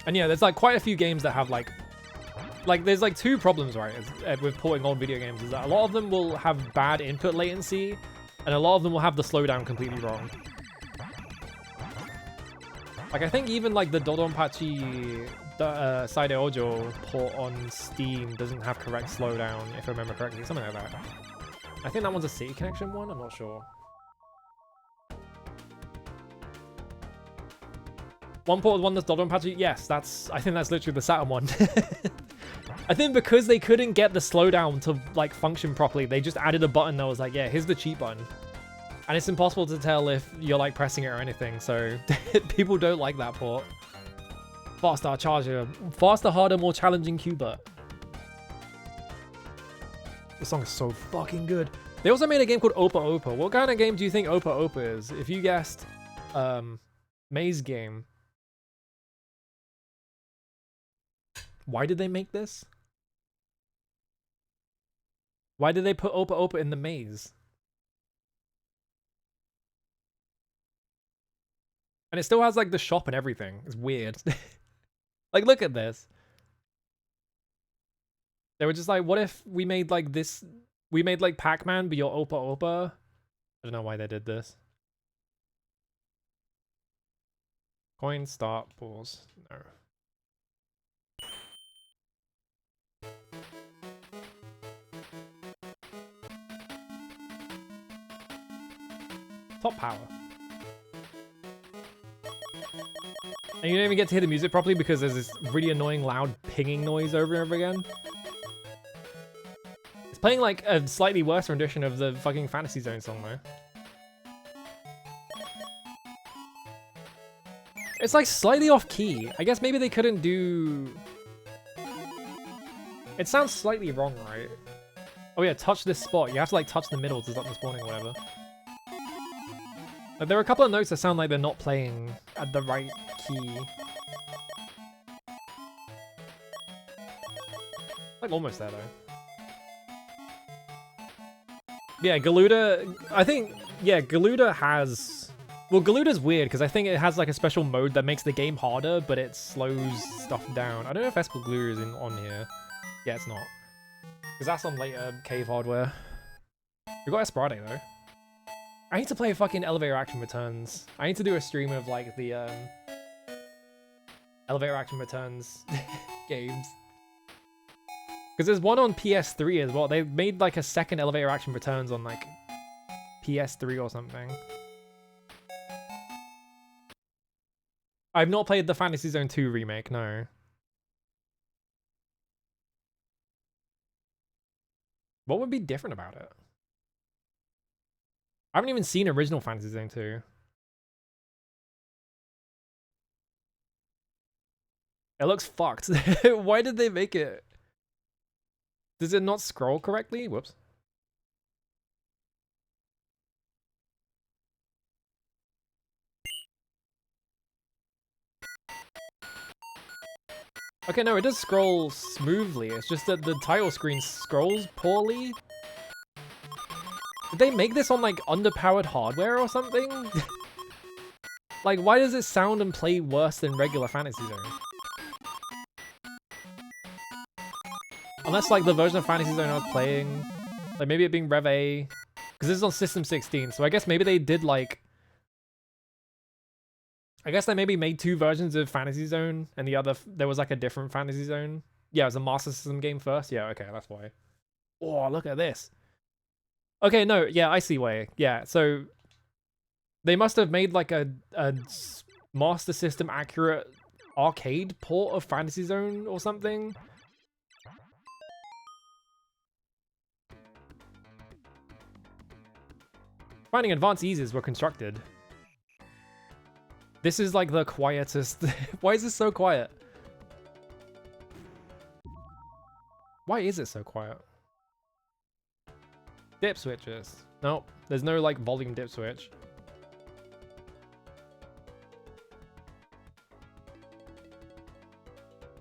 A: And yeah, there's like quite a few games that have like there's like 2 problems, right, with porting old video games, is that a lot of them will have bad input latency, and a lot of them will have the slowdown completely wrong. Like, I think even like the Dodonpachi Saide Ojo port on Steam doesn't have correct slowdown, if I remember correctly, something like that. I think that one's a City Connection one, I'm not sure. One port with one that's dodgeball patchy? Yes, I think that's literally the Saturn one. I think because they couldn't get the slowdown to like function properly, they just added a button that was like, yeah, here's the cheat button. And it's impossible to tell if you're like pressing it or anything, so people don't like that port. Faster charger, faster, harder, more challenging Qbert. This song is so fucking good. They also made a game called Opa Opa. What kind of game do you think Opa Opa is? If you guessed maze game. Why did they make this? Why did they put Opa Opa in the maze? And it still has like the shop and everything. It's weird. Like, look at this. They were just like, what if we made like this? We made like Pac-Man, but you're Opa Opa. I don't know why they did this. Coin, start, pause. No. Top power. And you don't even get to hear the music properly because there's this really annoying loud pinging noise over and over again. It's playing like a slightly worse rendition of the fucking Fantasy Zone song though. It's like slightly off key. I guess maybe they couldn't do... It sounds slightly wrong, right? Oh yeah, touch this spot. You have to like touch the middle to stop the spawning or whatever. Like, there are a couple of notes that sound like they're not playing at the right key. Like almost there though. Yeah, Galuda, I think, yeah, Galuda has... Well, Galuda's weird because I think it has like a special mode that makes the game harder, but it slows stuff down. I don't know if Esper Glue is on here. Yeah, it's not. Because that's on later Cave Hardware. We got Esperade though. I need to play fucking Elevator Action Returns. I need to do a stream of like the Elevator Action Returns games. Because there's one on PS3 as well. They made like a second Elevator Action Returns on like PS3 or something. I've not played the Fantasy Zone 2 remake, no. What would be different about it? I haven't even seen original Fantasy Zone 2. It looks fucked. Why did they make it? Does it not scroll correctly? Whoops. Okay, no, it does scroll smoothly. It's just that the title screen scrolls poorly. Did they make this on like underpowered hardware or something? Like, why does it sound and play worse than regular Fantasy Zone? Unless like the version of Fantasy Zone I was playing, like maybe it being Rev A, because this is on System 16, so I guess maybe they did like, I guess they maybe made two versions of Fantasy Zone, and the other, there was like a different Fantasy Zone. Yeah, it was a Master System game first. Yeah, okay, that's why. Oh, look at this. Okay, no, yeah, I see why. Yeah, so they must have made like a Master System accurate arcade port of Fantasy Zone or something. Finding advanced eases were constructed. This is like the quietest. Why is this so quiet? Why is it so quiet? Dip switches. Nope. There's no like volume dip switch.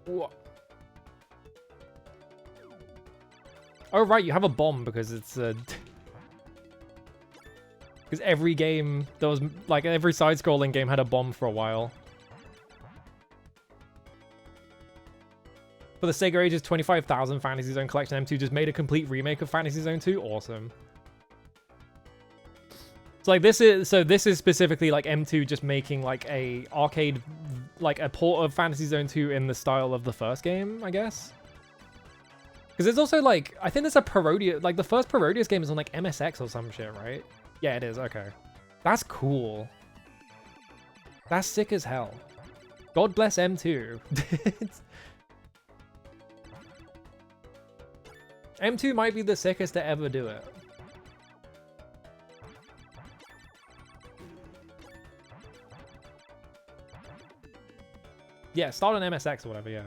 A: What? Oh right, you have a bomb because it's a... Because every game, there was like every side-scrolling game had a bomb for a while. For the Sega Ages 25,000 Fantasy Zone Collection, M2 just made a complete remake of Fantasy Zone 2. Awesome. So like this is specifically like M2 just making like a arcade, like a port of Fantasy Zone 2 in the style of the first game, I guess. Because there's also like, I think there's a Parodius, like the first Parodius game is on like MSX or some shit, right? Yeah, it is. Okay. That's cool. That's sick as hell. God bless M2. M2 might be the sickest to ever do it. Yeah, start on MSX or whatever, yeah.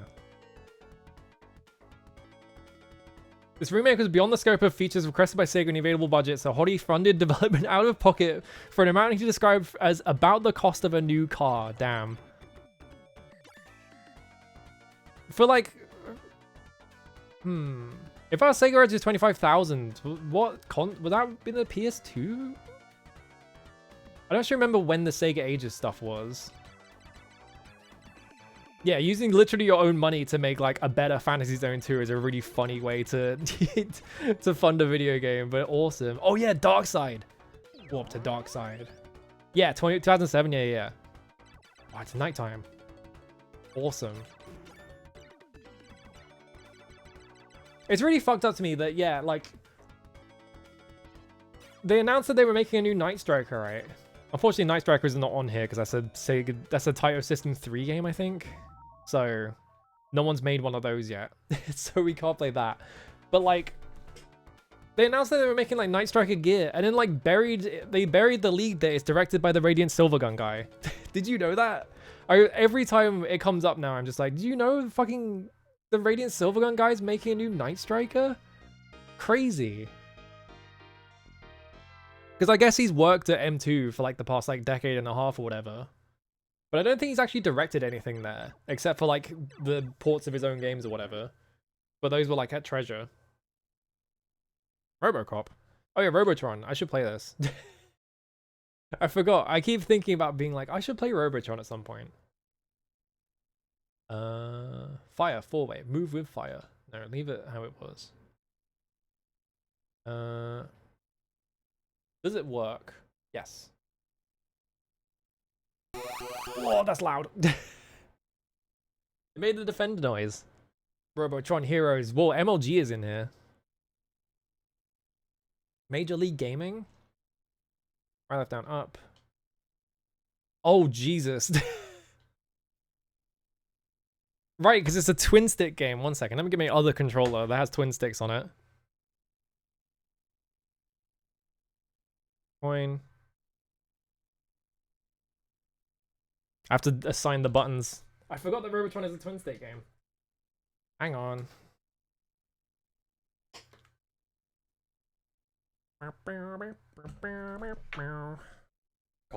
A: This remake was beyond the scope of features requested by Sega and the available budget, so Hori funded development out of pocket for an amount he described as about the cost of a new car. Damn. For like... If our Sega Edge is 25,000, would that be the PS2? I don't actually remember when the Sega Ages stuff was. Yeah, using literally your own money to make like a better Fantasy Zone 2 is a really funny way to to fund a video game, but awesome. Oh yeah, Dark Side. Warp to Dark Side. Yeah, 2007, yeah. Oh, it's nighttime. Awesome. It's really fucked up to me that, yeah, like... They announced that they were making a new Night Striker, right? Unfortunately, Night Striker is not on here because that's a Taito System 3 game, I think. So, no one's made one of those yet. So we can't play that. But like, they announced that they were making like Night Striker gear, and then like they buried the lead that it's directed by the Radiant Silvergun guy. Did you know that? Every time it comes up now, I'm just like, do you know fucking the Radiant Silvergun guy's making a new Night Striker? Crazy. Because I guess he's worked at M2 for like the past like decade and a half or whatever. But I don't think he's actually directed anything there, except for like the ports of his own games or whatever. But those were like at Treasure. Robocop. Oh yeah, Robotron. I should play this. I forgot. I keep thinking about being like, I should play Robotron at some point. Fire, 4-way. Move with fire. No, leave it how it was. Does it work? Yes. Oh, that's loud. It made the defender noise. Robotron Heroes. Whoa, MLG is in here. Major League Gaming? Right, left, down, up. Oh, Jesus. Right, because it's a twin stick game. One second. Let me get my other controller that has twin sticks on it. Coin. I have to assign the buttons. I forgot that Robotron is a twin stick game. Hang on. God,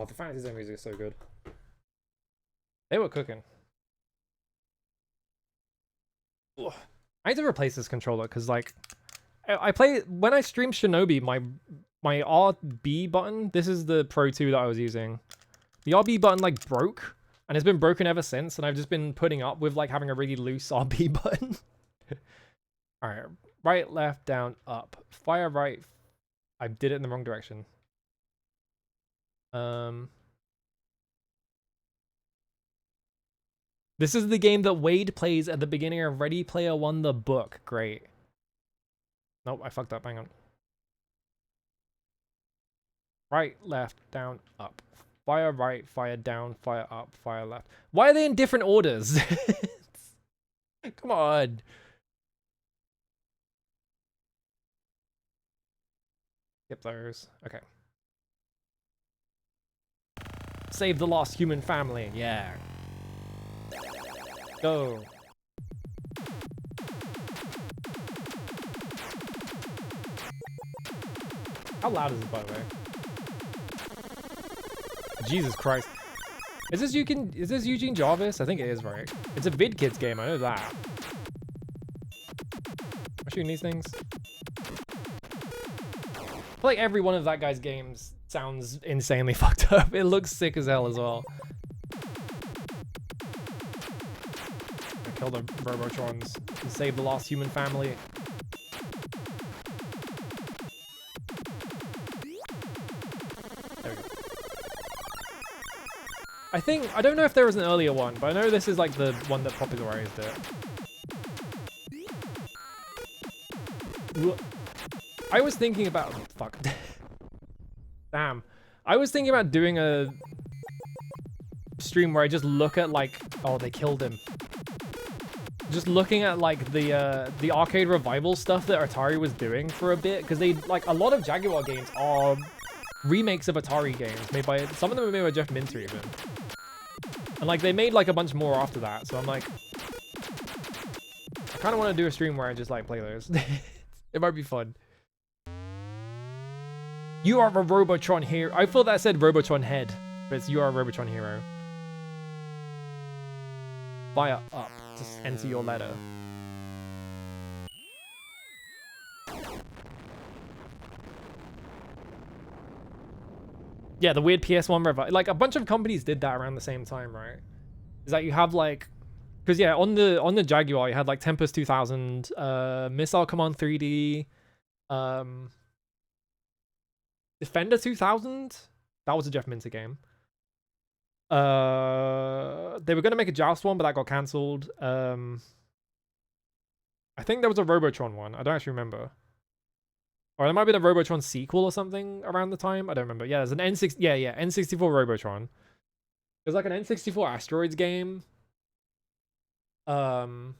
A: the Fantasy Zone music is so good. They were cooking. Ugh. I need to replace this controller because, like, I play when I stream Shinobi. My RB button. This is the Pro 2 that I was using. The RB button like broke, and it's been broken ever since. And I've just been putting up with like having a really loose RB button. All right, right, left, down, up, fire right. I did it in the wrong direction. This is the game that Wade plays at the beginning of Ready Player One, the book. Great. Nope, I fucked up. Hang on. Right, left, down, up. Fire right, fire down, fire up, fire left. Why are they in different orders? Come on. Skip those. Okay. Save the lost human family. Yeah. Go. How loud is it, by the way? Jesus Christ. Is this Eugene Jarvis? I think it is, right? It's a VidKids game, I know that. Am I shooting these things? I feel like every one of that guy's games sounds insanely fucked up. It looks sick as hell as well. I kill the Robotrons and save the lost human family. There we go. I don't know if there was an earlier one, but I know this is like the one that popularized it. I was thinking about... Fuck. Damn. I was thinking about doing a stream where I just look at like, oh, they killed him. Just looking at like the arcade revival stuff that Atari was doing for a bit, because they like a lot of Jaguar games are remakes of Atari games made by, some of them are made by Jeff Minter even, and like they made like a bunch more after that. So I'm like, I kind of want to do a stream where I just like play those. It might be fun. You are a Robotron hero. I thought that said Robotron head, but it's you are a Robotron hero. Fire up to enter your letter. Yeah, the weird PS1 revival. Like a bunch of companies did that around the same time, right? Is that you have like, because yeah, on the Jaguar you had like Tempest 2000, Missile Command 3D, Defender 2000. That was a Jeff Minter game. They were gonna make a Joust one, but that got cancelled. I think there was a Robotron one. I don't actually remember. Or there might be a Robotron sequel or something around the time. I don't remember. Yeah, there's an N6. Yeah, N64 Robotron. There's like an N64 Asteroids game. You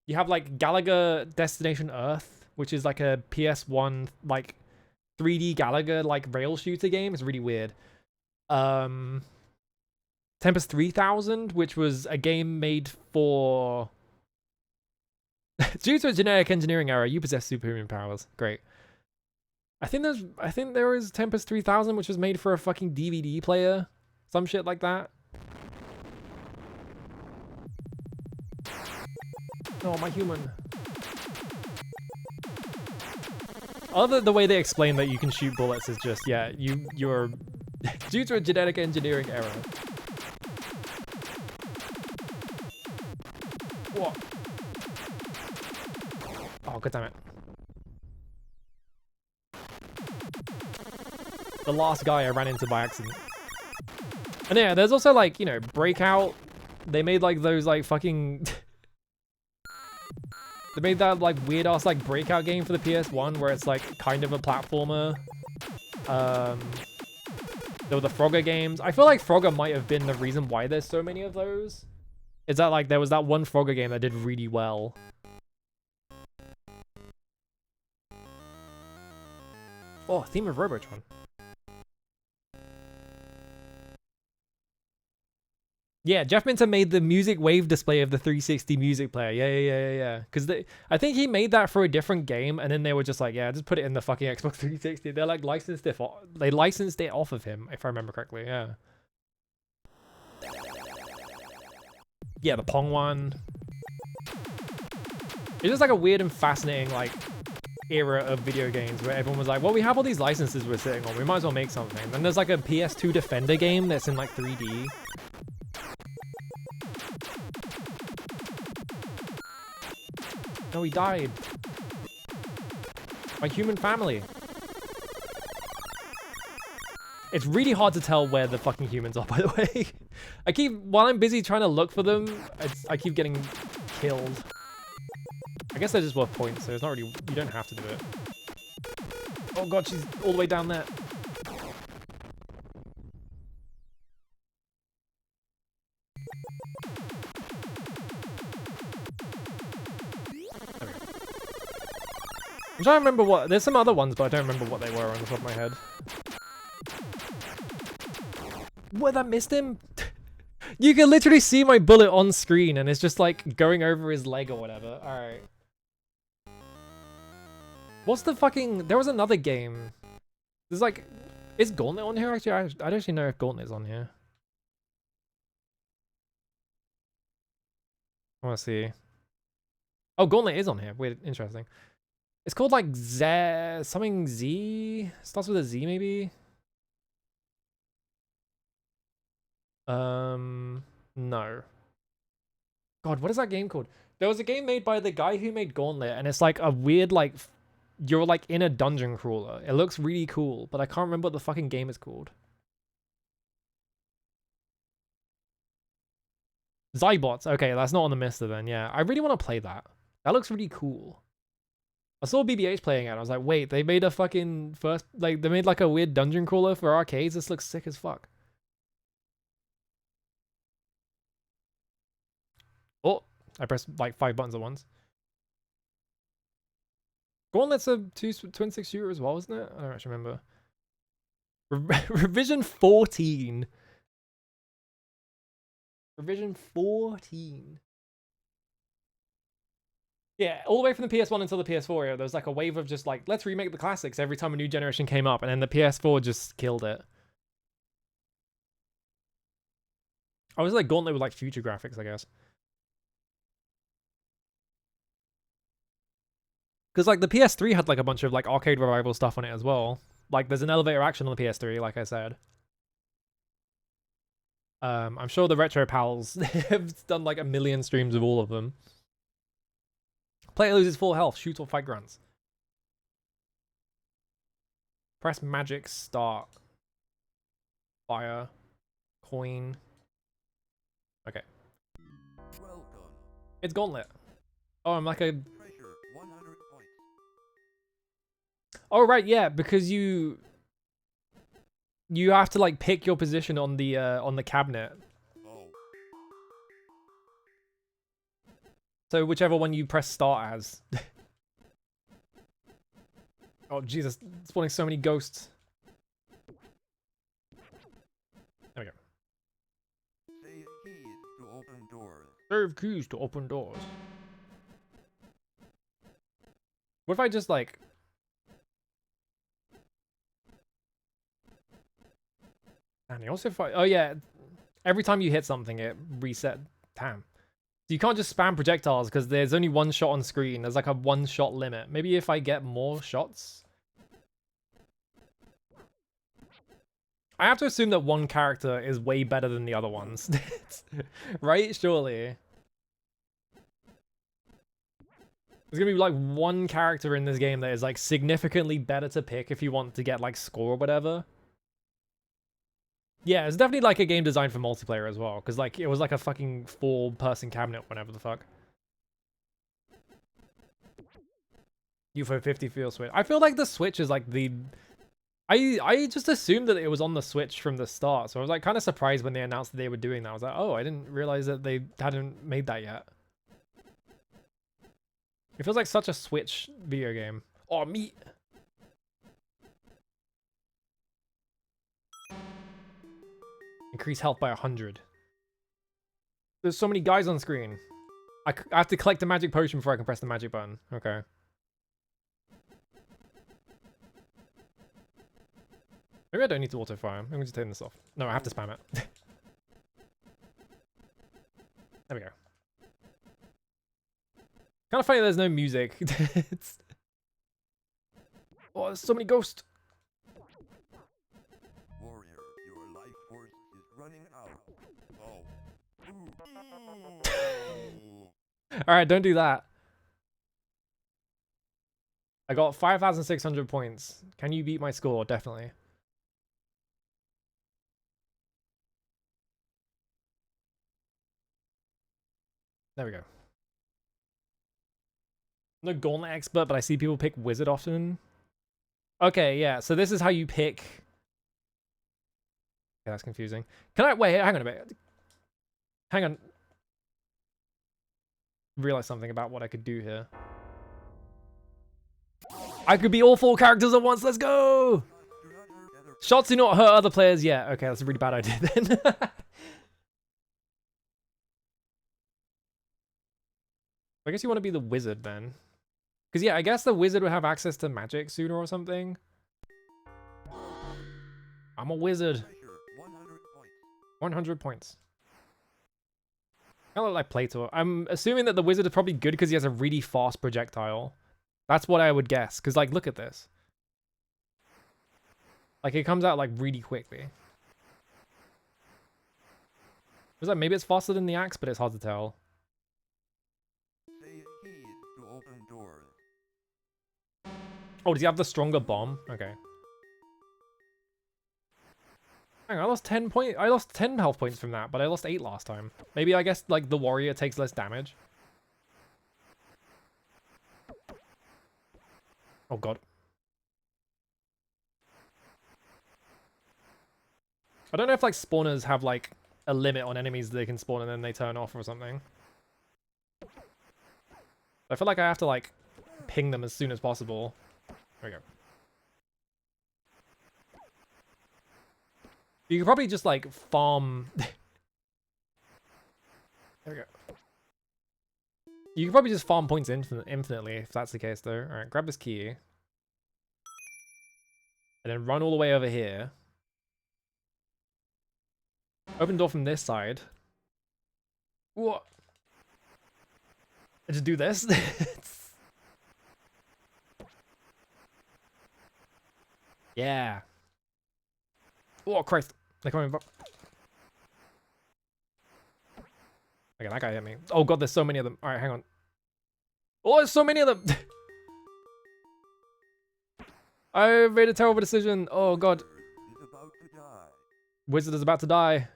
A: have like Galaga Destination Earth, which is like a PS1 like 3D Galaga like rail shooter game. It's really weird. Tempest 3000, which was a game made for... Due to a genetic engineering error, you possess superhuman powers. Great. I think there is Tempest 3000, which was made for a fucking DVD player. Some shit like that. Oh, my human. Other the way they explain that you can shoot bullets is just, yeah, you're due to a genetic engineering error. What? Oh, god damn it. The last guy I ran into by accident. And yeah, there's also like, you know, Breakout. They made like those like fucking... They made that like weird ass like Breakout game for the PS1 where it's like kind of a platformer. There were the Frogger games. I feel like Frogger might have been the reason why there's so many of those. Is that like there was that one Frogger game that did really well. Oh, theme of Robotron. Yeah, Jeff Minter made the music wave display of the 360 music player. Yeah. Because I think he made that for a different game, and then they were just like, yeah, just put it in the fucking Xbox 360. They're like licensed it. They licensed it off of him, if I remember correctly. Yeah. Yeah, the Pong one. It's just like a weird and fascinating like era of video games where everyone was like, well, we have all these licenses we're sitting on. We might as well make something. And there's like a PS2 Defender game that's in like 3D. No, he died. My human family. It's really hard to tell where the fucking humans are, by the way. While I'm busy trying to look for them, I keep getting killed. I guess they're just worth points, so it's not really, you don't have to do it. Oh god, she's all the way down there. I'm trying to remember what... There's some other ones, but I don't remember what they were on the top of my head. What, that missed him? You can literally see my bullet on screen, and it's just like going over his leg or whatever. Alright. What's the fucking... There was another game. There's like... Is Gauntlet on here? Actually, I don't actually know if Gauntlet's on here. I want to see. Oh, Gauntlet is on here. Weird, interesting. It's called like something Z. Starts with a Z maybe. No. God, what is that game called? There was a game made by the guy who made Gauntlet, and it's like a weird like you're like in a dungeon crawler. It looks really cool, but I can't remember what the fucking game is called. Zybots. Okay, that's not on the Mister then. Yeah, I really want to play that. That looks really cool. I saw BBH playing it, and I was like, wait, they made a fucking they made like a weird dungeon crawler for arcades? This looks sick as fuck. I press like 5 buttons at once. Gauntlet's a twin stick shooter as well, isn't it? I don't actually remember. Revision 14. Revision 14. Yeah, all the way from the PS1 until the PS4 era, there was like a wave of just like, let's remake the classics every time a new generation came up, and then the PS4 just killed it. I was like Gauntlet with like future graphics, I guess. Because like the PS3 had like a bunch of like arcade revival stuff on it as well. Like there's an elevator action on the PS3, like I said. I'm sure the Retro Pals have done like a million streams of all of them. Player loses full health, shoot or fight grunts. Press magic start. Fire. Coin. Okay.
B: Well done.
A: It's Gauntlet. Oh, I'm like a...
B: Pressure 100 points.
A: Oh, right, yeah, because you have to like pick your position on the cabinet.
B: Oh.
A: So whichever one you press start as. Oh Jesus, spawning so many ghosts. There we go.
B: Say keys to open doors.
A: Serve keys to open doors. What if I just like... And also if I... Oh yeah, every time you hit something it reset. Damn. So you can't just spam projectiles because there's only one shot on screen. There's like a one shot limit. Maybe if I get more shots. I have to assume that one character is way better than the other ones. Right? Surely. There's gonna be like one character in this game that is like significantly better to pick if you want to get like score or whatever. Yeah, it's definitely like a game designed for multiplayer as well, because like it was like a fucking 4-person cabinet, whatever the fuck. UFO 50 feel Switch. I feel like the Switch is like the... I just assumed that it was on the Switch from the start, so I was like kind of surprised when they announced that they were doing that. I was like, oh, I didn't realize that they hadn't made that yet. It feels like such a Switch video game. Oh, meat! Increase health by 100. There's so many guys on screen. I have to collect a magic potion before I can press the magic button. Okay. Maybe I don't need to auto-fire. I'm just taking this off. No, I have to spam it. There we go. Kind of funny there's no music. Oh, there's so many ghosts.
B: Warrior, your life force is running out. Oh.
A: Alright, don't do that. I got 5,600 points. Can you beat my score? Definitely. There we go. No Gauntlet expert, but I see people pick Wizard often. Okay, yeah, so this is how you pick... Okay, that's confusing. Can I... Wait, hang on a bit. Hang on. Realize something about what I could do here. I could be all 4 characters at once, let's go! Shots do not hurt other players yet. Okay, that's a really bad idea then. I guess you want to be the wizard then. Because yeah, I guess the wizard would have access to magic sooner or something. I'm a wizard. 100 points. Kind of like Plato. I'm assuming that the wizard is probably good because he has a really fast projectile. That's what I would guess. Because like, look at this. Like it comes out like really quickly. Was that maybe it's faster than the axe, but it's hard to tell.
B: Say keys to open doors.
A: Oh, does he have the stronger bomb? Okay. Hang on, I lost 10 points. I lost 10 health points from that, but I lost 8 last time. Maybe I guess like the warrior takes less damage. Oh god. I don't know if like spawners have like a limit on enemies they can spawn and then they turn off or something. I feel like I have to like ping them as soon as possible. There we go. You could probably just like farm. There we go. You could probably just farm points infinitely if that's the case though. Alright, grab this key. And then run all the way over here. Open door from this side. What? And just do this. Yeah. Oh Christ. They're coming back. Okay, that guy hit me. Oh god, there's so many of them. Alright, hang on. Oh, there's so many of them! I made a terrible decision. Oh god. Wizard is about to die.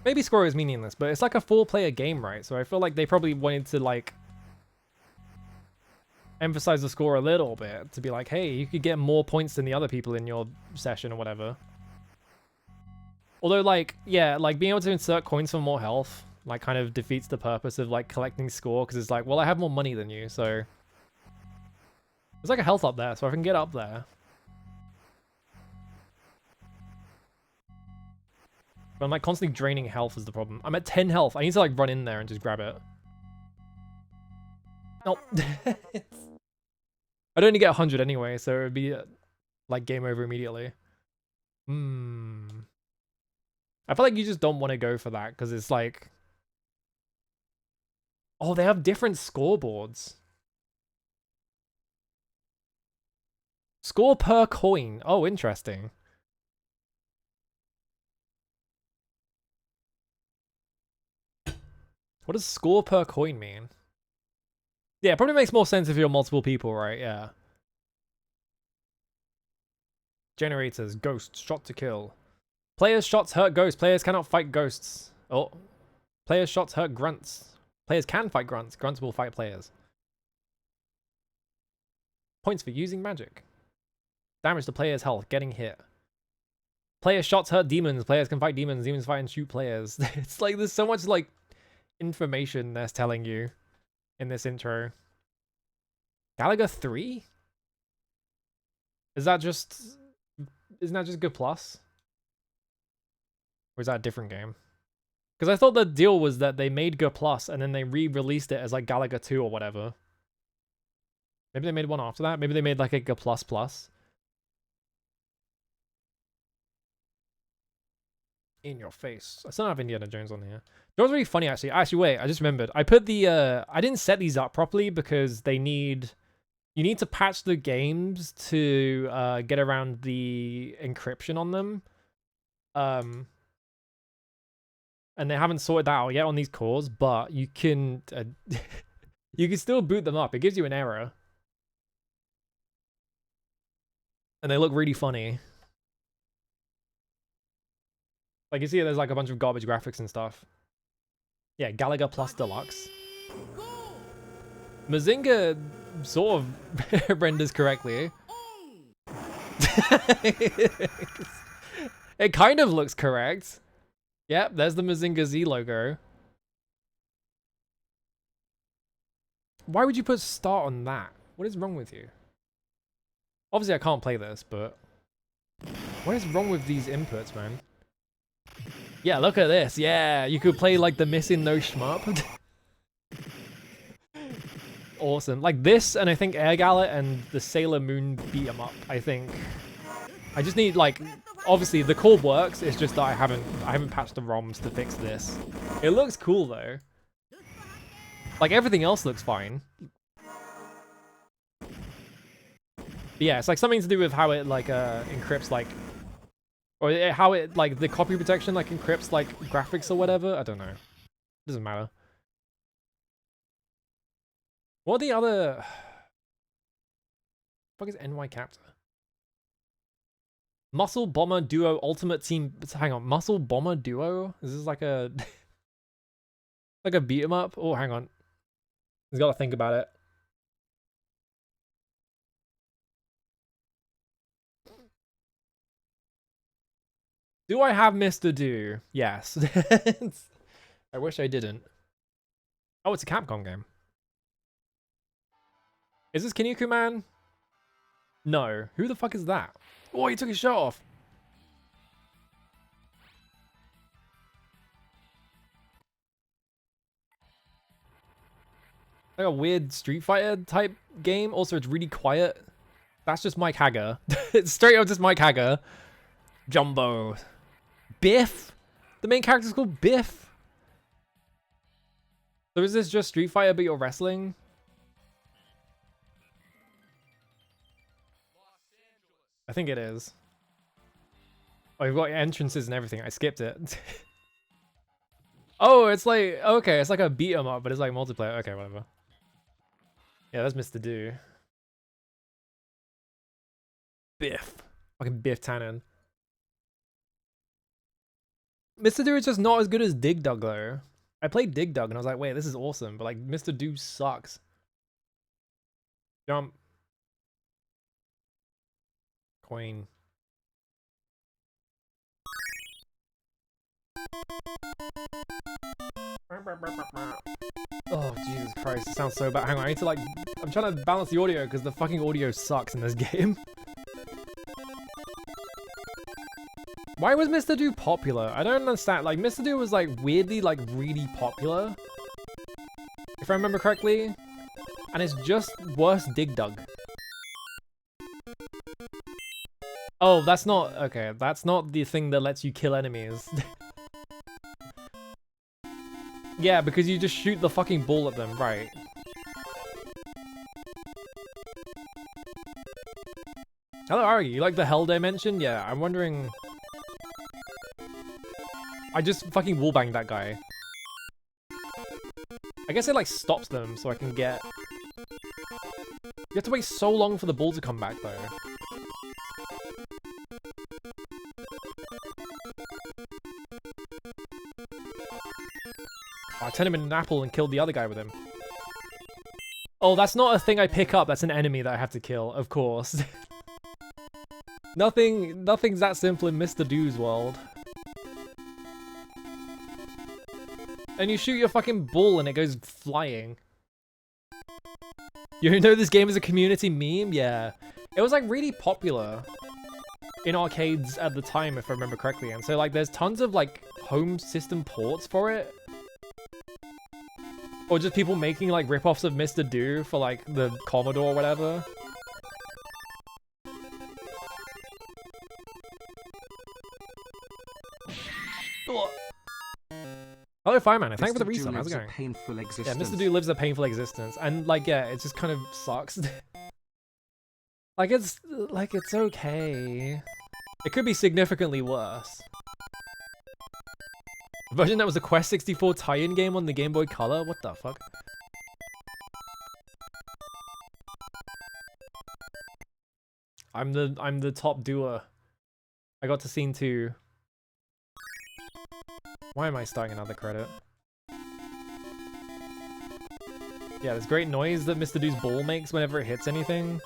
A: Maybe score is meaningless, but it's like a 4-player game, right? So I feel like they probably wanted to like emphasize the score a little bit to be like, hey, you could get more points than the other people in your session or whatever. Although, like, yeah, like being able to insert coins for more health, like, kind of defeats the purpose of like collecting score because it's like, well, I have more money than you, so there's like a health up there, so I can get up there. But I'm like constantly draining health is the problem. I'm at 10 health. I need to like run in there and just grab it. Nope. I'd only get 100 anyway, so it would be like game over immediately. I feel like you just don't want to go for that because it's like... Oh, they have different scoreboards. Score per coin. Oh, interesting. What does score per coin mean? Yeah, it probably makes more sense if you're multiple people, right? Yeah. Generators, ghosts, shot to kill. Players' shots hurt ghosts. Players cannot fight ghosts. Oh. Players' shots hurt grunts. Players can fight grunts. Grunts will fight players. Points for using magic. Damage to players' health, getting hit. Players' shots hurt demons. Players can fight demons. Demons fight and shoot players. It's like there's so much like information that's telling you in this intro. Galaga 3? Isn't that just Good Plus? Or is that a different game? Because I thought the deal was that they made Good Plus and then they re-released it as like Galaga 2 or whatever. Maybe they made one after that? Maybe they made like a Good Plus Plus. In your face. I still don't have Indiana Jones on here. That was really funny actually. Actually, wait, I just remembered. I put the I didn't set these up properly because you need to patch the games to get around the encryption on them. And they haven't sorted that out yet on these cores, but you can you can still boot them up. It gives you an error. And they look really funny. Like you see there's like a bunch of garbage graphics and stuff. Yeah, Galaga Plus Deluxe. Mazinga sort of renders correctly. It kind of looks correct. Yep, there's the Mazinga Z logo. Why would you put start on that? What is wrong with you? Obviously I can't play this, but what is wrong with these inputs, man? Yeah, look at this. Yeah, you could play like the Missing No Shmup. Awesome. Like this, and I think Air Gala and the Sailor Moon beat 'em up. I think. I just need like, obviously the core works. It's just that I haven't patched the ROMs to fix this. It looks cool though. Like everything else looks fine. But yeah, it's like something to do with how it like encrypts like. Or how it, like, the copy protection, like, encrypts, like, graphics or whatever? I don't know. Doesn't matter. What are the other... What the fuck is NY Captor? Muscle Bomber Duo Ultimate Team... Hang on, Muscle Bomber Duo? Is this like a... like a beat 'em up? Oh, hang on. He's gotta think about it. Do I have Mr. Do? Yes. I I wish I didn't. Oh, it's a Capcom game. Is this Kinnikuman Man? No. Who the fuck is that? Oh, he took his shirt off. Like a weird Street Fighter type game. Also, it's really quiet. That's just Mike Hagger. It's straight up just Mike Hagger. Jumbo. Biff? The main character's called Biff? So is this just Street Fighter but you're wrestling? I think it is. Oh, you've got entrances and everything. I skipped it. Oh, it's like, okay, it's like a beat 'em up, but it's like multiplayer. Okay, whatever. Yeah, that's Mr. Do. Biff. Fucking Biff Tannen. Mr. Do is just not as good as Dig Dug though. I played Dig Dug and I was like, wait, this is awesome, but like Mr. Do sucks. Jump. Queen. Oh, Jesus Christ, it sounds so bad. Hang on, I need to like... I'm trying to balance the audio because the fucking audio sucks in this game. Why was Mr. Do popular? I don't understand. Like, Mr. Do was like weirdly like really popular. If I remember correctly. And it's just worse Dig Dug. Oh, that's not... Okay, that's not the thing that lets you kill enemies. Yeah, because you just shoot the fucking ball at them, right. Hello, Ari, you like the Hell Dimension? Yeah, I'm wondering... I just fucking wallbanged that guy. I guess it like stops them so I can get... You have to wait so long for the ball to come back though. I turned him into an apple and killed the other guy with him. Oh, that's not a thing I pick up. That's an enemy that I have to kill, of course. Nothing's that simple in Mr. Do's world. And you shoot your fucking ball and it goes flying. You know this game is a community meme? Yeah. It was like really popular in arcades at the time, if I remember correctly. And so like there's tons of like home system ports for it. Or just people making like rip-offs of Mr. Do for like the Commodore or whatever. Hello, Fireman. Thank you for the resub. How's it going?
C: Painful existence.
A: Yeah, Mr. Do lives a painful existence, and like, yeah, it just kind of sucks. Like it's okay. It could be significantly worse. A version that was a Quest 64 tie-in game on the Game Boy Color. What the fuck? I'm the top doer. I got to scene 2. Why am I starting another credit? Yeah, this great noise that Mr. Do's ball makes whenever it hits anything.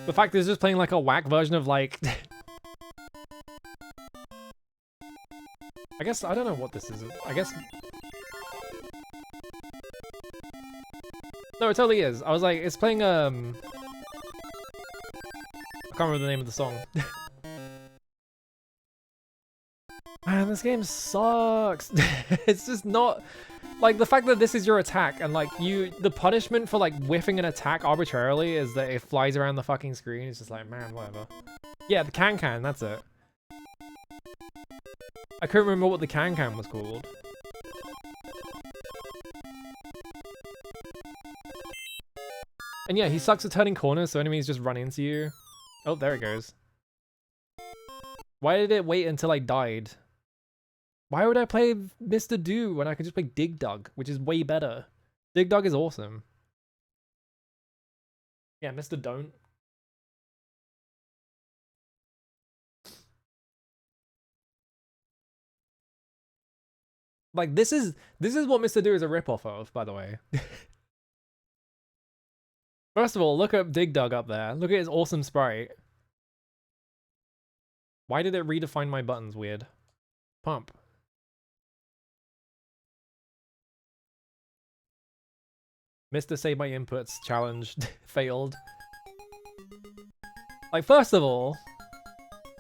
A: The fact that it's just playing like a whack version of like... I guess, I don't know what this is. I guess... No, it totally is. I was like, it's playing, I can't remember the name of the song. Man, this game sucks. It's just not... Like, the fact that this is your attack, and like, the punishment for like whiffing an attack arbitrarily is that it flies around the fucking screen. It's just like, man, whatever. Yeah, the can-can, that's it. I couldn't remember what the can-can was called. And yeah, he sucks at turning corners, so enemies just run into you. Oh, there it goes. Why did it wait until I died? Why would I play Mr. Do when I could just play Dig Dug, which is way better? Dig Dug is awesome. Yeah, Mr. Don't. Like, this is what Mr. Do is a ripoff of, by the way. First of all, look at Dig Dug up there. Look at his awesome sprite. Why did it redefine my buttons weird? Pump. Missed to save my inputs challenge failed. Like, first of all,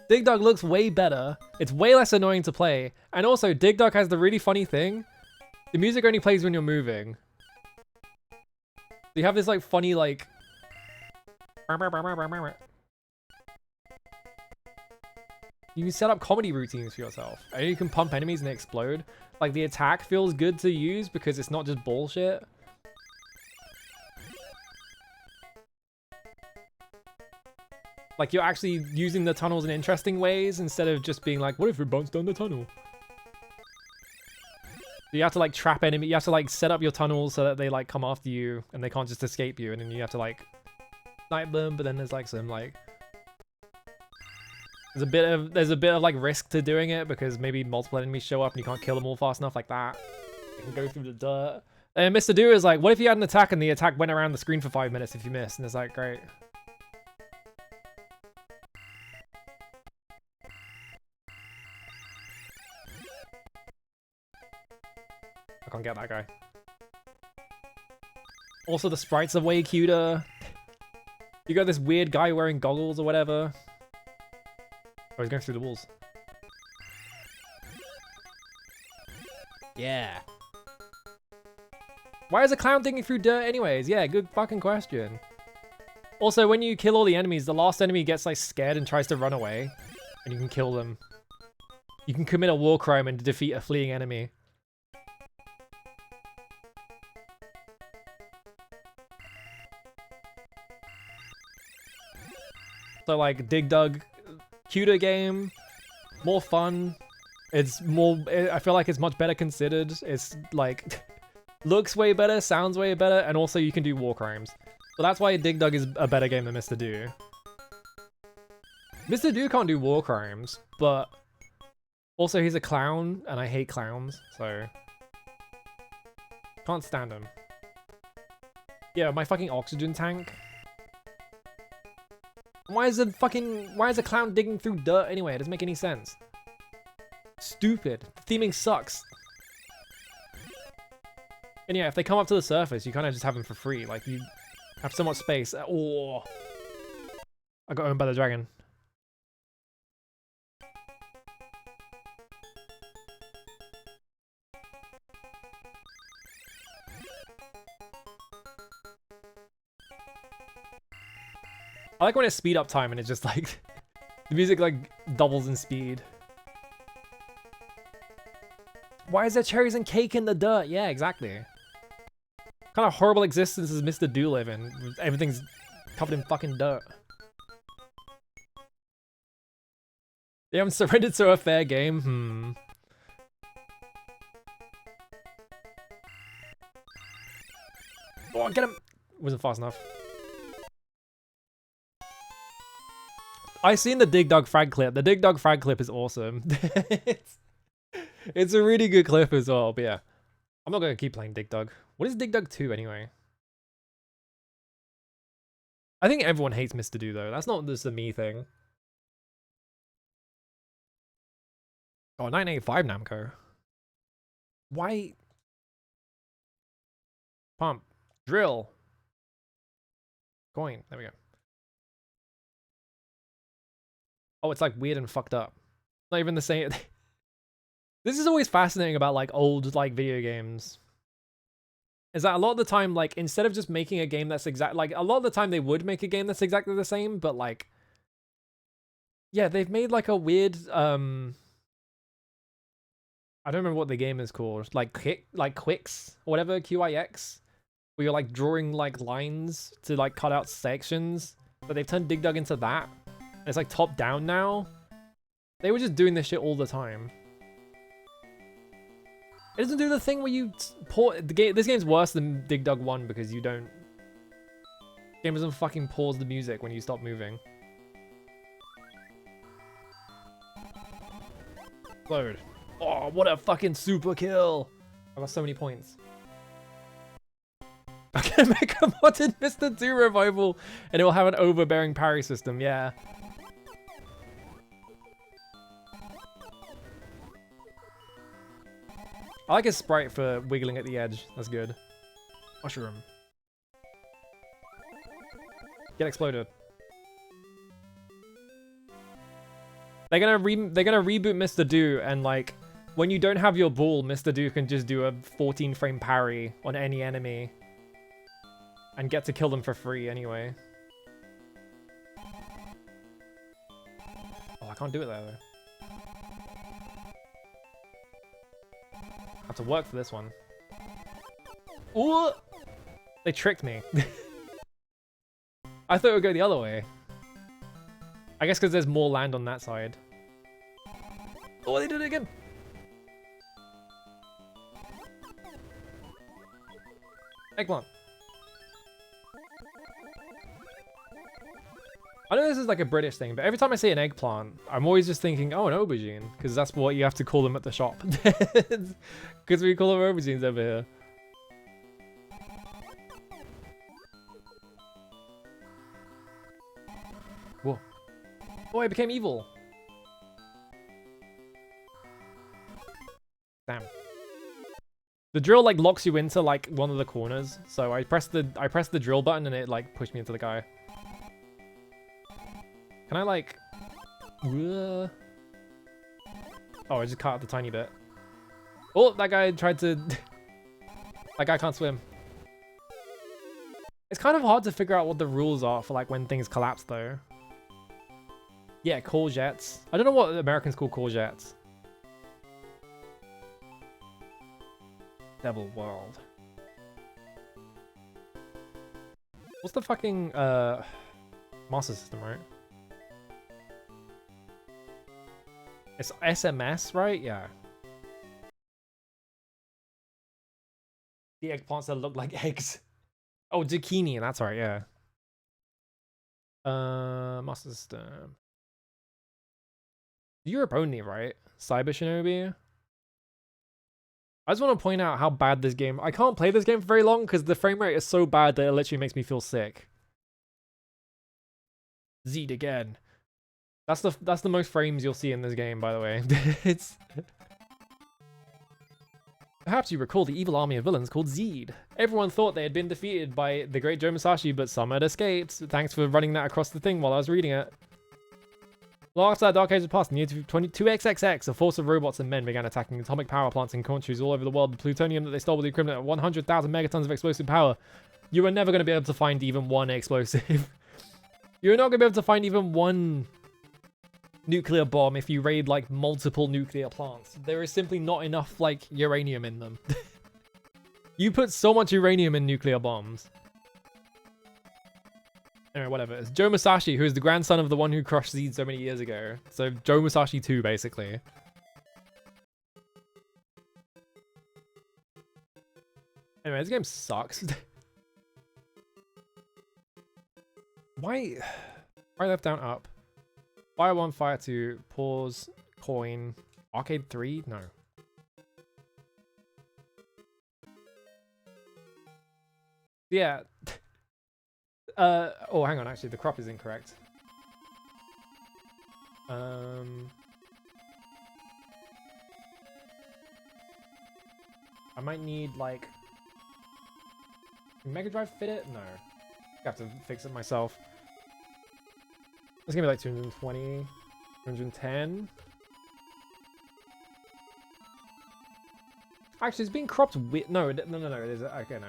A: Dig Dug looks way better. It's way less annoying to play. And also, Dig Dug has the really funny thing. The music only plays when you're moving. You have this like funny like... You can set up comedy routines for yourself. And you can pump enemies and they explode. Like, the attack feels good to use because it's not just bullshit. Like, you're actually using the tunnels in interesting ways instead of just being like, what if we bounce down the tunnel? You have to like trap enemy. You have to like set up your tunnels so that they like come after you and they can't just escape you. And then you have to like snipe them. But then there's like some like there's a bit of like risk to doing it because maybe multiple enemies show up and you can't kill them all fast enough like that. You can go through the dirt. And Mr. Do is like, what if you had an attack and the attack went around the screen for 5 minutes if you missed? And it's like, great. I can't get that guy. Also, the sprites are way cuter. You got this weird guy wearing goggles or whatever. Oh, he's going through the walls. Yeah. Why is a clown digging through dirt anyways? Yeah, good fucking question. Also, when you kill all the enemies, the last enemy gets like scared and tries to run away. And you can kill them. You can commit a war crime and defeat a fleeing enemy. So like Dig Dug, cuter game, more fun. It's more, I feel like it's much better considered. It's like, looks way better, sounds way better, and also you can do war crimes. So that's why Dig Dug is a better game than Mr. Do. Mr. Do can't do war crimes, but also he's a clown, and I hate clowns, so can't stand him. Yeah, my fucking oxygen tank. Why is a clown digging through dirt anyway? It doesn't make any sense. Stupid. The theming sucks. And yeah, if they come up to the surface, you kind of just have them for free. Like, you have so much space. Oh. I got owned by the dragon. I like when it's speed up time and it's just like the music like doubles in speed. Why is there cherries and cake in the dirt? Yeah, exactly. What kind of horrible existence does Mr. Do live in? Everything's covered in fucking dirt. They haven't surrendered to a fair game? Oh, get him! Wasn't fast enough. I seen the Dig Dug frag clip. The Dig Dug frag clip is awesome. it's a really good clip as well. But yeah, I'm not gonna keep playing Dig Dug. What is Dig Dug 2 anyway? I think everyone hates Mr. Do though. That's not just a me thing. Oh, 985 Namco. Why? Pump. Drill. Coin. There we go. Oh, it's like weird and fucked up. Not even the same. This is always fascinating about like old like video games. Is that a lot of the time, like, instead of just making a game that's exact, like a lot of the time they would make a game that's exactly the same, but like, yeah, they've made like a weird, I don't remember what the game is called, like Quix, or whatever, QIX, where you're like drawing like lines to like cut out sections, but they've turned Dig Dug into that. It's like top down now. They were just doing this shit all the time. It doesn't do the thing where you pause the game. This game's worse than Dig Dug 1 because you don't. The game doesn't fucking pause the music when you stop moving. Load. Oh, what a fucking super kill! I got so many points. I can make a modded Mr. 2 revival, and it will have an overbearing parry system. Yeah. I like his sprite for wiggling at the edge. That's good. Mushroom. Get exploded. They're gonna reboot Mr. Do, and like when you don't have your ball, Mr. Do can just do a 14 frame parry on any enemy and get to kill them for free anyway. Oh, I can't do it there though. I have to work for this one. Ooh! They tricked me. I thought it would go the other way. I guess because there's more land on that side. Oh, they did it again! Eggplant. I know this is like a British thing, but every time I say an eggplant, I'm always just thinking, oh, an aubergine, because that's what you have to call them at the shop. Because we call them aubergines over here. Whoa. Oh, I became evil. Damn. The drill like locks you into like one of the corners, so I pressed the drill button and it like pushed me into the guy. Can I like? Oh, I just cut out the tiny bit. Oh, that guy tried to. That guy can't swim. It's kind of hard to figure out what the rules are for like when things collapse though. Yeah, courgettes. I don't know what Americans call courgettes. Devil World. What's the fucking Master System, right? It's SMS, right? Yeah. The eggplants that look like eggs. Oh, zucchini, that's right, yeah. Master System. Europe only, right? Cyber Shinobi? I just want to point out how bad this game... I can't play this game for very long because the frame rate is so bad that it literally makes me feel sick. Zed again. That's the most frames you'll see in this game, by the way. It's... Perhaps you recall the evil army of villains called Zed. Everyone thought they had been defeated by the great Joe Musashi, but some had escaped. Thanks for running that across the thing while I was reading it. Long after that dark age had passed, in the year 22XXX, a force of robots and men began attacking atomic power plants in countries all over the world. The plutonium that they stole was the equivalent of 100,000 megatons of explosive power. You are never going to be able to find even one explosive. You're not going to be able to find even one nuclear bomb if you raid, like, multiple nuclear plants. There is simply not enough, like, uranium in them. You put so much uranium in nuclear bombs. Anyway, whatever. It's Joe Musashi, who is the grandson of the one who crushed Zed so many years ago. So, Joe Musashi 2, basically. Anyway, this game sucks. Why left, down, up? Fire 1, fire 2, pause, coin, arcade 3? No. Yeah. Oh, hang on, actually, the crop is incorrect. I might need, like... Can Mega Drive fit it? No. I have to fix it myself. It's gonna be like 220, 210. Actually, it's being cropped with... No, it is... Okay, no.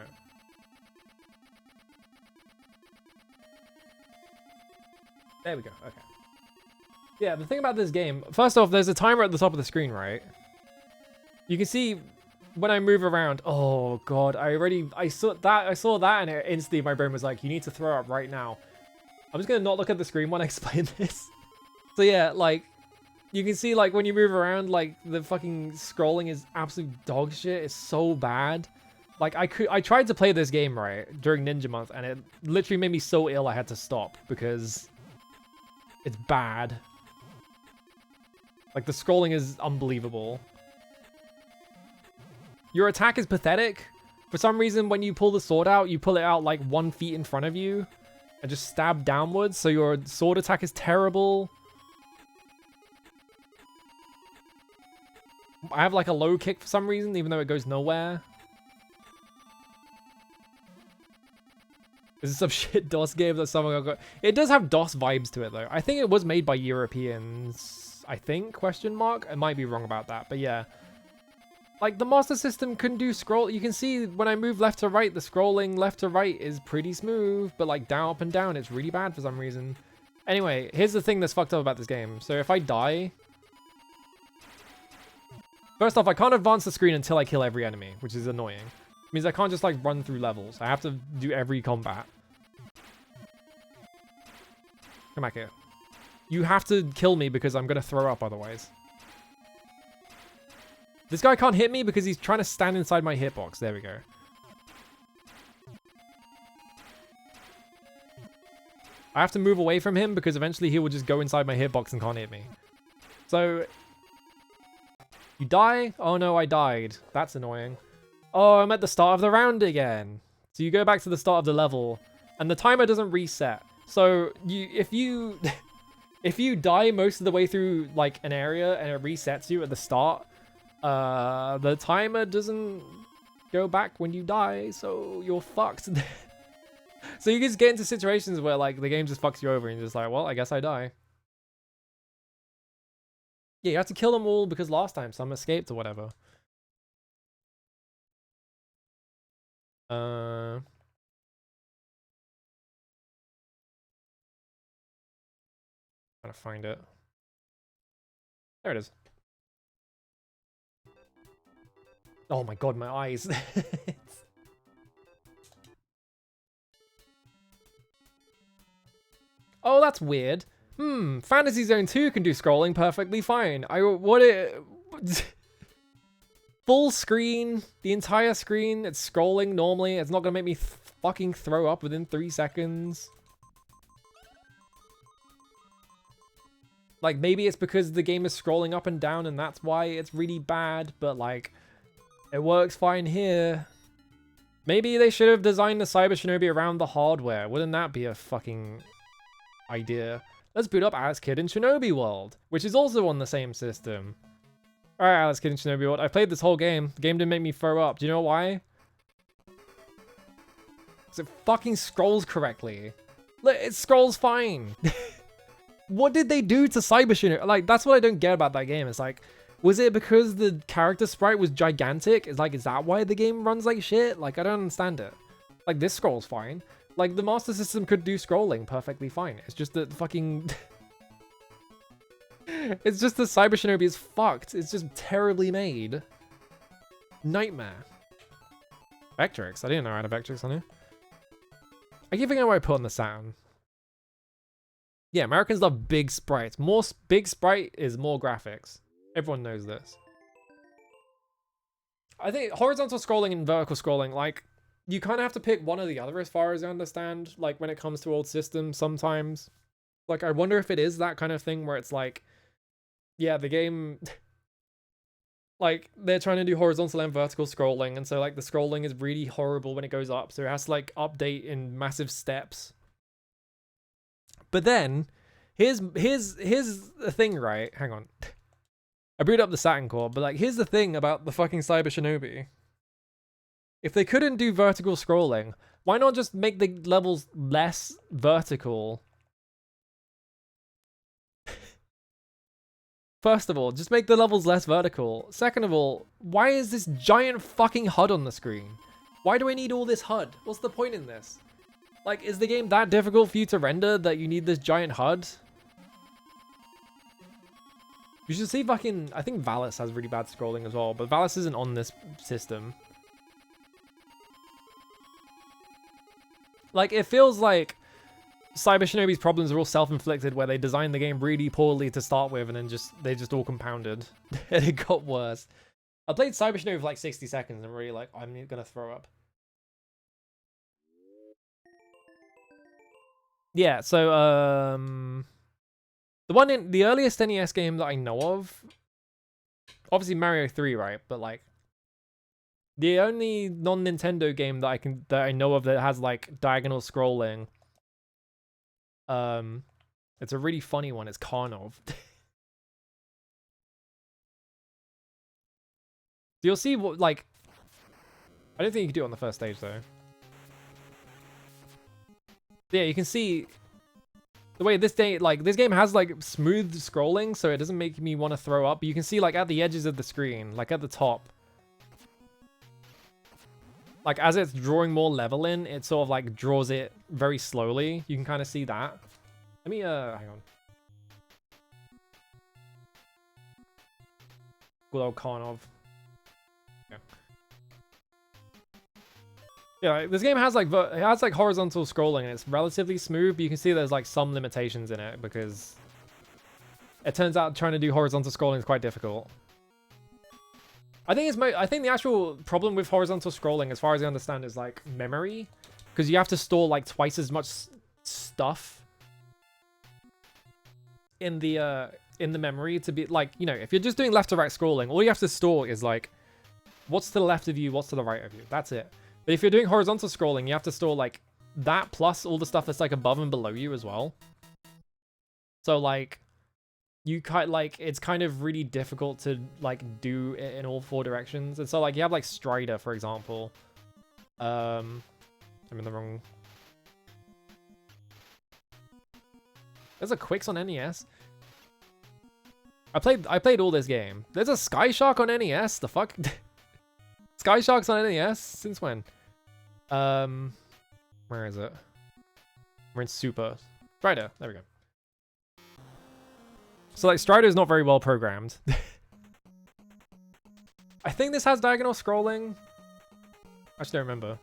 A: There we go, okay. Yeah, the thing about this game... First off, there's a timer at the top of the screen, right? You can see when I move around... Oh, God, I saw that and instantly my brain was like, you need to throw up right now. I'm just gonna not look at the screen when I explain this. So yeah, like, you can see, like, when you move around, like, the fucking scrolling is absolute dog shit. It's so bad. Like, I tried to play this game, right, during Ninja Month, and it literally made me so ill I had to stop, because it's bad. Like, the scrolling is unbelievable. Your attack is pathetic. For some reason, when you pull the sword out, you pull it out, like, 1 feet in front of you. And just stab downwards, so your sword attack is terrible. I have like a low kick for some reason, even though it goes nowhere. Is this some shit DOS game that someone got? It does have DOS vibes to it though. I think it was made by Europeans. I think, question mark. I might be wrong about that, but yeah. Like the Master System couldn't do scroll. You can see when I move left to right, the scrolling left to right is pretty smooth, but like down, up and down, it's really bad for some reason. Anyway, here's the thing that's fucked up about this game. So if I die, first off, I can't advance the screen until I kill every enemy, which is annoying. It means I can't just like run through levels. I have to do every combat. Come back here. You have to kill me because I'm gonna throw up otherwise. This guy can't hit me because he's trying to stand inside my hitbox. There we go. I have to move away from him because eventually he will just go inside my hitbox and can't hit me. So, you die? Oh no, I died. That's annoying. Oh, I'm at the start of the round again. So you go back to the start of the level and the timer doesn't reset. So if you die most of the way through like an area and it resets you at the start, the timer doesn't go back when you die, so you're fucked. So you just get into situations where like the game just fucks you over and you're just like, well, I guess I die. Yeah, you have to kill them all because last time some escaped or whatever. Trying to find it. There it is. Oh my god, my eyes. Oh, that's weird. Fantasy Zone 2 can do scrolling perfectly fine. Full screen, the entire screen, it's scrolling normally. It's not gonna make me fucking throw up within 3 seconds. Like, maybe it's because the game is scrolling up and down and that's why it's really bad, but like, it works fine here. Maybe they should have designed the Cyber Shinobi around the hardware. Wouldn't that be a fucking idea? Let's boot up Alex Kidd in Shinobi World, which is also on the same system. Alright, Alex Kidd in Shinobi World. I played this whole game. The game didn't make me throw up. Do you know why? Because it fucking scrolls correctly. Look, it scrolls fine. What did they do to Cyber Shinobi? Like, that's what I don't get about that game. It's like, was it because the character sprite was gigantic? It's like, is that why the game runs like shit? Like, I don't understand it. Like, this scrolls fine. Like, the Master System could do scrolling perfectly fine. It's just that fucking... It's just the Cyber Shinobi is fucked. It's just terribly made. Nightmare. Vectrix. I didn't know I had a Vectrix on here. I keep thinking what I put on the Saturn. Yeah, Americans love big sprites. Big sprite is more graphics. Everyone knows this. I think horizontal scrolling and vertical scrolling, like, you kind of have to pick one or the other as far as I understand, like, when it comes to old systems sometimes. Like, I wonder if it is that kind of thing where it's like, yeah, the game... like, they're trying to do horizontal and vertical scrolling, and so, like, the scrolling is really horrible when it goes up, so it has to, like, update in massive steps. But then, here's the thing, right? Hang on. I booted up the Saturn core, but, like, here's the thing about the fucking Cyber Shinobi. If they couldn't do vertical scrolling, why not just make the levels less vertical? First of all, just make the levels less vertical. Second of all, why is this giant fucking HUD on the screen? Why do I need all this HUD? What's the point in this? Like, is the game that difficult for you to render that you need this giant HUD? You should see fucking... I think Valis has really bad scrolling as well, but Valis isn't on this system. Like, it feels like Cyber Shinobi's problems are all self-inflicted, where they designed the game really poorly to start with, and then they just all compounded. And it got worse. I played Cyber Shinobi for like 60 seconds, and I'm really like, I'm gonna throw up. Yeah, so, the earliest NES game that I know of, obviously Mario 3, right? But like, the only non-Nintendo game that I know of that has like diagonal scrolling, it's a really funny one. It's Karnov. you'll see what, like, I don't think you can do it on the first stage though. Yeah, you can see the way this game has like smooth scrolling, so it doesn't make me want to throw up. But you can see like at the edges of the screen, like at the top, like as it's drawing more level in, it sort of like draws it very slowly. You can kind of see that. Let me hang on. Good old Karnov. Yeah. Yeah, like, this game has like horizontal scrolling and it's relatively smooth, but you can see there's like some limitations in it because it turns out trying to do horizontal scrolling is quite difficult. I think the actual problem with horizontal scrolling, as far as I understand, is like memory, because you have to store like twice as much stuff in the memory to be like, you know, if you're just doing left to right scrolling, all you have to store is like what's to the left of you, what's to the right of you. That's it. But if you're doing horizontal scrolling, you have to store like that plus all the stuff that's like above and below you as well. So like you it's kind of really difficult to like do it in all four directions. And so like you have like Strider, for example. I'm in the wrong. There's a Quicks on NES. I played all this game. There's a Sky Shark on NES. The fuck? Sky Shark's on NES? Since when? Where is it? We're in Super. Strider. There we go. So like Strider is not very well programmed. I think this has diagonal scrolling. I just don't remember.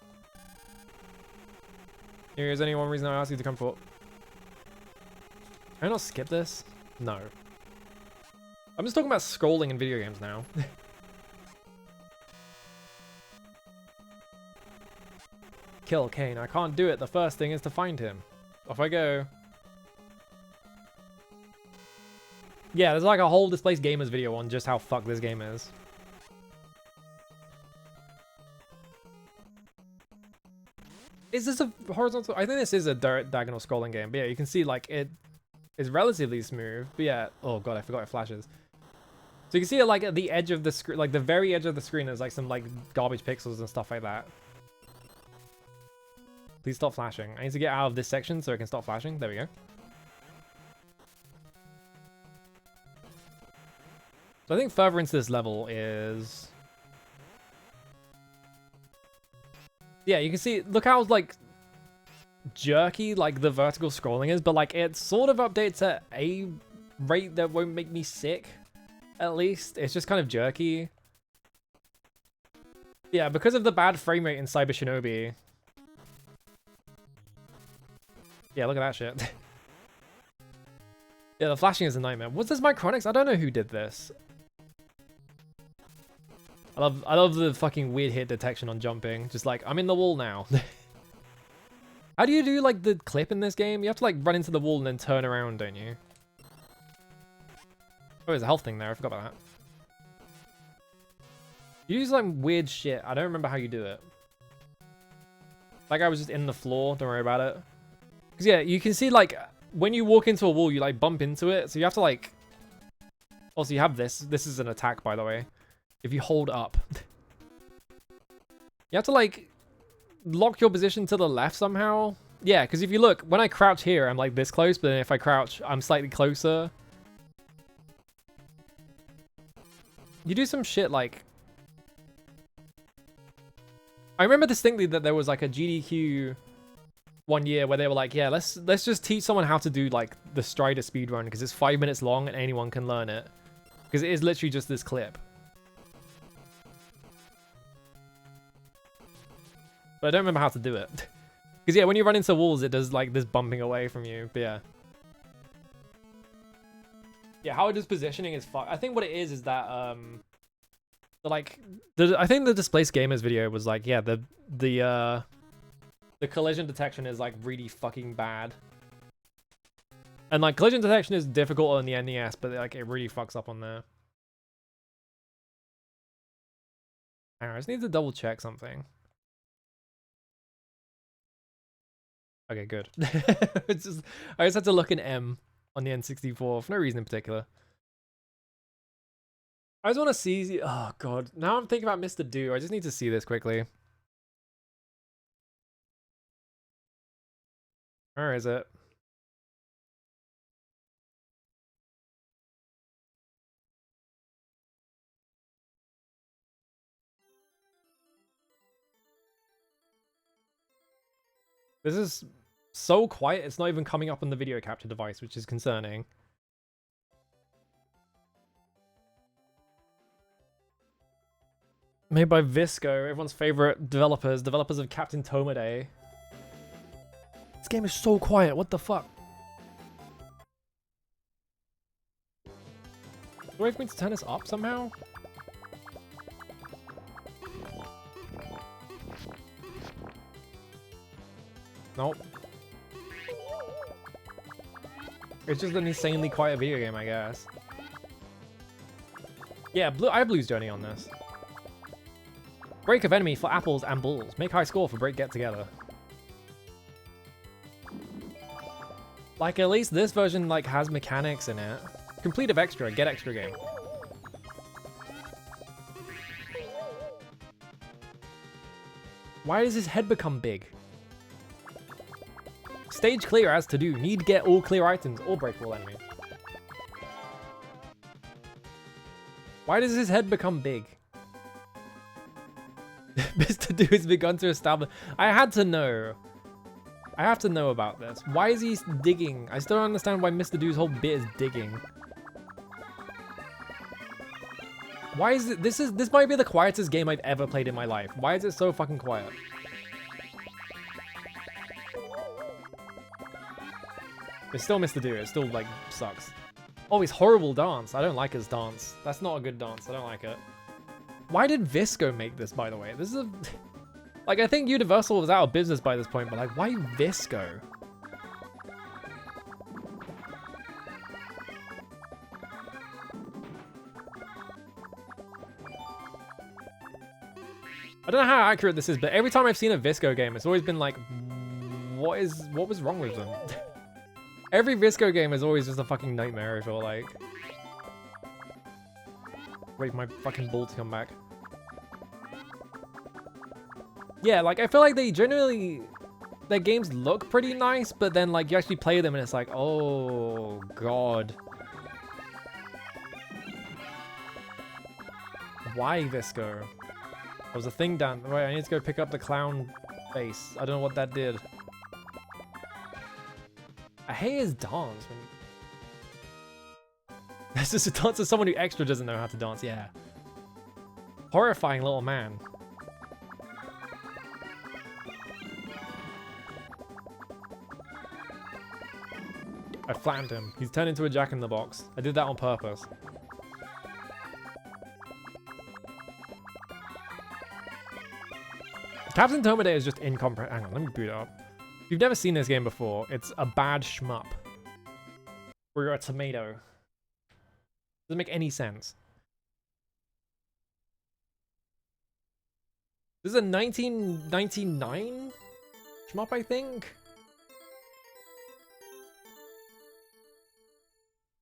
A: Is any one reason I asked you to come for? Can I not skip this? No. I'm just talking about scrolling in video games now. Kill Kane. I can't do it. The first thing is to find him. Off I go. Yeah, there's like a whole Displaced Gamers video on just how fucked this game is. Is this a horizontal? I think this is a diagonal scrolling game. But yeah, you can see like it is relatively smooth. But yeah, oh god, I forgot it flashes. So you can see it like at the edge of the screen, like the very edge of the screen, there's like some like garbage pixels and stuff like that. Please stop flashing. I need to get out of this section so it can stop flashing. There we go. So I think further into this level is... Yeah, you can see, look how like jerky like the vertical scrolling is, but like it sort of updates at a rate that won't make me sick, at least. It's just kind of jerky. Yeah, because of the bad frame rate in Cyber Shinobi. Yeah, look at that shit. Yeah, the flashing is a nightmare. Was this Micronics? I don't know who did this. I love the fucking weird hit detection on jumping. Just like, I'm in the wall now. How do you do like the clip in this game? You have to like run into the wall and then turn around, don't you? Oh, there's a health thing there. I forgot about that. You use like weird shit. I don't remember how you do it. Like I was just in the floor. Don't worry about it. Because yeah, you can see like when you walk into a wall, you like bump into it. So you have to like... Also, you have this. This is an attack, by the way. If you hold up. You have to like lock your position to the left somehow. Yeah, because if you look, when I crouch here, I'm like this close. But then if I crouch, I'm slightly closer. You do some shit like... I remember distinctly that there was like a GDQ one year where they were like, yeah, let's just teach someone how to do like the Strider speedrun because it's 5 minutes long and anyone can learn it. Because it is literally just this clip. But I don't remember how to do it. Because yeah, when you run into walls, it does like this bumping away from you. But yeah. Yeah, how it does positioning is fuck. I think what it is that I think the Displaced Gamers video was like, yeah, the collision detection is like really fucking bad. And like collision detection is difficult on the NES, but like it really fucks up on there. I just need to double check something. Okay, good. I just had to look in M on the N64 for no reason in particular. I just want to see. Oh god, now I'm thinking about Mr. Do. I just need to see this quickly. Where is it? This is so quiet, it's not even coming up on the video capture device, which is concerning. Made by Visco, everyone's favorite developers of Captain Tomaday. This game is so quiet, what the fuck? Do I have to turn this up somehow? Nope. It's just an insanely quiet video game, I guess. Yeah, I have Blue's Journey on this. Break of enemy for apples and bulls. Make high score for break get together. Like, at least this version, like, has mechanics in it. Complete of extra, get extra game. Why does his head become big? Stage clear as to do. Need get all clear items or break all enemies. Why does his head become big? Mr. Do has begun to establish. I had to know. I have to know about this. Why is he digging? I still don't understand why Mr. Do's whole bit is digging. Why is it? This might be the quietest game I've ever played in my life. Why is it so fucking quiet? It's still Mr. Do. It still, like, sucks. Oh, his horrible dance. I don't like his dance. That's not a good dance. I don't like it. Why did Visco make this, by the way? This is a... Like, I think Universal was out of business by this point, but, like, why Visco? I don't know how accurate this is, but every time I've seen a Visco game, it's always been like, what was wrong with them? Every Visco game is always just a fucking nightmare, I feel like. Wait for my fucking ball to come back. Yeah, like, I feel like they generally... Their games look pretty nice, but then, like, you actually play them and it's like, oh, God. Why Visco? There was a thing down... Wait, I need to go pick up the clown face. I don't know what that did. I hate his dance. This is a dance of someone who extra doesn't know how to dance, yeah. Horrifying little man. I flattened him. He's turned into a jack-in-the-box. I did that on purpose. Captain Tomaday is just incomprehensible. Hang on, let me boot it up. If you've never seen this game before, it's a bad shmup. Where you're a tomato. Doesn't make any sense. This is a 1999 shmup, I think?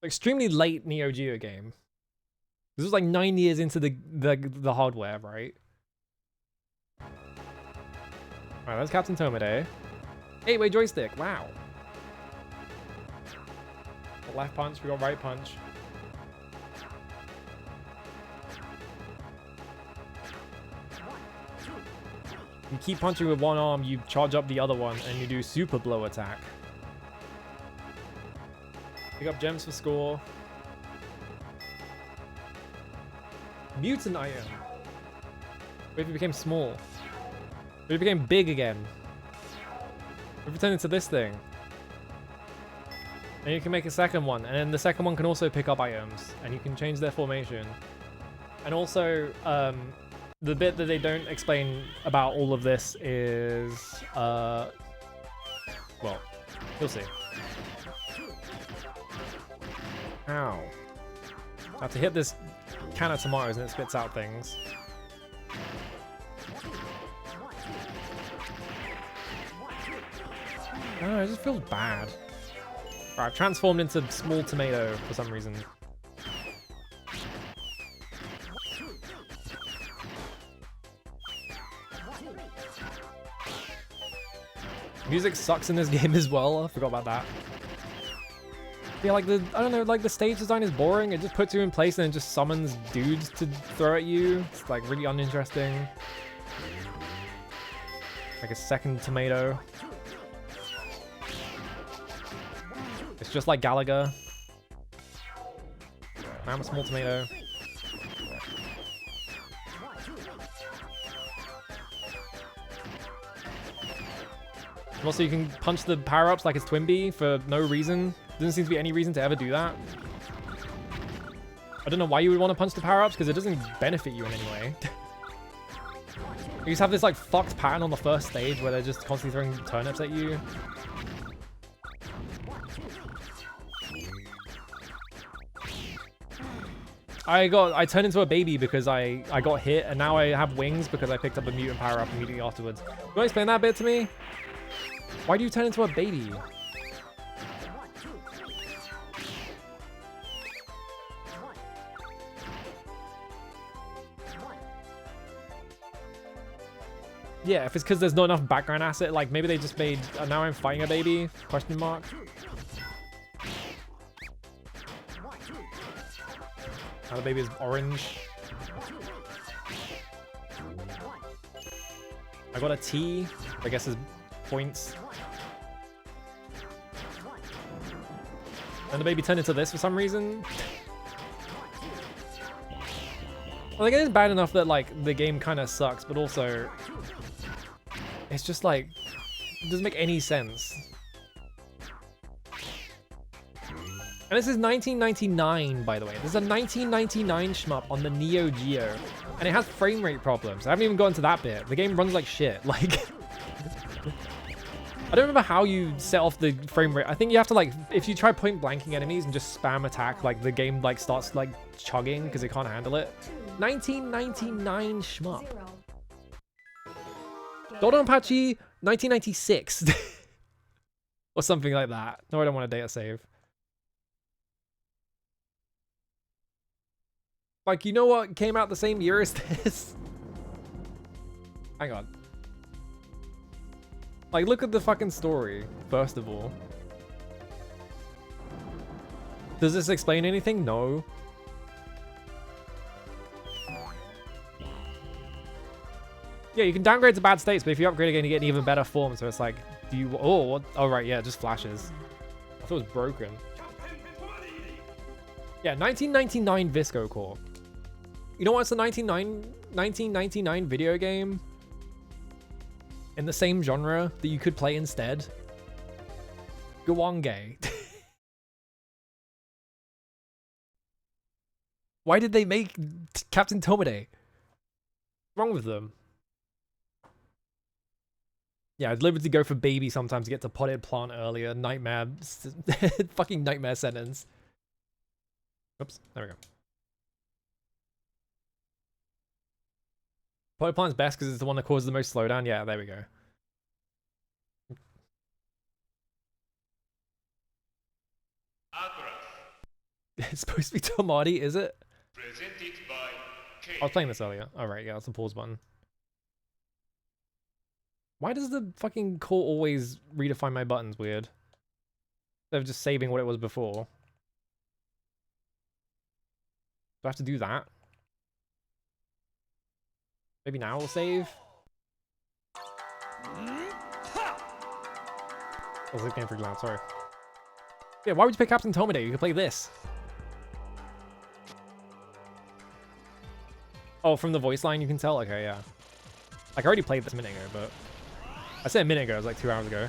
A: Extremely late Neo Geo game. This was like 9 years into the hardware, right? Alright, that's Captain Tomaday. 8-way joystick, wow. Got left punch, we got right punch. You keep punching with one arm, you charge up the other one, and you do super blow attack. Pick up gems for score. Mutant item. What if it became small? What if it became big again? What if it turned into this thing? And you can make a second one, and then the second one can also pick up items, and you can change their formation. And also, the bit that they don't explain about all of this is, well, you'll see. Ow. I have to hit this can of tomatoes and it spits out things. I don't know, it just feels bad. Right, I've transformed into small tomato for some reason. Music sucks in this game as well. I forgot about that. Yeah, like I don't know, like the stage design is boring. It just puts you in place and then just summons dudes to throw at you. It's like really uninteresting. Like a second tomato. It's just like Galaga. I'm a small tomato. Also, you can punch the power-ups like it's Twinbee for no reason. Doesn't seem to be any reason to ever do that. I don't know why you would want to punch the power-ups, because it doesn't benefit you in any way. You just have this like fucked pattern on the first stage where they're just constantly throwing turnips at you. I turned into a baby because I got hit, and now I have wings because I picked up a mutant power-up immediately afterwards. You want to explain that bit to me? Why do you turn into a baby? Yeah, if it's because there's not enough background asset, like maybe they just made, now I'm fighting a baby, question mark. Now the baby is orange. I got a T, I guess is points. And the baby turned into this for some reason. Well, like, it is bad enough that like the game kind of sucks, but also it's just like it doesn't make any sense. And this is 1999, by the way. This is a 1999 shmup on the Neo Geo, and it has frame rate problems. I haven't even gotten to that bit. The game runs like shit. Like, I don't remember how you set off the frame rate. I think you have to like, if you try point blanking enemies and just spam attack, like the game like starts like chugging because it can't handle it. 1999 shmup. Dodonpachi 1996 or something like that. No, I don't want a data save. Like, you know what came out the same year as this? Hang on. Like, look at the fucking story, first of all. Does this explain anything? No. Yeah, you can downgrade to bad states, but if you upgrade again, you get an even better form. So it's like, do you... Oh, what? Oh, right, yeah, it just flashes. I thought it was broken. Yeah, 1999 Visco Core. You know what's a 1999 video game in the same genre that you could play instead? Gwange. Why did they make Captain Tomade? What's wrong with them? Yeah, I'd liberty go for baby sometimes to get to potted plant earlier. Nightmare. Fucking nightmare sentence. Oops, there we go. Potted plant's best because it's the one that causes the most slowdown. Yeah, there we go. It's supposed to be Tomade, is it?
C: Presented by K.
A: I was playing this earlier. Alright, yeah, that's the pause button. Why does the fucking core always redefine my buttons weird? Instead of just saving what it was before. Do I have to do that? Maybe now we'll save? Oh, this game pretty loud, sorry. Yeah, why would you pick Captain Tomade? You could play this. Oh, from the voice line you can tell? Okay, yeah. Like, I already played this a minute ago, but... I said a minute ago, it was like 2 hours ago.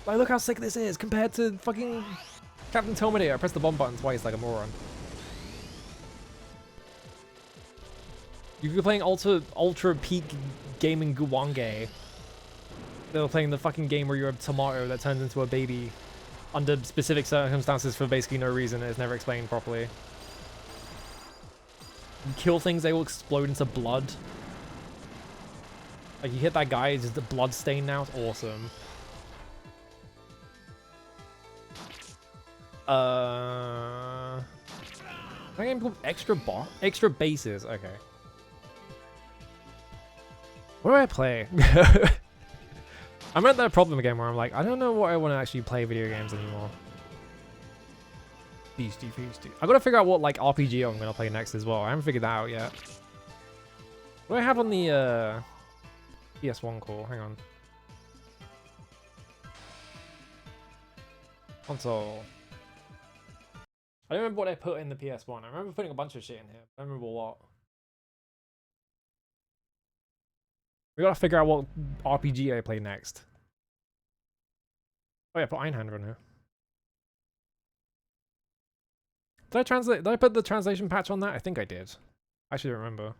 A: Like, look how sick this is compared to fucking Captain Tomade. I pressed the bomb button twice like a moron. If you're playing ultra peak gaming Gwange, they were playing the fucking game where you're a tomato that turns into a baby under specific circumstances for basically no reason. It's never explained properly. You kill things, they will explode into blood. Like, you hit that guy, it's just a blood stain now. It's awesome. That game called Extra Bases. Okay. What do I play? I'm at that problem again where I'm like, I don't know what I want to actually play video games anymore. Feasty. I gotta figure out what like RPG I'm gonna play next as well. I haven't figured that out yet. What do I have on the PS1 call? Hang on. Console. I don't remember what I put in the PS1. I remember putting a bunch of shit in here. I don't remember what. We gotta figure out what RPG I play next. Oh yeah, put Einhander on here. Did I translate? Did I put the translation patch on that? I think I did. I actually don't remember.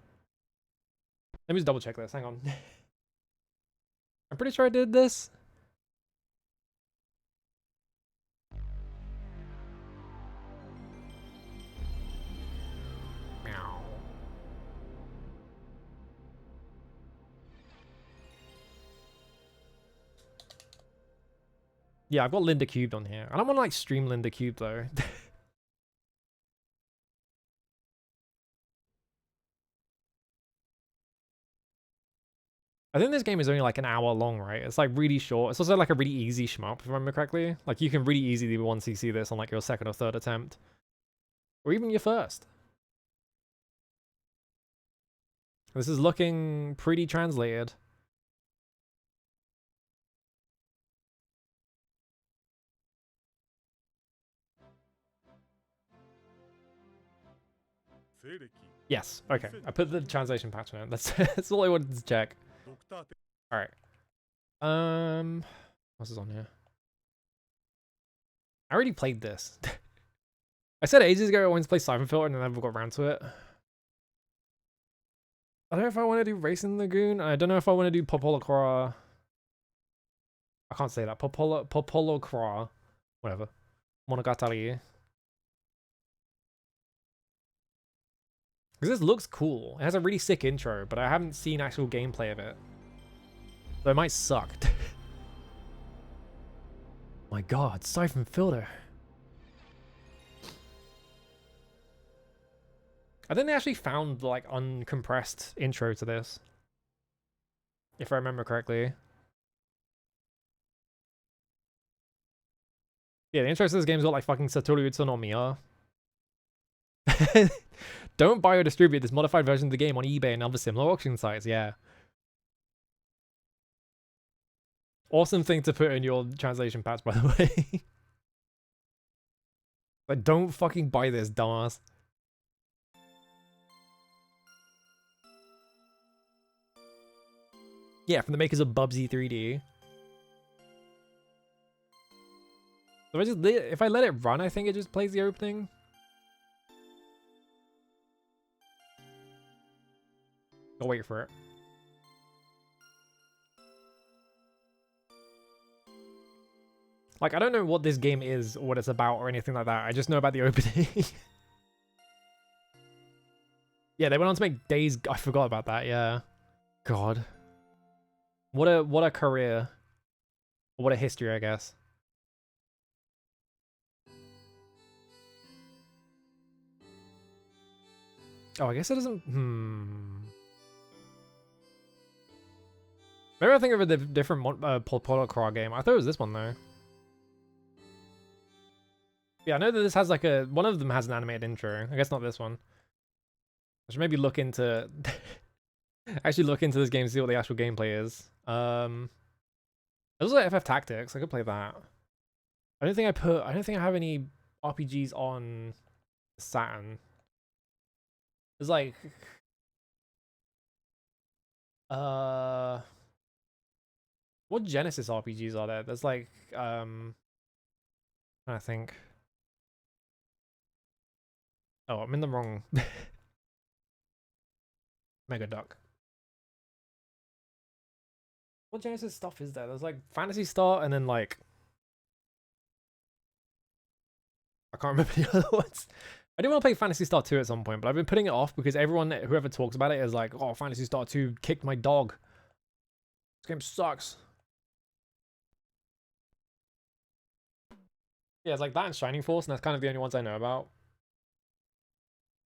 A: Let me just double check this. Hang on. I'm pretty sure I did this. Meow. Yeah, I've got Linda Cubed on here. I don't want to like stream Linda Cubed though. I think this game is only like an hour long, right? It's like really short. It's also like a really easy shmup, if I remember correctly. Like you can really easily 1cc this on like your second or third attempt. Or even your first. This is looking pretty translated. Yes, okay. I put the translation patch on it. That's all I wanted to check. Alright. What's this on here? I already played this. I said ages ago I wanted to play Siphon Filter and I never got around to it. I don't know if I want to do Racing Lagoon. I don't know if I want to do Popolocra. I can't say that. Popolocra. Whatever. Monogatari. Because this looks cool. It has a really sick intro, but I haven't seen actual gameplay of it. So it might suck. My god, Siphon Filter. I think they actually found like uncompressed intro to this. If I remember correctly. Yeah, the intro to this game's got like fucking Satoru Utsunomiya. Don't buy or distribute this modified version of the game on eBay and other similar auction sites, yeah. Awesome thing to put in your translation patch, by the way. Like, don't fucking buy this, dumbass. Yeah, from the makers of Bubsy 3D. So if I let it run, I think it just plays the opening. I'll wait for it. Like, I don't know what this game is or what it's about or anything like that. I just know about the opening. Yeah, they went on to make Days... I forgot about that, yeah. God. What a career. What a history, I guess. Oh, I guess it doesn't... Maybe I think of a different Polocra game. I thought it was this one, though. Yeah, I know that this has like a... One of them has an animated intro. I guess not this one. I should maybe look into... actually look into this game to see what the actual gameplay is. There's also FF Tactics. I could play that. I don't think I have any RPGs on Saturn. There's like... What Genesis RPGs are there? There's like... I think... Oh, I'm in the wrong... Mega Duck. What Genesis stuff is there? There's like Phantasy Star and then like... I can't remember the other ones. I do want to play Phantasy Star 2 at some point, but I've been putting it off because whoever talks about it is like, oh, Phantasy Star 2 kicked my dog. This game sucks. Yeah, it's like that and Shining Force, and that's kind of the only ones I know about.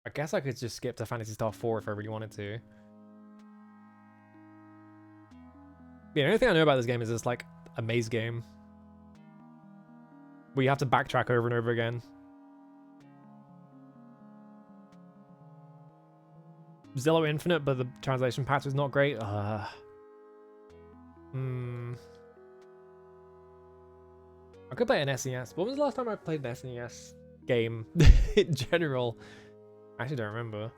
A: I guess I could just skip to Phantasy Star 4 if I really wanted to. Yeah, the only thing I know about this game is it's like a maze game where you have to backtrack over and over again. Zillow Infinite, but the translation patch is not great. I could play an SNES. When was the last time I played an SNES game in general? I actually don't remember.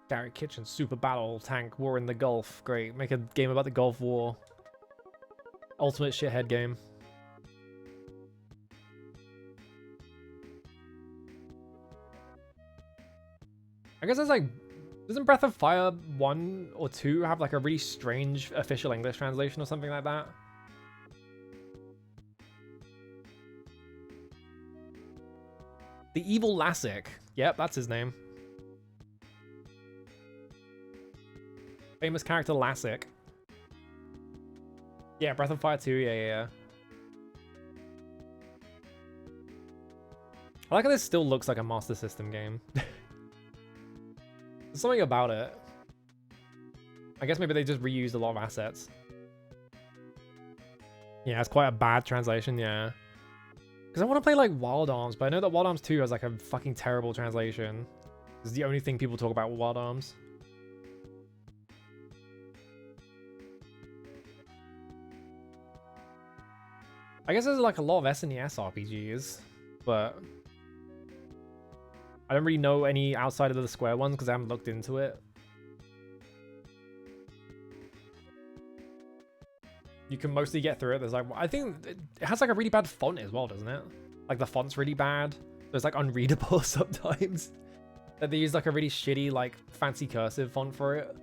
A: Garrett Kitchen, Super Battle Tank, War in the Gulf. Great. Make a game about the Gulf War. Ultimate shithead game. I guess it's like, doesn't Breath of Fire 1 or 2 have like a really strange official English translation or something like that? The Evil Lassic. Yep, that's his name. Famous character Lassic. Yeah, Breath of Fire 2, yeah. I like how this still looks like a Master System game. There's something about it. I guess maybe they just reused a lot of assets. Yeah, it's quite a bad translation, yeah. Because I want to play like Wild Arms, but I know that Wild Arms 2 has like a fucking terrible translation. It's the only thing people talk about with Wild Arms. I guess there's like a lot of SNES RPGs, but I don't really know any outside of the Square ones because I haven't looked into it. You can mostly get through it. There's like, I think it has like a really bad font as well, doesn't it? Like the font's really bad. It's like unreadable sometimes. That they use like a really shitty, like fancy cursive font for it.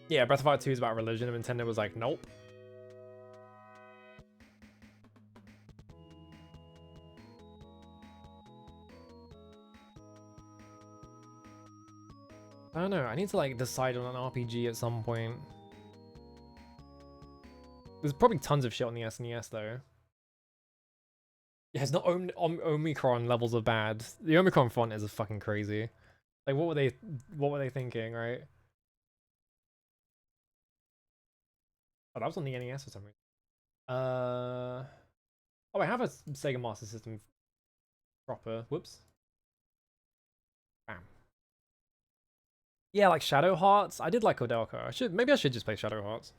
A: Yeah, Breath of Fire 2 is about religion, and Nintendo was like, nope. I don't know, I need to like decide on an RPG at some point. There's probably tons of shit on the SNES though. Yeah, it's not Omicron levels of bad. The Omicron font is fucking crazy. Like what were they thinking, right? Oh, that was on the NES or something. Oh, I have a Sega Master System proper. Whoops. Bam. Yeah, like Shadow Hearts. I did like Koudelka. Maybe I should just play Shadow Hearts.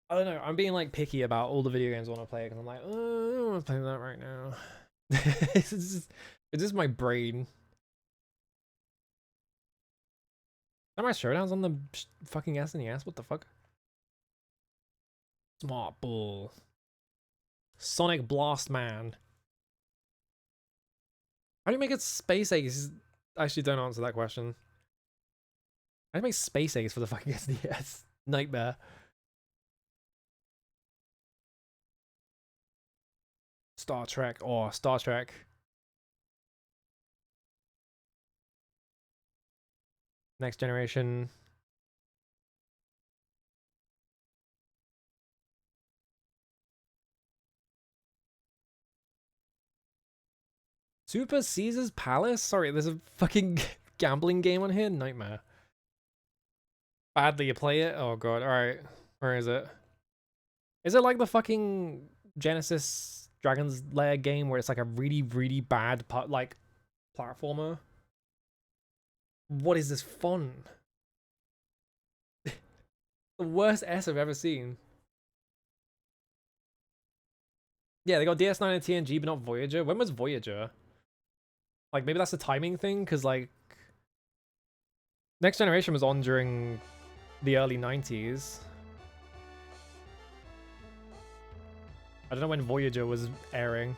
A: I don't know. I'm being like picky about all the video games I want to play because I'm like, oh, I don't want to play that right now. it's just my brain. Samurai Showdown's on the fucking SNES. What the fuck? Smart Bull. Sonic Blast Man. How do you make it Space Ace? Actually, don't answer that question. How do you make Space Ace for the fucking SNES? Nightmare. Star Trek. Oh, Star Trek. Next Generation. Super Caesar's Palace? Sorry, there's a fucking gambling game on here? Nightmare. Badly you play it? Oh god, alright. Where is it? Is it like the fucking Genesis Dragon's Lair game where it's like a really, really bad like platformer? What is this font? The worst S I've ever seen. Yeah, they got DS9 and TNG, but not Voyager. When was Voyager? Like, maybe that's a timing thing, because, like, Next Generation was on during the early 90s. I don't know when Voyager was airing.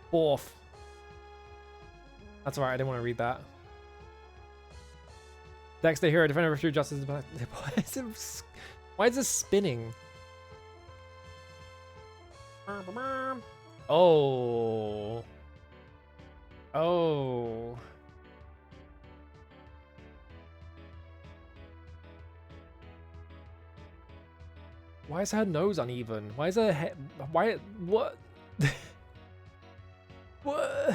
A: Fourth. That's alright, I didn't want to read that. Dexter Hero, Defender of True Justice. Why is this spinning? Oh. Oh. Why is her nose uneven? Why is her head... Why... What? What?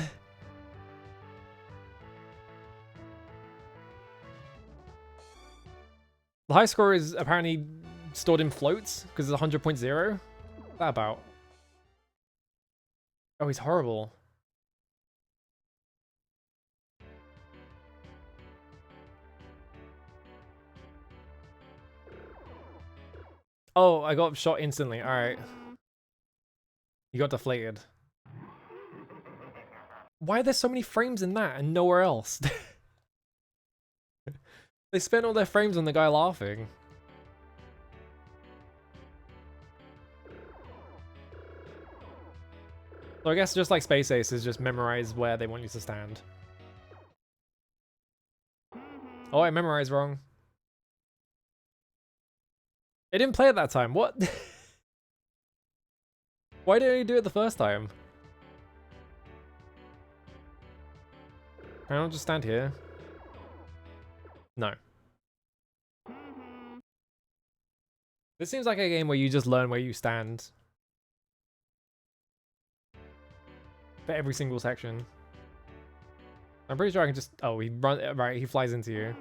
A: The high score is apparently stored in floats because it's 100.0. What's that about? Oh, he's horrible. Oh, I got shot instantly. Alright. You got deflated. Why are there so many frames in that and nowhere else? They spent all their frames on the guy laughing. So I guess just like Space Ace is just memorize where they want you to stand. Oh, I memorized wrong. It didn't play at that time. What? Why didn't you do it the first time? Can I not just stand here? No. This seems like a game where you just learn where you stand. For every single section. I'm pretty sure I can just... Oh, he run... Right, he flies into you.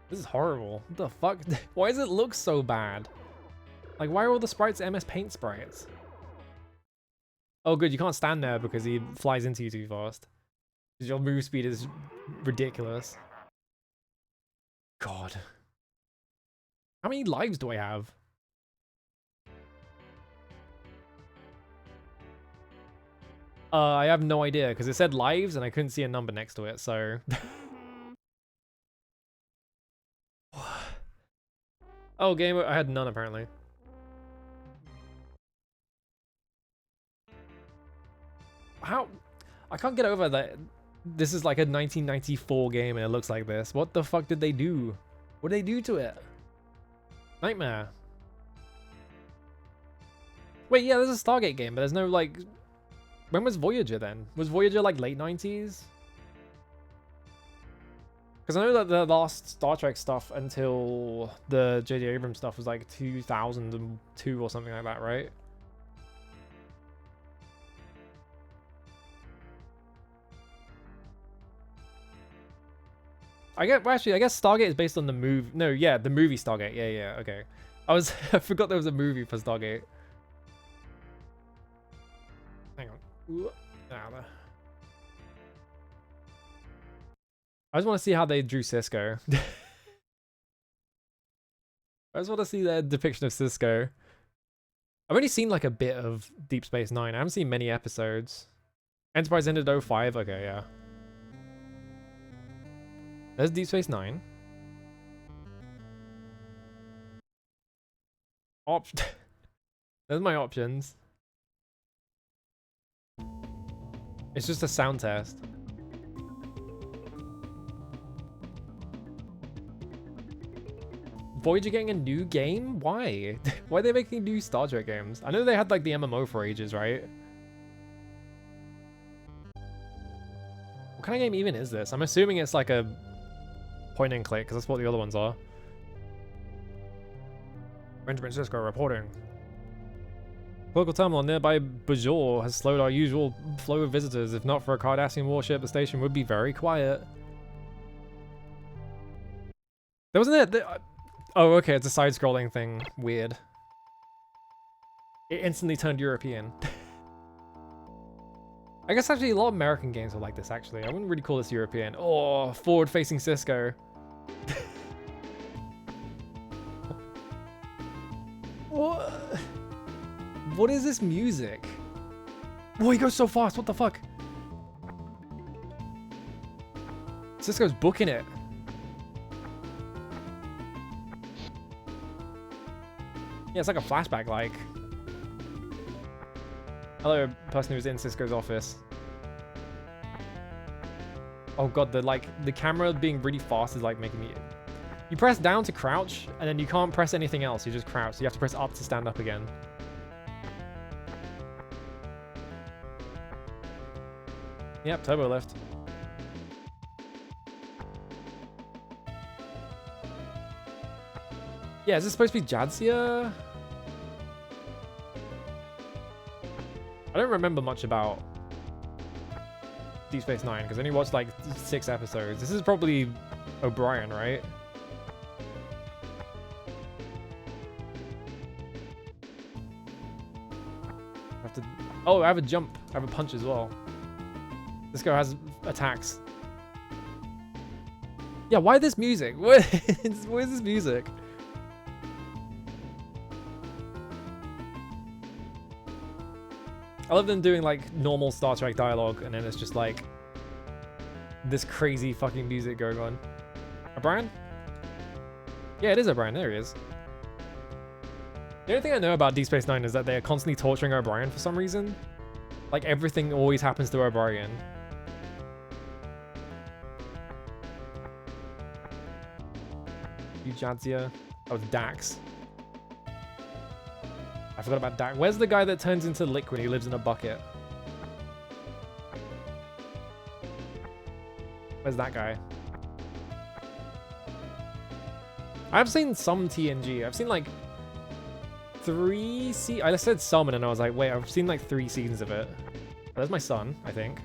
A: This is horrible. What the fuck? Why does it look so bad? Like, why are all the sprites MS Paint sprites? Oh, good, you can't stand there because he flies into you too fast. Because your move speed is ridiculous. God. How many lives do I have? I have no idea because it said lives and I couldn't see a number next to it, so... Oh, game, I had none apparently. How? I can't get over that this is like a 1994 game and it looks like this. What the fuck did they do? What did they do to it? Nightmare. Wait, yeah, there's a Stargate game, but there's no like... When was Voyager then? Was Voyager like late 90s? Because I know that the last Star Trek stuff until the J.J. Abrams stuff was like 2002 or something like that, right? I guess, well, actually, I guess Stargate is based on the movie. No, yeah, the movie Stargate. Yeah, yeah, okay. I forgot there was a movie for Stargate. Hang on. Ooh, there. I just want to see how they drew Cisco. I just want to see their depiction of Cisco. I've only seen like a bit of Deep Space Nine. I haven't seen many episodes. Enterprise ended 05. Okay, yeah. There's Deep Space Nine. There's my options. It's just a sound test. Voyager getting a new game? Why? Why are they making new Star Trek games? I know they had like the MMO for ages, right? What kind of game even is this? I'm assuming it's like a point and click, because that's what the other ones are. Benjamin Sisko reporting. Local terminal nearby Bajor has slowed our usual flow of visitors. If not for a Cardassian warship, the station would be very quiet. There wasn't it. Oh, okay, it's a side-scrolling thing. Weird. It instantly turned European. I guess actually a lot of American games are like this, actually. I wouldn't really call this European. Oh, forward-facing Cisco. What? What is this music? Oh, he goes so fast. What the fuck? Cisco's booking it. Yeah, it's like a flashback, like. Hello, person who's in Cisco's office. Oh god, the camera being really fast is like making me... You press down to crouch, and then you can't press anything else, you just crouch. So you have to press up to stand up again. Yep, turbo lift. Yeah, is this supposed to be Jadzia? I don't remember much about Deep Space Nine because I only watched like 6 episodes. This is probably O'Brien, right? I have to. Oh, I have a jump. I have a punch as well. This guy has attacks. Yeah, why this music? Where's this music? I love them doing like normal Star Trek dialogue and then it's just like this crazy fucking music going on. O'Brien? Yeah, it is O'Brien. There he is. The only thing I know about Deep Space Nine is that they are constantly torturing O'Brien for some reason. Like everything always happens to O'Brien. Jadzia. Oh, Dax. I forgot about Dax. Where's the guy that turns into liquid? He lives in a bucket. Where's that guy? I've seen some TNG. I've seen like 3 I said some and then I was like, wait, I've seen like 3 seasons of it. There's my son, I think.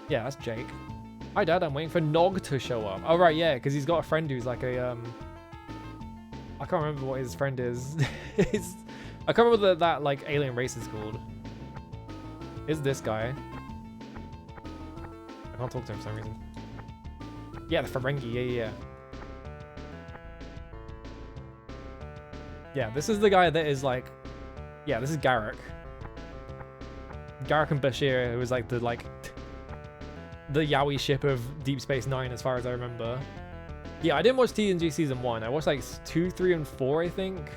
A: Yeah, that's Jake. Hi, Dad. I'm waiting for Nog to show up. Oh, right, yeah, because he's got a friend who's like a, I can't remember what his friend is. I can't remember what that, like, alien race is called. Is this guy. I can't talk to him for some reason. Yeah, the Ferengi. Yeah. Yeah, this is the guy that is, like... Yeah, this is Garrick. Garrick and Bashir, who was, like, the Yowie ship of Deep Space Nine, as far as I remember. Yeah, I didn't watch TNG Season 1. I watched like 2, 3, and 4, I think.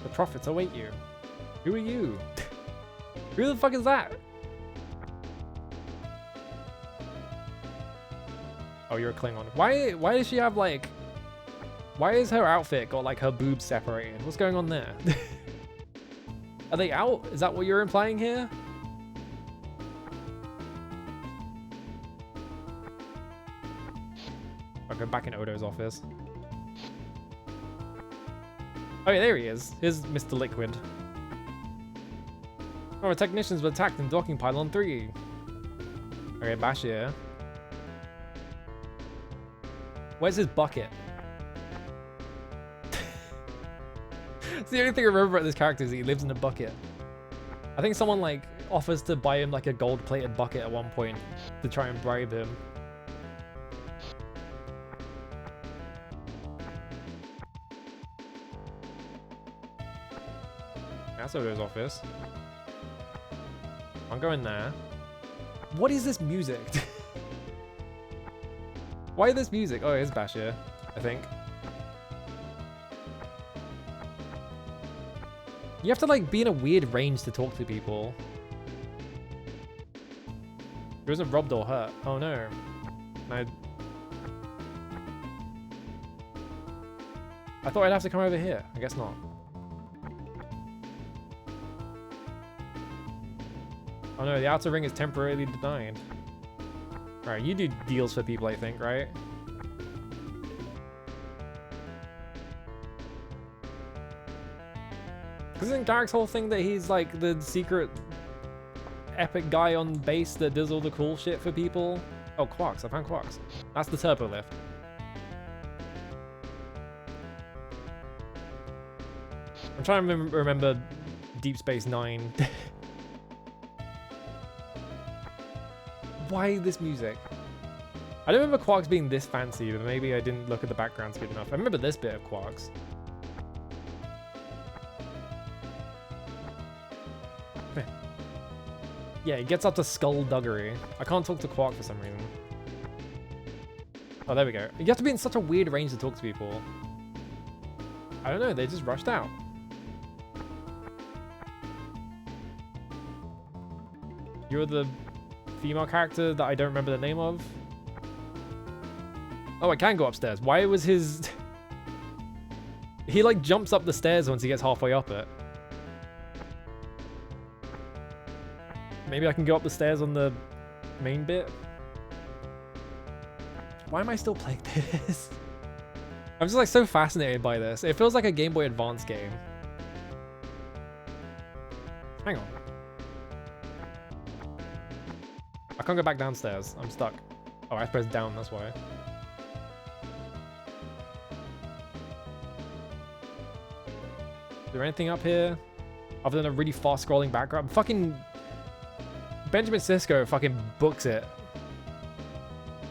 A: The prophets await you. Who are you? Who the fuck is that? Oh, you're a Klingon. Why does she have like... Why is her outfit got like her boobs separated? What's going on there? Are they out? Is that what you're implying here? I'll go back in Odo's office. Oh yeah, there he is. Here's Mr. Liquid. Oh, our technicians were attacked in docking pylon 3. Okay, Bashir. Where's his bucket? It's the only thing I remember about this character is he lives in a bucket. I think someone like offers to buy him like a gold-plated bucket at one point to try and bribe him. That's Odo's office. I'm going there. What is this music? Why this music? Oh, it's Bashir, I think. You have to like be in a weird range to talk to people. He wasn't robbed or hurt. Oh no. I thought I'd have to come over here. I guess not. Oh no, the outer ring is temporarily denied. Alright, you do deals for people, I think, right? Isn't Garrick's whole thing that he's like the secret epic guy on base that does all the cool shit for people? Oh, Quarks. I found Quarks. That's the turbo lift. I'm trying to remember Deep Space Nine. Why this music? I don't remember Quarks being this fancy, but maybe I didn't look at the backgrounds good enough. I remember this bit of Quarks. Yeah, he gets up to skullduggery. I can't talk to Quark for some reason. Oh, there we go. You have to be in such a weird range to talk to people. I don't know, they just rushed out. You're the female character that I don't remember the name of. Oh, I can go upstairs. Why was his... He like jumps up the stairs once he gets halfway up it. Maybe I can go up the stairs on the main bit. Why am I still playing this? I'm just like so fascinated by this. It feels like a Game Boy Advance game. Hang on. I can't go back downstairs. I'm stuck. Oh, I pressed down, that's why. Is there anything up here? Other than a really fast scrolling background? Fucking Benjamin Sisko fucking books it.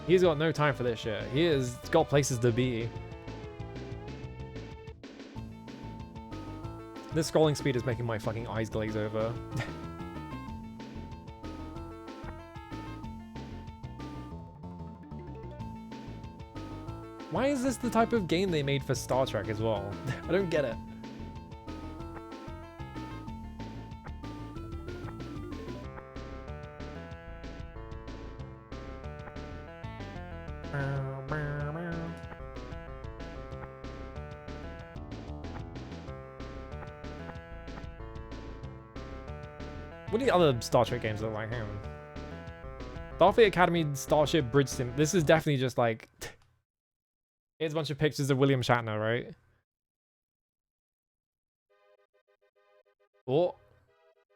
A: He's got no time for this shit. He has got places to be. This scrolling speed is making my fucking eyes glaze over. Why is this the type of game they made for Star Trek as well? I don't get it. What do the other Star Trek games look like? Hang on. Starfleet Academy, Starship, Bridge Sim. This is definitely just like... Here's a bunch of pictures of William Shatner, right? Oh.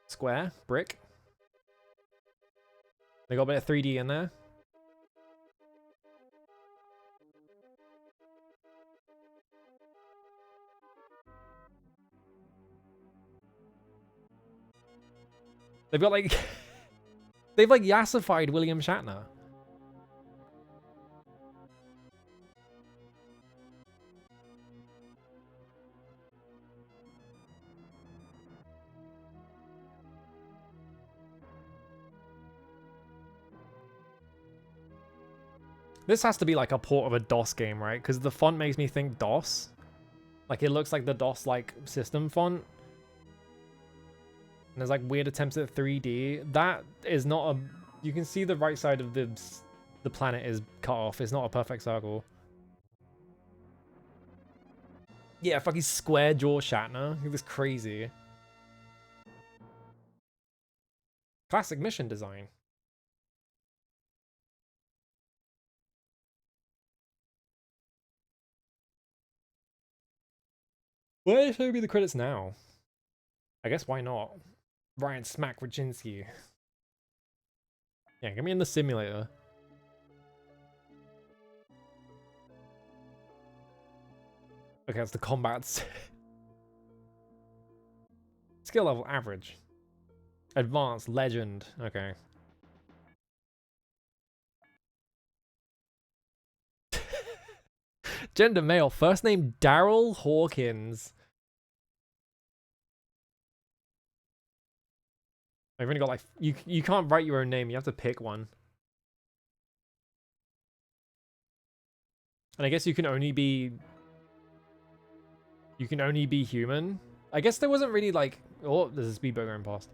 A: Square. Brick. They got a bit of 3D in there. They've got like... They've like yassified William Shatner. This has to be like a port of a DOS game, right? Because the font makes me think DOS. Like it looks like the DOS like system font. And there's like weird attempts at 3D. That is not a... You can see the right side of the planet is cut off. It's not a perfect circle. Yeah, fucking square jaw Shatner. He was crazy. Classic mission design. Why show me the credits now? I guess why not? Ryan Smack Wojcinski. Yeah, get me in the simulator. Okay, that's the combats. Skill level average. Advanced, legend. Okay. Gender male. First name Daryl Hawkins. I've only got like you can't write your own name. You have to pick one. And I guess you can only be human. I guess there wasn't really like... Oh, there's a speedboat going past.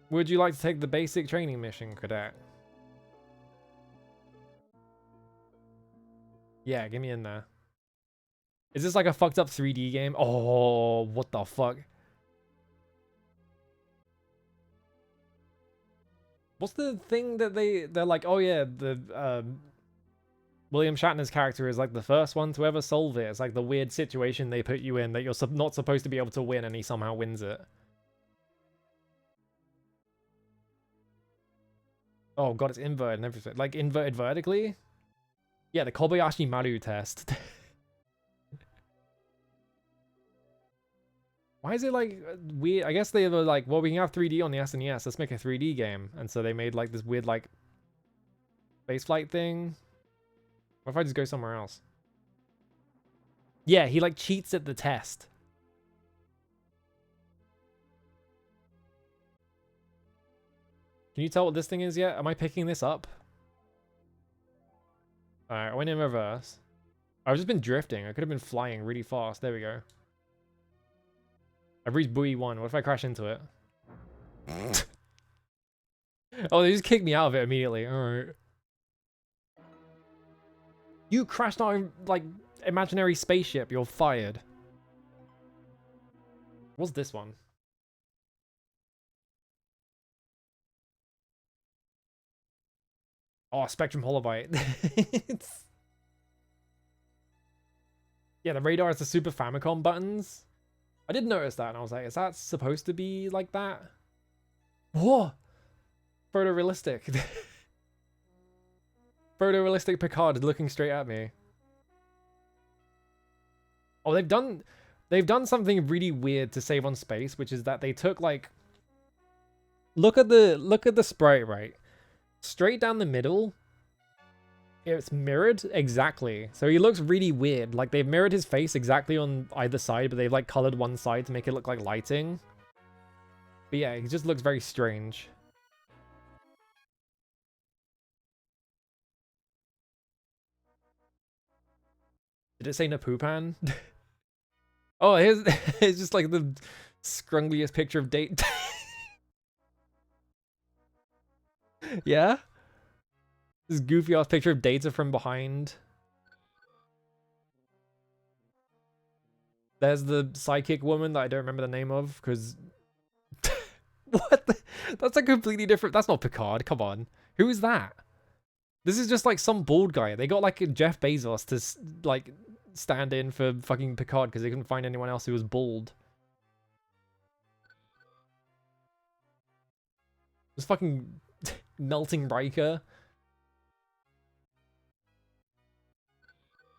A: Would you like to take the basic training mission, cadet? Yeah, get me in there. Is this like a fucked up 3D game? Oh, what the fuck? What's the thing that they're like, oh yeah, the William Shatner's character is like the first one to ever solve it. It's like the weird situation they put you in that you're not supposed to be able to win, and he somehow wins it. Oh god, it's inverted and everything. Like inverted vertically? Yeah, the Kobayashi Maru test. Why is it like weird? I guess they were like, well, we can have 3D on the SNES. Let's make a 3D game. And so they made like this weird like spaceflight thing. What if I just go somewhere else? Yeah, he like cheats at the test. Can you tell what this thing is yet? Am I picking this up? Alright, I went in reverse. I've just been drifting. I could have been flying really fast. There we go. I've reached buoy 1. What if I crash into it? Oh, they just kicked me out of it immediately. Alright. You crashed our, like, imaginary spaceship. You're fired. What's this one? Oh, Spectrum Holobyte. It's... Yeah, the radar is the Super Famicom buttons. I did notice that, and I was like, is that supposed to be like that? Whoa! Photorealistic. Photorealistic Picard looking straight at me. Oh, they've done something really weird to Save on Space, which is that they took like, look at the sprite, right? Straight down the middle, it's mirrored exactly. So he looks really weird. Like they've mirrored his face exactly on either side, but they've like colored one side to make it look like lighting. But yeah, he just looks very strange. Did it say Napupan? Oh, here's it's just like the scrungliest picture of date. Yeah? This goofy ass picture of Data from behind. There's the psychic woman that I don't remember the name of, because... What? That's a completely different... That's not Picard, come on. Who is that? This is just like some bald guy. They got like a Jeff Bezos to like stand in for fucking Picard because they couldn't find anyone else who was bald. This fucking melting Riker.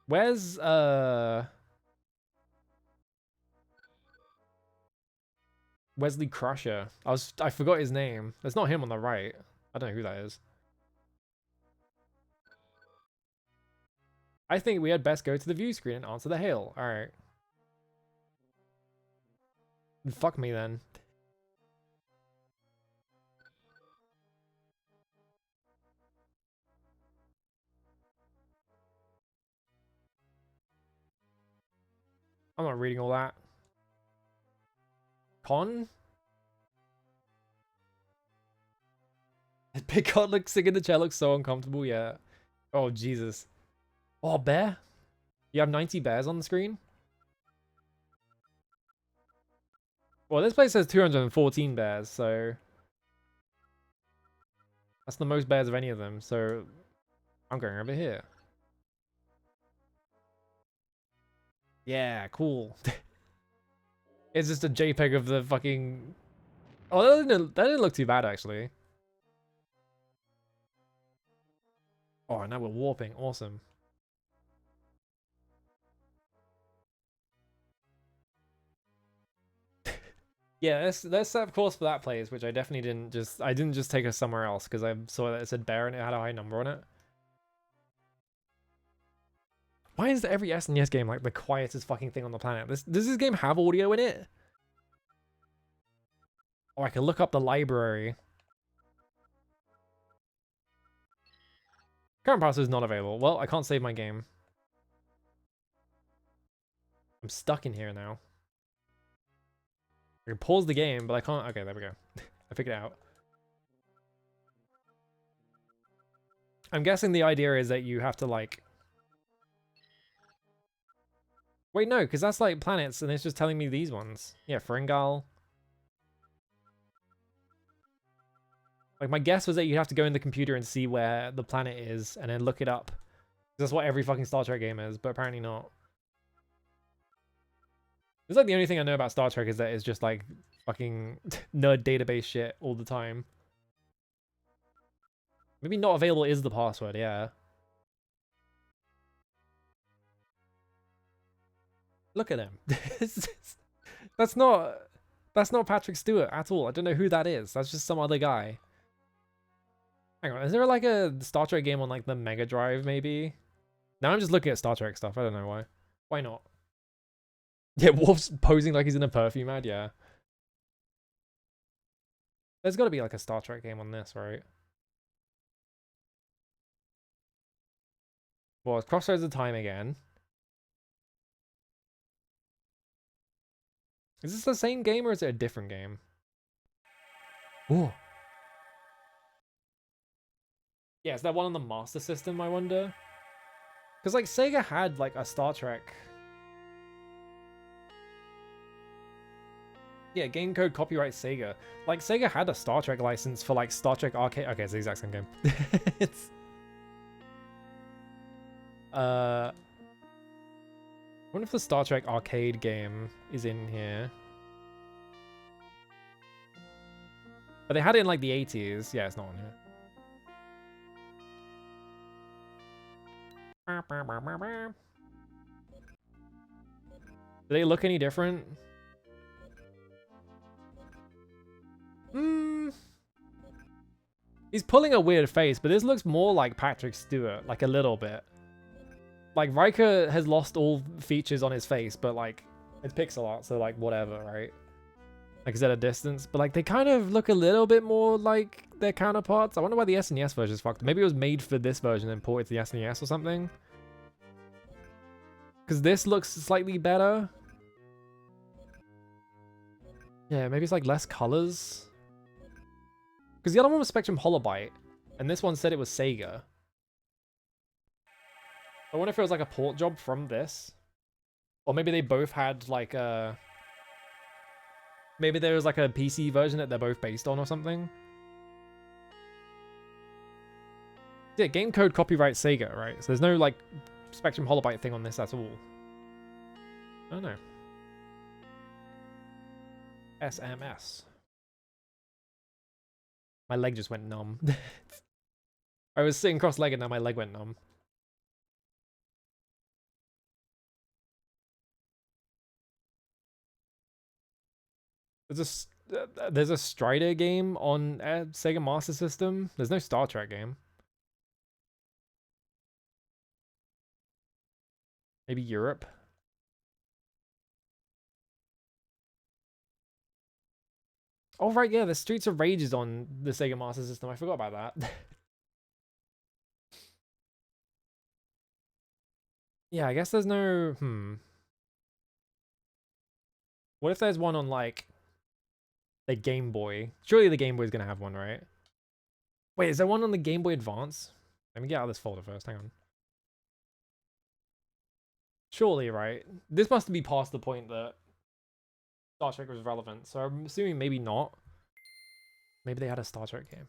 A: Where's Wesley Crusher? I forgot his name. There's not him on the right. I don't know who that is. I think we had best go to the view screen and answer the hail. Alright. Fuck me then. I'm not reading all that. Con? Picard looks singing the chair looks so uncomfortable, yeah. Oh Jesus. Oh, bear? You have 90 bears on the screen? Well, this place has 214 bears, so... That's the most bears of any of them, so... I'm going over here. Yeah, cool. It's just a JPEG of the fucking... Oh, that didn't look too bad, actually. Oh, now we're warping. Awesome. Yeah, let's set up course for that place, which I definitely didn't just take us somewhere else because I saw that it said bear and it had a high number on it. Why is every SNES game like the quietest fucking thing on the planet? Does this game have audio in it? Oh, I can look up the library. Current password is not available. Well, I can't save my game. I'm stuck in here now. I can pause the game, but I can't... Okay, there we go. I figured it out. I'm guessing the idea is that you have to, like... Wait, no, because that's, like, planets, and it's just telling me these ones. Yeah, Fringal. Like, my guess was that you have to go in the computer and see where the planet is, and then look it up. That's what every fucking Star Trek game is, but apparently not. It's like the only thing I know about Star Trek is that it's just like fucking nerd database shit all the time. Maybe not available is the password, yeah. Look at him. That's not Patrick Stewart at all. I don't know who that is. That's just some other guy. Hang on, is there like a Star Trek game on like the Mega Drive maybe? Now I'm just looking at Star Trek stuff. I don't know why. Why not? Yeah, Worf's posing like he's in a perfume ad, yeah. There's got to be like a Star Trek game on this, right? Well, it's Crossroads of Time again. Is this the same game or is it a different game? Oh. Yeah, is that one on the Master System, I wonder? Because like Sega had like a Star Trek... Yeah, game code copyright Sega. Like, Sega had a Star Trek license for, like, Star Trek Arcade. Okay, it's the exact same game. I wonder if the Star Trek arcade game is in here. But they had it in like the 80s. Yeah, it's not on here. Do they look any different? He's pulling a weird face, but this looks more like Patrick Stewart, like a little bit. Like Riker has lost all features on his face, but like it's pixel art, so like whatever, right? Like it's at a distance, but like they kind of look a little bit more like their counterparts. I wonder why the SNES version is fucked. Maybe it was made for this version and ported to the SNES or something. Because this looks slightly better. Yeah, maybe it's like less colors. Because the other one was Spectrum Holobyte, and this one said it was Sega. I wonder if it was like a port job from this. Or maybe they both had like a... Maybe there was like a PC version that they're both based on or something. Yeah, game code copyright Sega, right? So there's no like Spectrum Holobyte thing on this at all. I don't know. SMS. My leg just went numb. I was sitting cross-legged, now my leg went numb. There's a Strider game on Sega Master System. There's no Star Trek game. Maybe Europe. Oh right, yeah, the Streets of Rage is on the Sega Master System. I forgot about that. Yeah, I guess there's no... What if there's one on like the Game Boy? Surely the Game Boy is gonna have one, right? Wait, is there one on the Game Boy Advance? Let me get out of this folder first. Hang on. Surely, right? This must be past the point that Star Trek was relevant, so I'm assuming maybe not. Maybe they had a Star Trek game.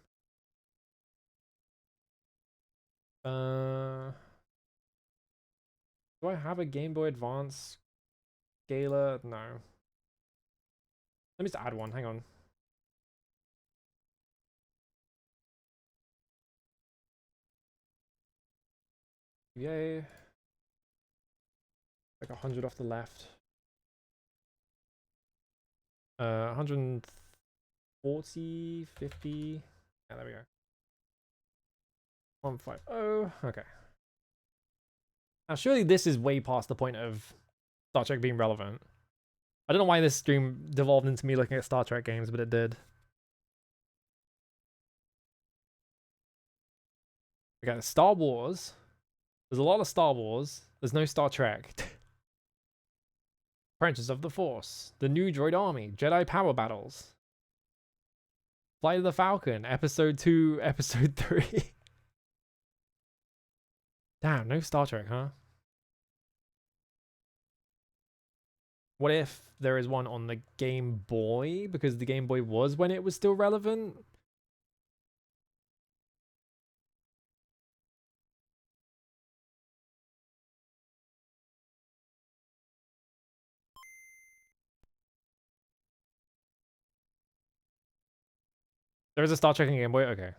A: Do I have a Game Boy Advance Gala? No. Let me just add one. Hang on. Yay. Like 100 off the left. 140, 50. Yeah, there we go. 150. Okay. Now, surely this is way past the point of Star Trek being relevant. I don't know why this stream devolved into me looking at Star Trek games, but it did. Okay, Star Wars. There's a lot of Star Wars. There's no Star Trek. Apprentice of the Force. The New Droid Army. Jedi Power Battles. Flight of the Falcon. Episode 2, Episode 3. Damn, no Star Trek, huh? What if there is one on the Game Boy? Because the Game Boy was when it was still relevant? There's a Star Trek in Game Boy? Okay.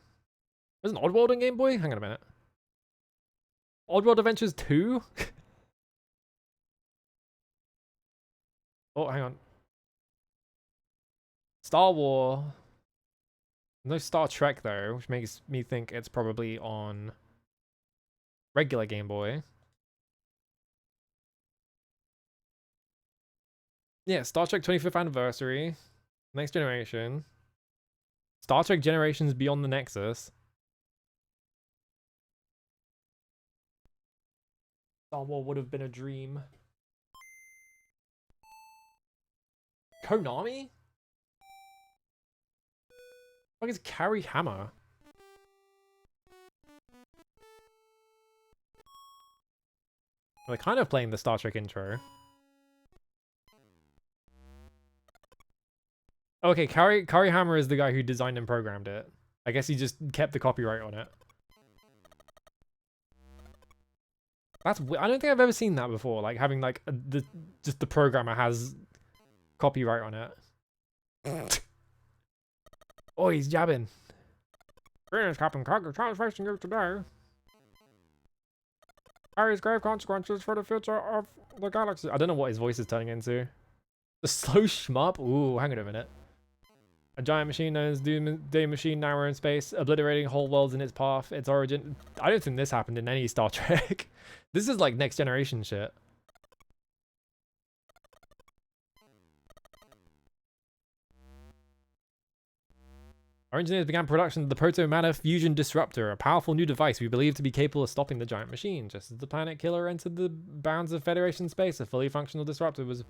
A: There's an Oddworld in Game Boy? Hang on a minute. Oddworld Adventures 2? Oh, hang on. Star Wars. No Star Trek though, which makes me think it's probably on regular Game Boy. Yeah, Star Trek 25th Anniversary. Next Generation. Star Trek Generations Beyond the Nexus. Star Wars would have been a dream. Konami? What is Carrie Hammer? They're kind of playing the Star Trek intro. Okay, Carrie Hammer is the guy who designed and programmed it. I guess he just kept the copyright on it. I don't think I've ever seen that before. Like having like just the programmer has copyright on it. Oh, he's jabbing. Greetings, Captain Cook. Translation you today. Carries grave consequences for the future of the galaxy. I don't know what his voice is turning into. The slow shmup? Ooh, hang on a minute. A giant machine known as Doom Machine now in space, obliterating whole worlds in its path. Its origin. I don't think this happened in any Star Trek. This is like next generation shit. Our engineers began production of the Proto-Mana Fusion Disruptor, a powerful new device we believe to be capable of stopping the giant machine. Just as the planet killer entered the bounds of Federation space, a fully functional disruptor was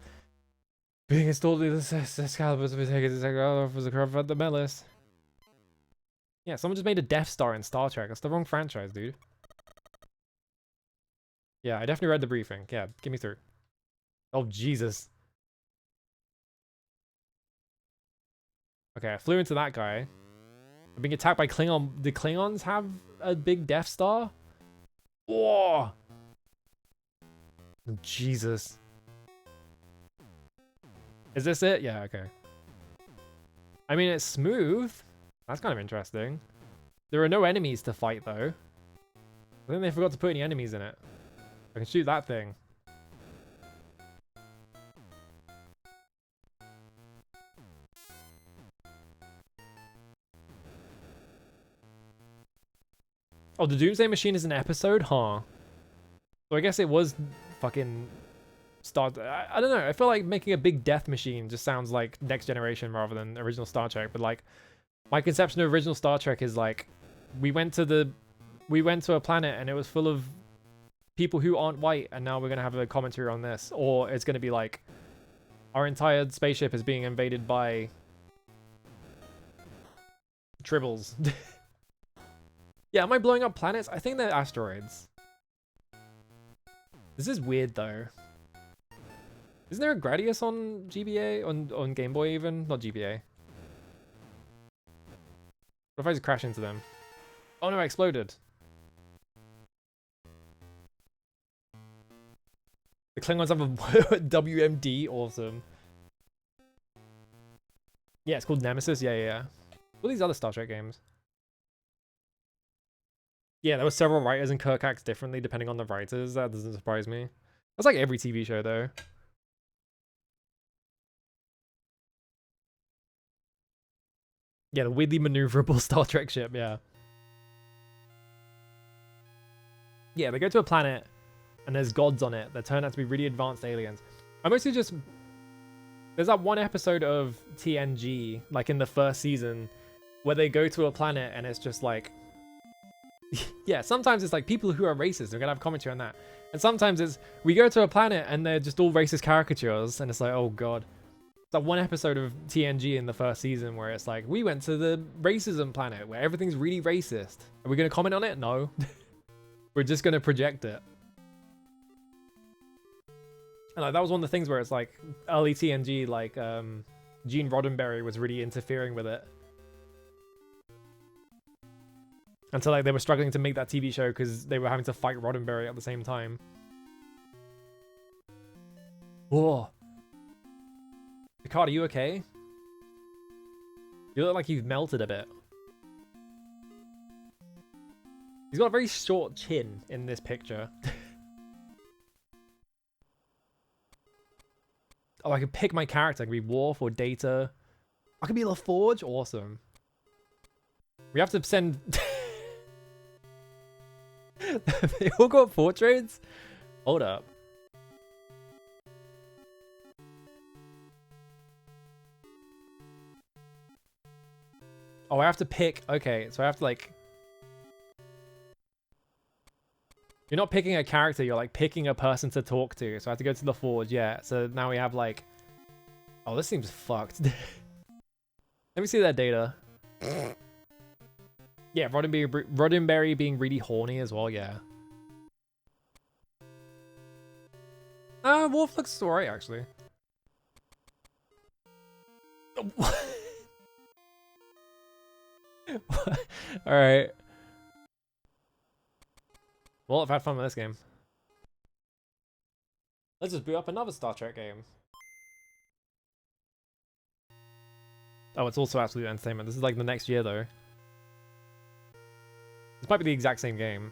A: being installed in the Excalibur to be taken to take off as a curve at the Melis. Yeah, someone just made a Death Star in Star Trek. That's the wrong franchise, dude. Yeah, I definitely read the briefing. Yeah, get me through. Oh, Jesus. Okay, I flew into that guy. I'm being attacked by Klingon. The Klingons have a big Death Star? Whoa! Oh, Jesus. Is this it? Yeah, okay. I mean, it's smooth. That's kind of interesting. There are no enemies to fight, though. I think they forgot to put any enemies in it. I can shoot that thing. Oh, the Doomsday Machine is an episode? Huh. So I guess it was fucking... I don't know. I feel like making a big death machine just sounds like Next Generation rather than original Star Trek. But like, my conception of original Star Trek is like, we went to a planet and it was full of people who aren't white, and now we're gonna have a commentary on this. Or it's gonna be like, our entire spaceship is being invaded by tribbles. Yeah, am I blowing up planets? I think they're asteroids. This is weird though. Isn't there a Gradius on GBA? On Game Boy even? Not GBA. What if I just crash into them? Oh no, I exploded. The Klingons have a WMD, awesome. Yeah, it's called Nemesis, yeah. What are these other Star Trek games? Yeah, there were several writers and Kirk acts differently depending on the writers. That doesn't surprise me. That's like every TV show though. Yeah, the weirdly maneuverable Star Trek ship, yeah. Yeah, they go to a planet and there's gods on it that turn out to be really advanced aliens. I mostly just... There's that one episode of TNG, like in the first season, where they go to a planet and it's just like... Yeah, sometimes it's like people who are racist. We're gonna have commentary on that. And sometimes it's we go to a planet and they're just all racist caricatures, and it's like, oh god. It's like one episode of TNG in the first season where it's like, we went to the racism planet where everything's really racist. Are we gonna comment on it? No. We're just gonna project it. And like that was one of the things where it's like early TNG, like Gene Roddenberry was really interfering with it. Until like they were struggling to make that TV show because they were having to fight Roddenberry at the same time. Whoa. Picard, are you okay? You look like you've melted a bit. He's got a very short chin in this picture. Oh, I could pick my character. I could be Worf or Data. I could be LaForge. Awesome. We have to send... They all got portraits? Hold up. Oh, I have to pick. Okay, so I have to like... You're not picking a character, you're like picking a person to talk to. So I have to go to the Forge, yeah. So now we have like... Oh, this seems fucked. Let me see that data. Yeah, Roddenberry being really horny as well, yeah. Worf looks alright, actually. Alright. Well, I've had fun with this game. Let's just boot up another Star Trek game. Oh, it's also Absolute Entertainment. This is like the next year though. This might be the exact same game.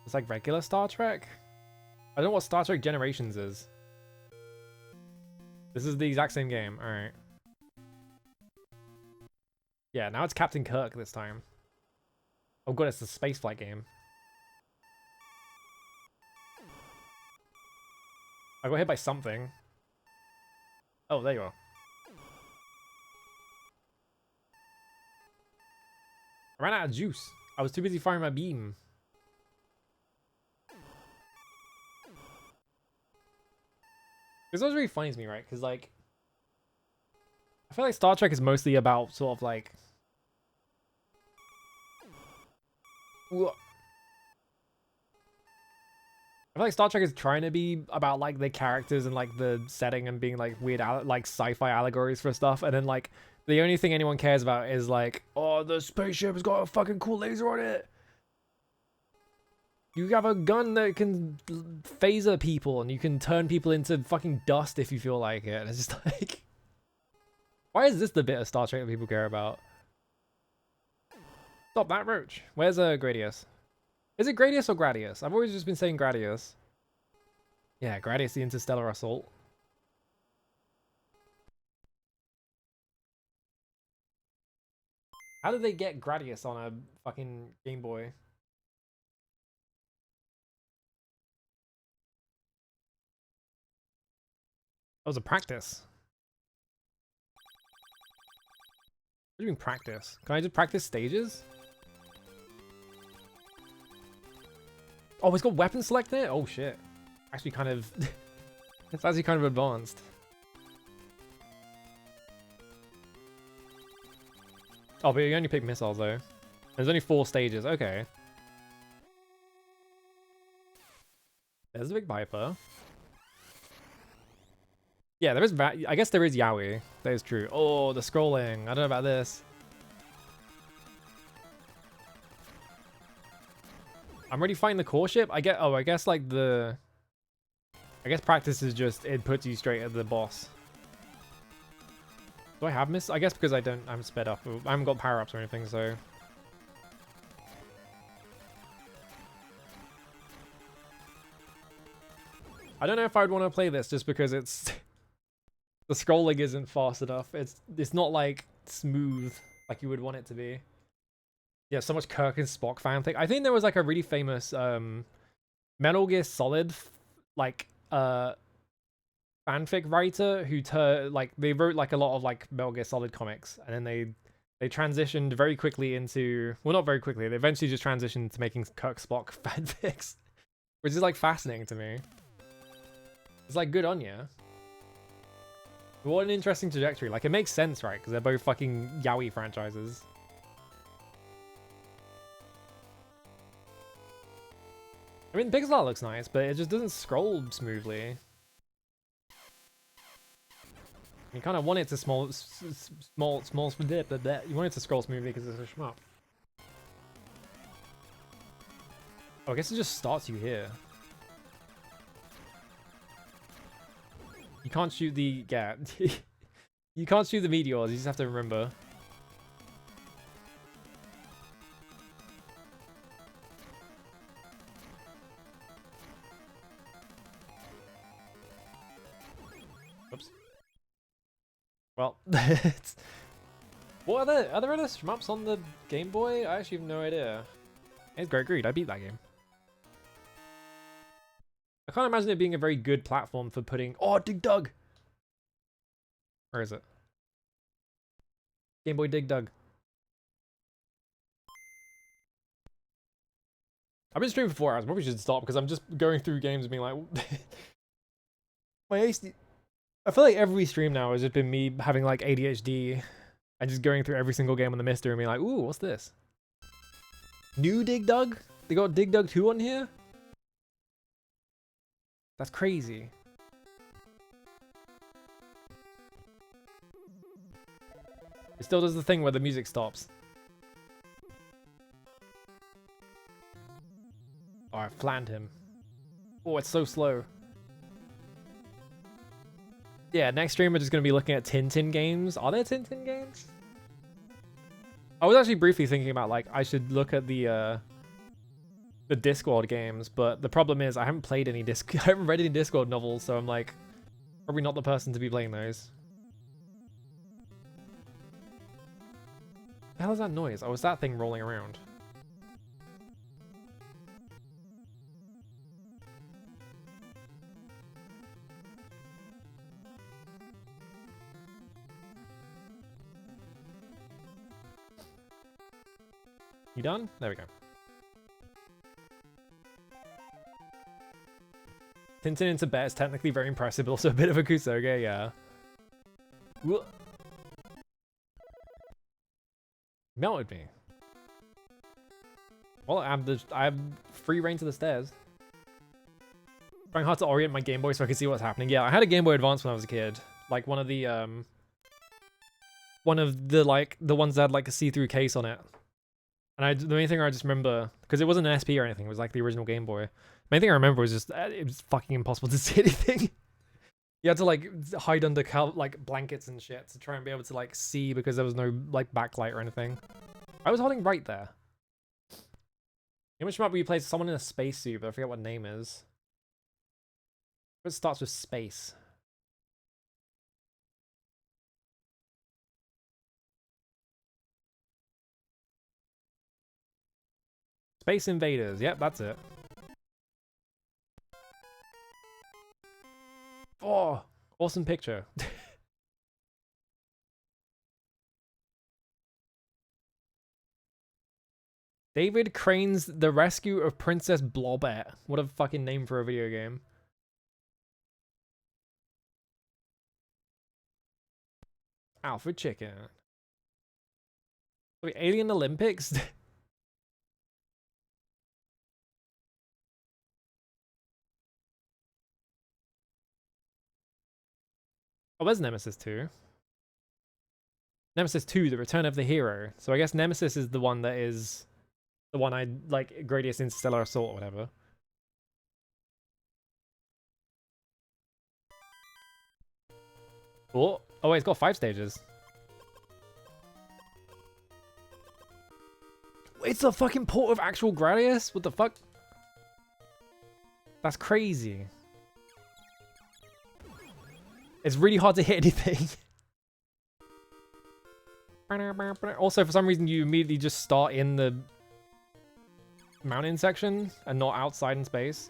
A: It's like regular Star Trek? I don't know what Star Trek Generations is. This is the exact same game. Alright. Yeah, now it's Captain Kirk this time. Oh god, it's the spaceflight game. I got hit by something. Oh, there you are. I ran out of juice. I was too busy firing my beam. This was really funny to me, right? Because, like, I feel like Star Trek is mostly about sort of like... I feel like Star Trek is trying to be about like the characters and like the setting and being like weird like sci-fi allegories for stuff, and then like the only thing anyone cares about is like, oh, the spaceship has got a fucking cool laser on it. You have a gun that can phaser people and you can turn people into fucking dust if you feel like it. And it's just like, why is this the bit of Star Trek that people care about? Stop that roach. Where's Gradius? Is it Gradius or Gradius? I've always just been saying Gradius. Yeah, Gradius the Interstellar Assault. How did they get Gradius on a fucking Game Boy? That was a practice. What do you mean practice? Can I just practice stages? Oh, it's got weapon select there? Oh shit. Actually kind of... it's actually kind of advanced. Oh, but you only pick missiles though. There's only 4 stages, okay. There's the big Viper. Yeah, there is... I guess there is Yaoi. That is true. Oh, the scrolling. I don't know about this. I'm already fighting the core ship. I guess like the... I guess practice is just... It puts you straight at the boss. Do I have miss? I guess because I'm sped up. I haven't got power-ups or anything, so... I don't know if I would want to play this just because it's... the scrolling isn't fast enough. It's not like smooth like you would want it to be. Yeah, so much Kirk and Spock fanfic. I think there was like a really famous Metal Gear Solid like fanfic writer who they wrote like a lot of like Metal Gear Solid comics, and then they transitioned very quickly into, well, not very quickly, they eventually just transitioned to making Kirk Spock fanfics, which is like fascinating to me. It's like, good on ya. What an interesting trajectory. Like, it makes sense, right? Because they're both fucking Yaoi franchises. I mean, pixel art looks nice, but it just doesn't scroll smoothly. You kind of want it to you want it to scroll smoothly because it's a shmup. Oh, I guess it just starts you here. You can't shoot the... Yeah. You can't shoot the meteors, you just have to remember. Oops. Well, what are there other shmups on the Game Boy? I actually have no idea. It's Great Greed, I beat that game. I can't imagine it being a very good platform for putting... Oh, Dig Dug! Where is it? Game Boy Dig Dug. I've been streaming for 4 hours. Maybe we should stop because I'm just going through games and being like... My ADHD... I feel like every stream now has just been me having like ADHD and just going through every single game on the Mister and being like, ooh, what's this? New Dig Dug? They got Dig Dug 2 on here? That's crazy. It still does the thing where the music stops. Alright, flattened him. Oh, it's so slow. Yeah, next stream we're just going to be looking at Tintin games. Are there Tintin games? I was actually briefly thinking about, like, I should look at the Discworld games, but the problem is I haven't played any I haven't read any Discworld novels, so I'm like, probably not the person to be playing those. The hell is that noise? Oh, it's that thing rolling around. You done? There we go. Tintin into Bear is technically very impressive, but also a bit of a Kusoge, yeah. Whoa. Melted me. Well, I have free reign to the stairs. Trying hard to orient my Game Boy so I can see what's happening. Yeah, I had a Game Boy Advance when I was a kid. Like one of the like the ones that had like a see-through case on it. And the main thing I just remember, because it wasn't an SP or anything, it was like the original Game Boy. The main thing I remember was just, it was fucking impossible to see anything. You had to like hide under like blankets and shit to try and be able to like see because there was no like backlight or anything. I was holding right there. Image map where you play someone in a spacesuit, but I forget what name is. It starts with space. Space Invaders. Yep, that's it. Oh, awesome picture. David Crane's The Rescue of Princess Blobette. What a fucking name for a video game. Alpha Chicken. Wait, Alien Olympics? Oh, there's Nemesis 2. Nemesis 2, The Return of the Hero. So I guess Nemesis is the one that is the one I like, Gradius Interstellar Assault or whatever. Oh, wait, it's got 5 stages. It's a fucking port of actual Gradius? What the fuck? That's crazy. It's really hard to hit anything. Also, for some reason, you immediately just start in the mountain section and not outside in space.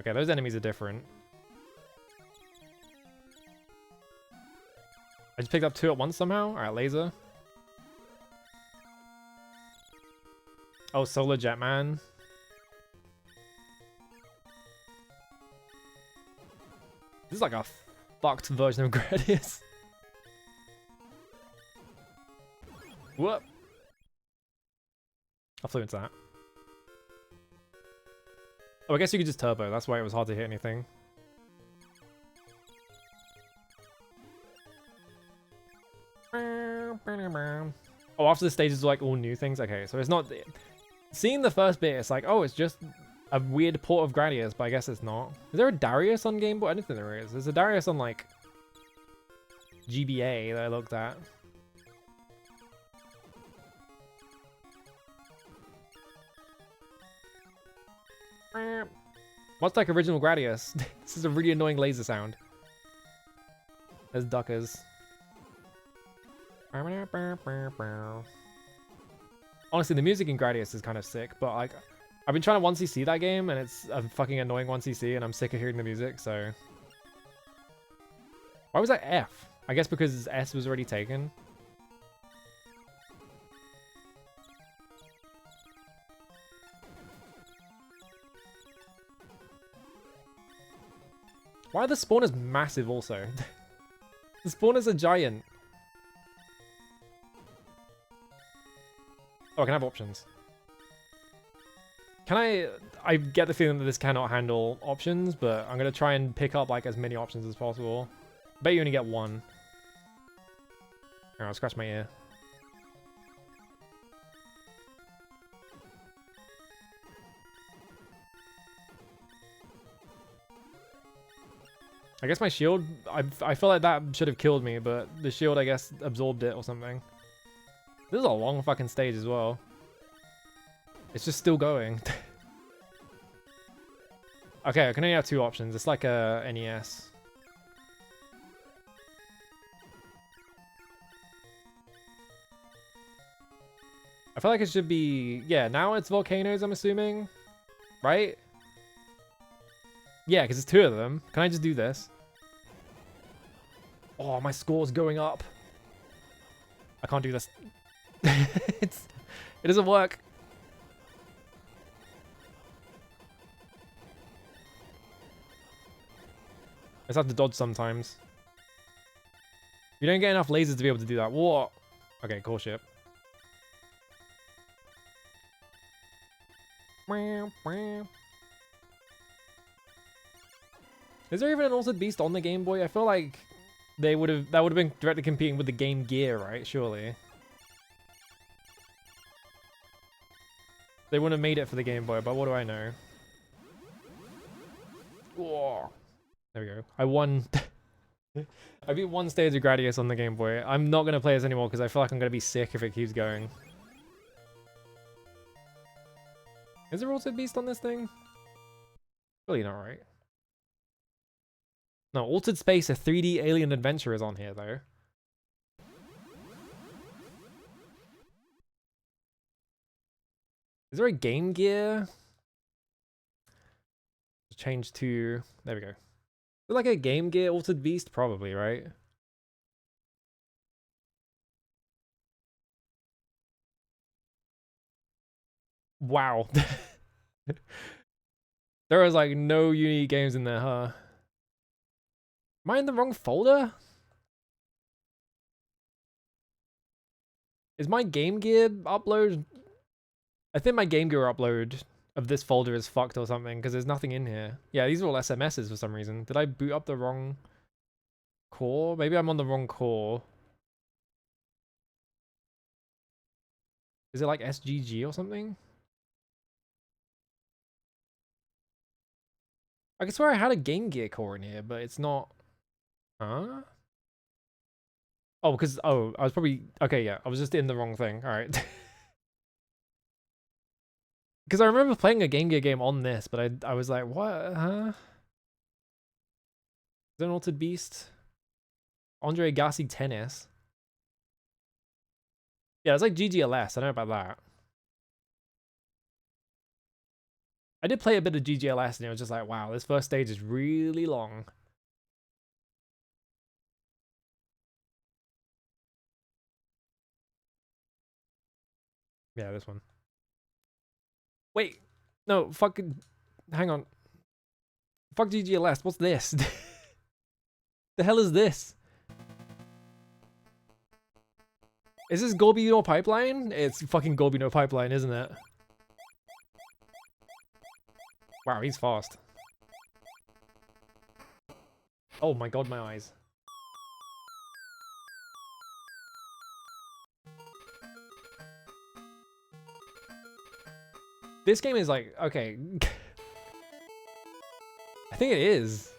A: Okay, those enemies are different. I just picked up 2 at once somehow. Alright, laser. Oh, Solar Jetman. This is like a fucked version of Gradius. Whoop. I flew into that. Oh, I guess you could just turbo. That's why it was hard to hit anything. Oh, after the stages are like all new things? Okay, so it's not... Seeing the first bit, it's like, oh, it's just a weird port of Gradius, but I guess it's not. Is there a Darius on Game Boy? I don't think there is. There's a Darius on, like, GBA that I looked at. What's like original Gradius? This is a really annoying laser sound. There's Duckers. Honestly, the music in Gradius is kind of sick, but like, I've been trying to 1cc that game, and it's a fucking annoying 1cc, and I'm sick of hearing the music, so... Why was that F? I guess because S was already taken. Why are the spawners massive also? The spawners are giant. Oh, I can have options. Can I get the feeling that this cannot handle options, but I'm going to try and pick up like as many options as possible. Bet you only get one. Alright, I'll scratch my ear. I guess my shield, I feel like that should have killed me, but the shield, I guess, absorbed it or something. This is a long fucking stage as well. It's just still going. Okay, I can only have 2 options. It's like a NES. I feel like it should be... Yeah, now it's volcanoes, I'm assuming. Right? Yeah, because it's 2 of them. Can I just do this? Oh, my score's going up. I can't do this. It doesn't work. I just have to dodge sometimes. You don't get enough lasers to be able to do that. What? Okay, cool ship. Is there even an Altered Beast on the Game Boy? I feel like that would have been directly competing with the Game Gear, right? Surely. They wouldn't have made it for the Game Boy, but what do I know? Whoa. There we go. I won. I beat 1 stage of Gradius on the Game Boy. I'm not going to play this anymore because I feel like I'm going to be sick if it keeps going. Is there Altered Beast on this thing? Really not, right? No, Altered Space, a 3D alien adventure is on here, though. Is there a Game Gear? Change to... There we go. Is there like a Game Gear Altered Beast? Probably, right? Wow. There was like no unique games in there, huh? Am I in the wrong folder? Is my Game Gear upload... I think my Game Gear upload of this folder is fucked or something because there's nothing in here. Yeah, these are all SMSs for some reason. Did I boot up the wrong core? Maybe I'm on the wrong core. Is it like SGG or something? I can swear I had a Game Gear core in here, but it's not... Huh? Oh, because... Oh, I was probably... Okay, yeah. I was just in the wrong thing. Alright. Because I remember playing a Game Gear game on this, but I was like, what? Huh? Is it an Altered Beast? Andre Agassi Tennis. Yeah, it's like GGLS. I know about that. I did play a bit of GGLS and it was just like, wow, this first stage is really long. Yeah, this one. Wait, no, fucking, hang on. Fuck GGLS, what's this? The hell is this? Is this Gorbino Pipeline? It's fucking Gorbino Pipeline, isn't it? Wow, he's fast. Oh my god, my eyes. This game is like, okay. I think it is.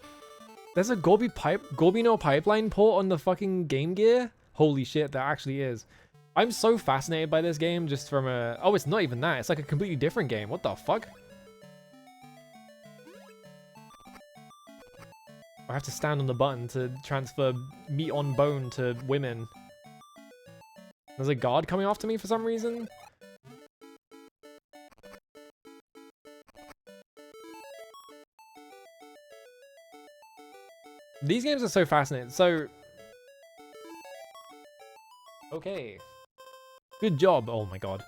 A: There's a Gorbino Pipeline port on the fucking Game Gear? Holy shit, there actually is. I'm so fascinated by this game just from a... Oh, it's not even that. It's like a completely different game. What the fuck? I have to stand on the button to transfer meat on bone to women. There's a guard coming after me for some reason. These games are so fascinating. So... Okay. Good job. Oh my god.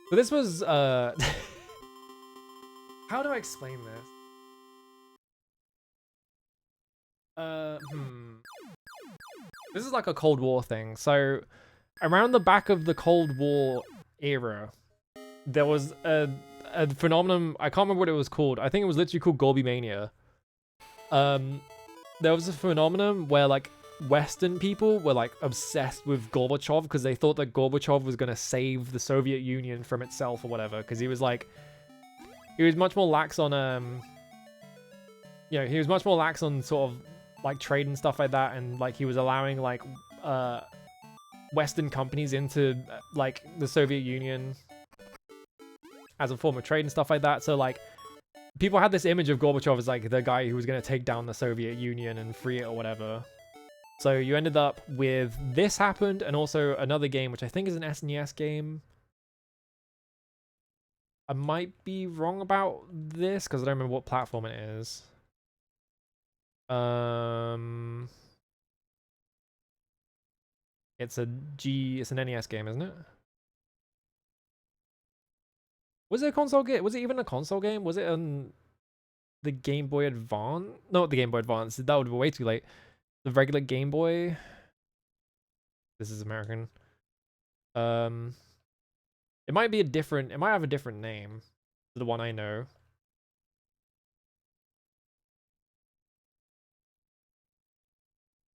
A: So this was, how do I explain this? This is like a Cold War thing. So, around the back of the Cold War era, there was a phenomenon, I can't remember what it was called. I think it was literally called Gorbimania. There was a phenomenon where like Western people were like obsessed with Gorbachev because they thought that Gorbachev was going to save the Soviet Union from itself or whatever, because he was like, he was much more lax on you know, he was much more lax on sort of like trade and stuff like that, and like he was allowing like Western companies into like the Soviet Union as a form of trade and stuff like that. So like people had this image of Gorbachev as like the guy who was going to take down the Soviet Union and free it or whatever. So you ended up with this happened, and also another game which I think is an SNES game. I might be wrong about this because I don't remember what platform it is. It's an NES game, isn't it? Was it a console game? Was it even a console game? Was it on the Game Boy Advance? No, not the Game Boy Advance. That would be way too late. The regular Game Boy. This is American. It might be a different. It might have a different name to the one I know.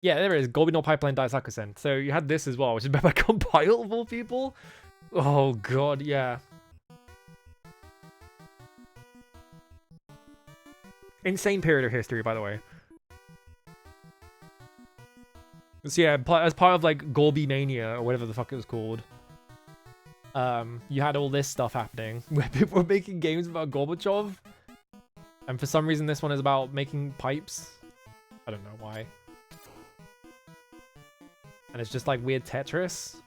A: Yeah, there it is. Golby no Pipeline Daisakusen. So you had this as well, which is by compilable people. Oh god, yeah. Insane period of history, by the way. So yeah, as part of like Golby Mania or whatever the fuck it was called, you had all this stuff happening where people were making games about Gorbachev, and for some reason this one is about making pipes. I don't know why. And it's just like weird Tetris.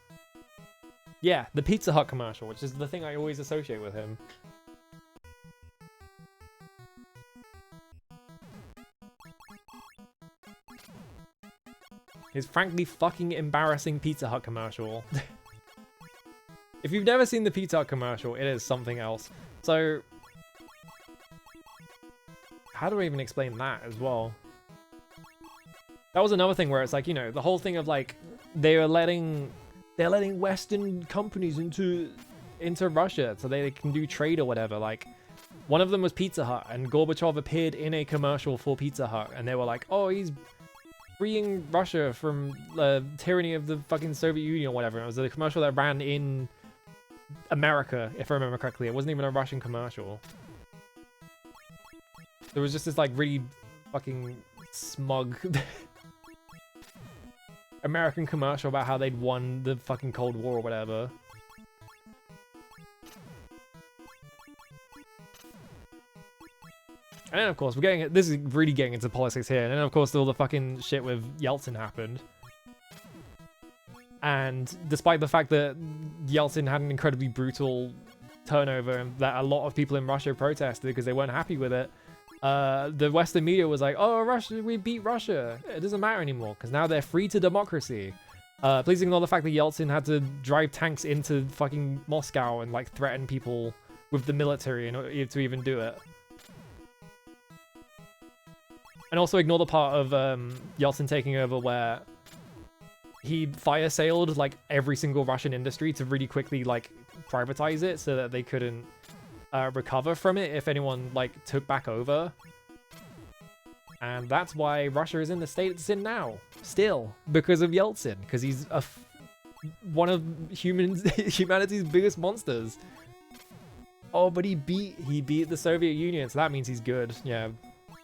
A: Yeah, the Pizza Hut commercial, which is the thing I always associate with him. His frankly fucking embarrassing Pizza Hut commercial. If you've never seen the Pizza Hut commercial, it is something else. So, how do I even explain that as well? That was another thing where it's like, you know, the whole thing of like they're letting Western companies into Russia so they can do trade or whatever. Like one of them was Pizza Hut, and Gorbachev appeared in a commercial for Pizza Hut, and they were like, "Oh, he's freeing Russia from the tyranny of the fucking Soviet Union or whatever." It was a commercial that ran in America, if I remember correctly. It wasn't even a Russian commercial. There was just this like really fucking smug American commercial about how they'd won the fucking Cold War or whatever. And then of course this is really getting into politics here, and then of course all the fucking shit with Yeltsin happened. And despite the fact that Yeltsin had an incredibly brutal turnover and that a lot of people in Russia protested because they weren't happy with it, the Western media was like, "Oh, Russia, we beat Russia. It doesn't matter anymore because now they're free to democracy." Please ignore the fact that Yeltsin had to drive tanks into fucking Moscow and like threaten people with the military in order to even do it. And also ignore the part of Yeltsin taking over where he fire sailed like every single Russian industry to really quickly like privatize it so that they couldn't recover from it if anyone like took back over. And that's why Russia is in the state it's in now, still, because of Yeltsin, because he's one of humanity's biggest monsters. Oh, but he beat the Soviet Union, so that means he's good. Yeah,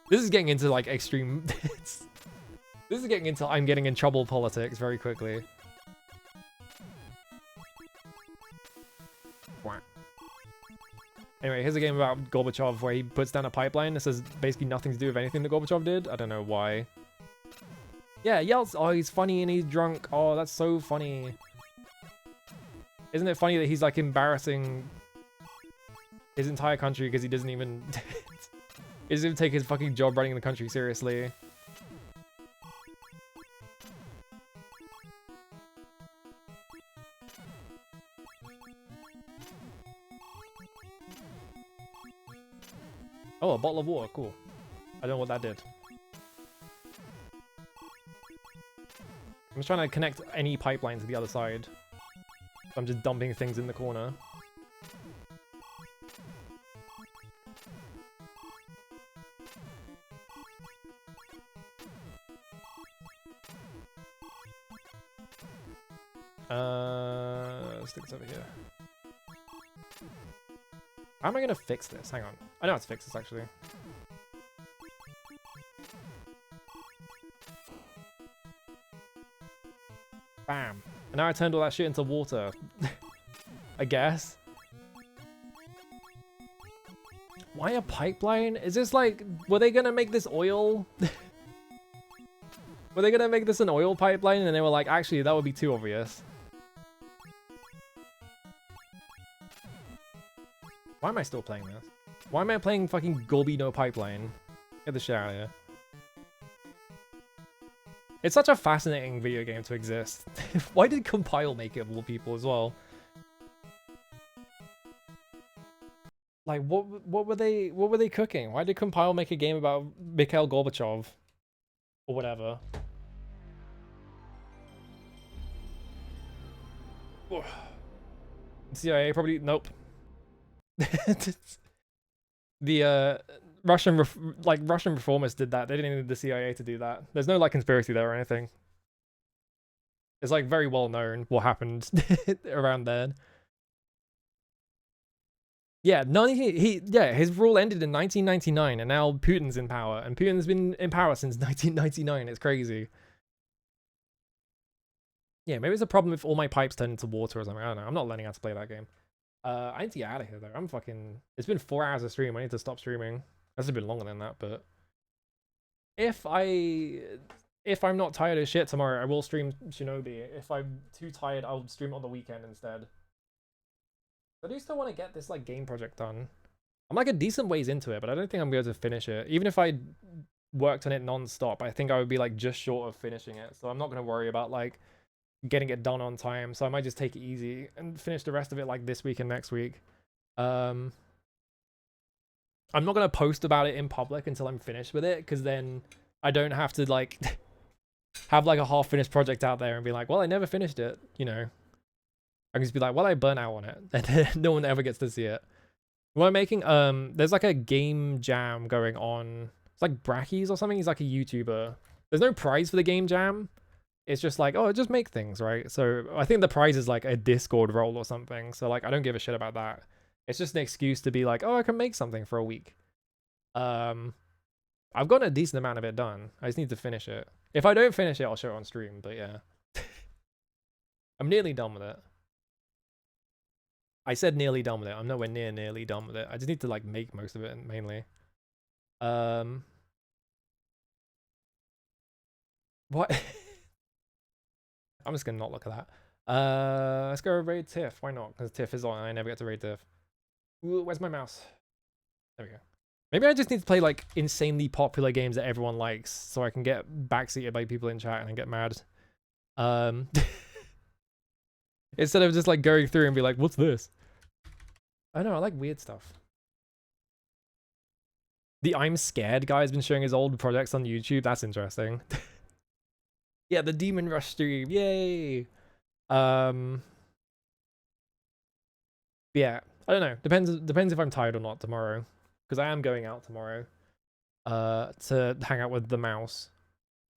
A: this is getting into like extreme. This is getting into I'm getting in trouble politics very quickly. Anyway, here's a game about Gorbachev where he puts down a pipeline. This has basically nothing to do with anything that Gorbachev did. I don't know why. Yeah, Yeltsin. Oh, he's funny and he's drunk. Oh, that's so funny. Isn't it funny that he's like embarrassing his entire country because he doesn't even take his fucking job running the country seriously. Oh, a bottle of water, cool. I don't know what that did. I'm just trying to connect any pipeline to the other side. So I'm just dumping things in the corner. Stick this over here. How am I gonna fix this? Hang on. I know how to fix this actually. Bam. And now I turned all that shit into water. I guess. Why a pipeline? Is this like, were they gonna make this oil? Were they gonna make this an oil pipeline and they were like, actually, that would be too obvious. Why am I still playing this? Why am I playing fucking Gorby No Pipeline? Get the shit out of here. It's such a fascinating video game to exist. Why did Compile make it of all people as well? Like, what were they cooking? Why did Compile make a game about Mikhail Gorbachev? Or whatever. CIA probably, nope. The Russian reformists did that. They didn't need the CIA to do that. There's no like conspiracy there or anything. It's like very well known what happened around then. Yeah, his rule ended in 1999 and now Putin's in power, and Putin's been in power since 1999. It's crazy. Yeah, maybe it's a problem if all my pipes turn into water or something. I don't know. I'm not learning how to play that game. I need to get out of here though. I'm fucking... It's been 4 hours of stream. I need to stop streaming. That's been longer than that, but... If I'm not tired as shit tomorrow, I will stream Shinobi. If I'm too tired, I'll stream on the weekend instead. I do still want to get this like game project done. I'm like a decent ways into it, but I don't think I'm going to finish it. Even if I worked on it non-stop, I think I would be like just short of finishing it. So I'm not going to worry about like getting it done on time. So I might just take it easy and finish the rest of it like this week and next week. I'm not going to post about it in public until I'm finished with it, because then I don't have to like have like a half-finished project out there and be like, well, I never finished it, you know. I can just be like, well, I burn out on it, and then no one ever gets to see it. What I'm making, there's like a game jam going on. It's like Brackies or something. He's like a YouTuber. There's no prize for the game jam. It's just like, oh, just make things, right? So I think the prize is like a Discord role or something. So like, I don't give a shit about that. It's just an excuse to be like, oh, I can make something for a week. I've gotten a decent amount of it done. I just need to finish it. If I don't finish it, I'll show it on stream, but yeah. I'm nearly done with it. I said nearly done with it. I'm nowhere near nearly done with it. I just need to like make most of it mainly. What? I'm just gonna not look at that. Let's go raid Tiff. Why not? Because Tiff is on and I never get to raid Tiff. Ooh, where's my mouse? There we go. Maybe I just need to play like insanely popular games that everyone likes so I can get backseated by people in chat and then get mad. Instead of just like going through and be like, what's this? I know, I like weird stuff. The I'm Scared guy has been showing his old projects on YouTube. That's interesting. Yeah, the Demon Rush stream. Yay. Yeah, I don't know. Depends if I'm tired or not tomorrow. Because I am going out tomorrow. To hang out with the mouse.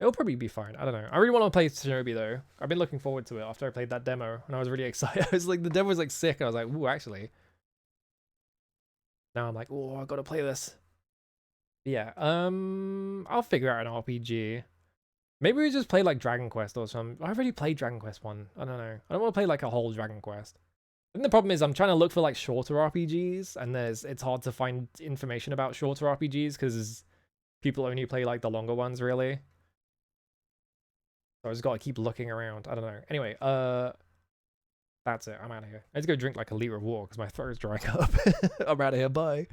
A: It'll probably be fine. I don't know. I really want to play Shinobi though. I've been looking forward to it after I played that demo, and I was really excited. I was like, the demo was like sick, and I was like, ooh, actually. Now I'm like, oh, I gotta play this. Yeah. I'll figure out an RPG. Maybe we just play like Dragon Quest or something. I already played Dragon Quest 1. I don't know. I don't want to play like a whole Dragon Quest. I think the problem is I'm trying to look for like shorter RPGs, and it's hard to find information about shorter RPGs because people only play like the longer ones, really. So I just gotta keep looking around. I don't know. Anyway, that's it. I'm out of here. I need to go drink like a liter of water because my throat is drying up. I'm out of here. Bye.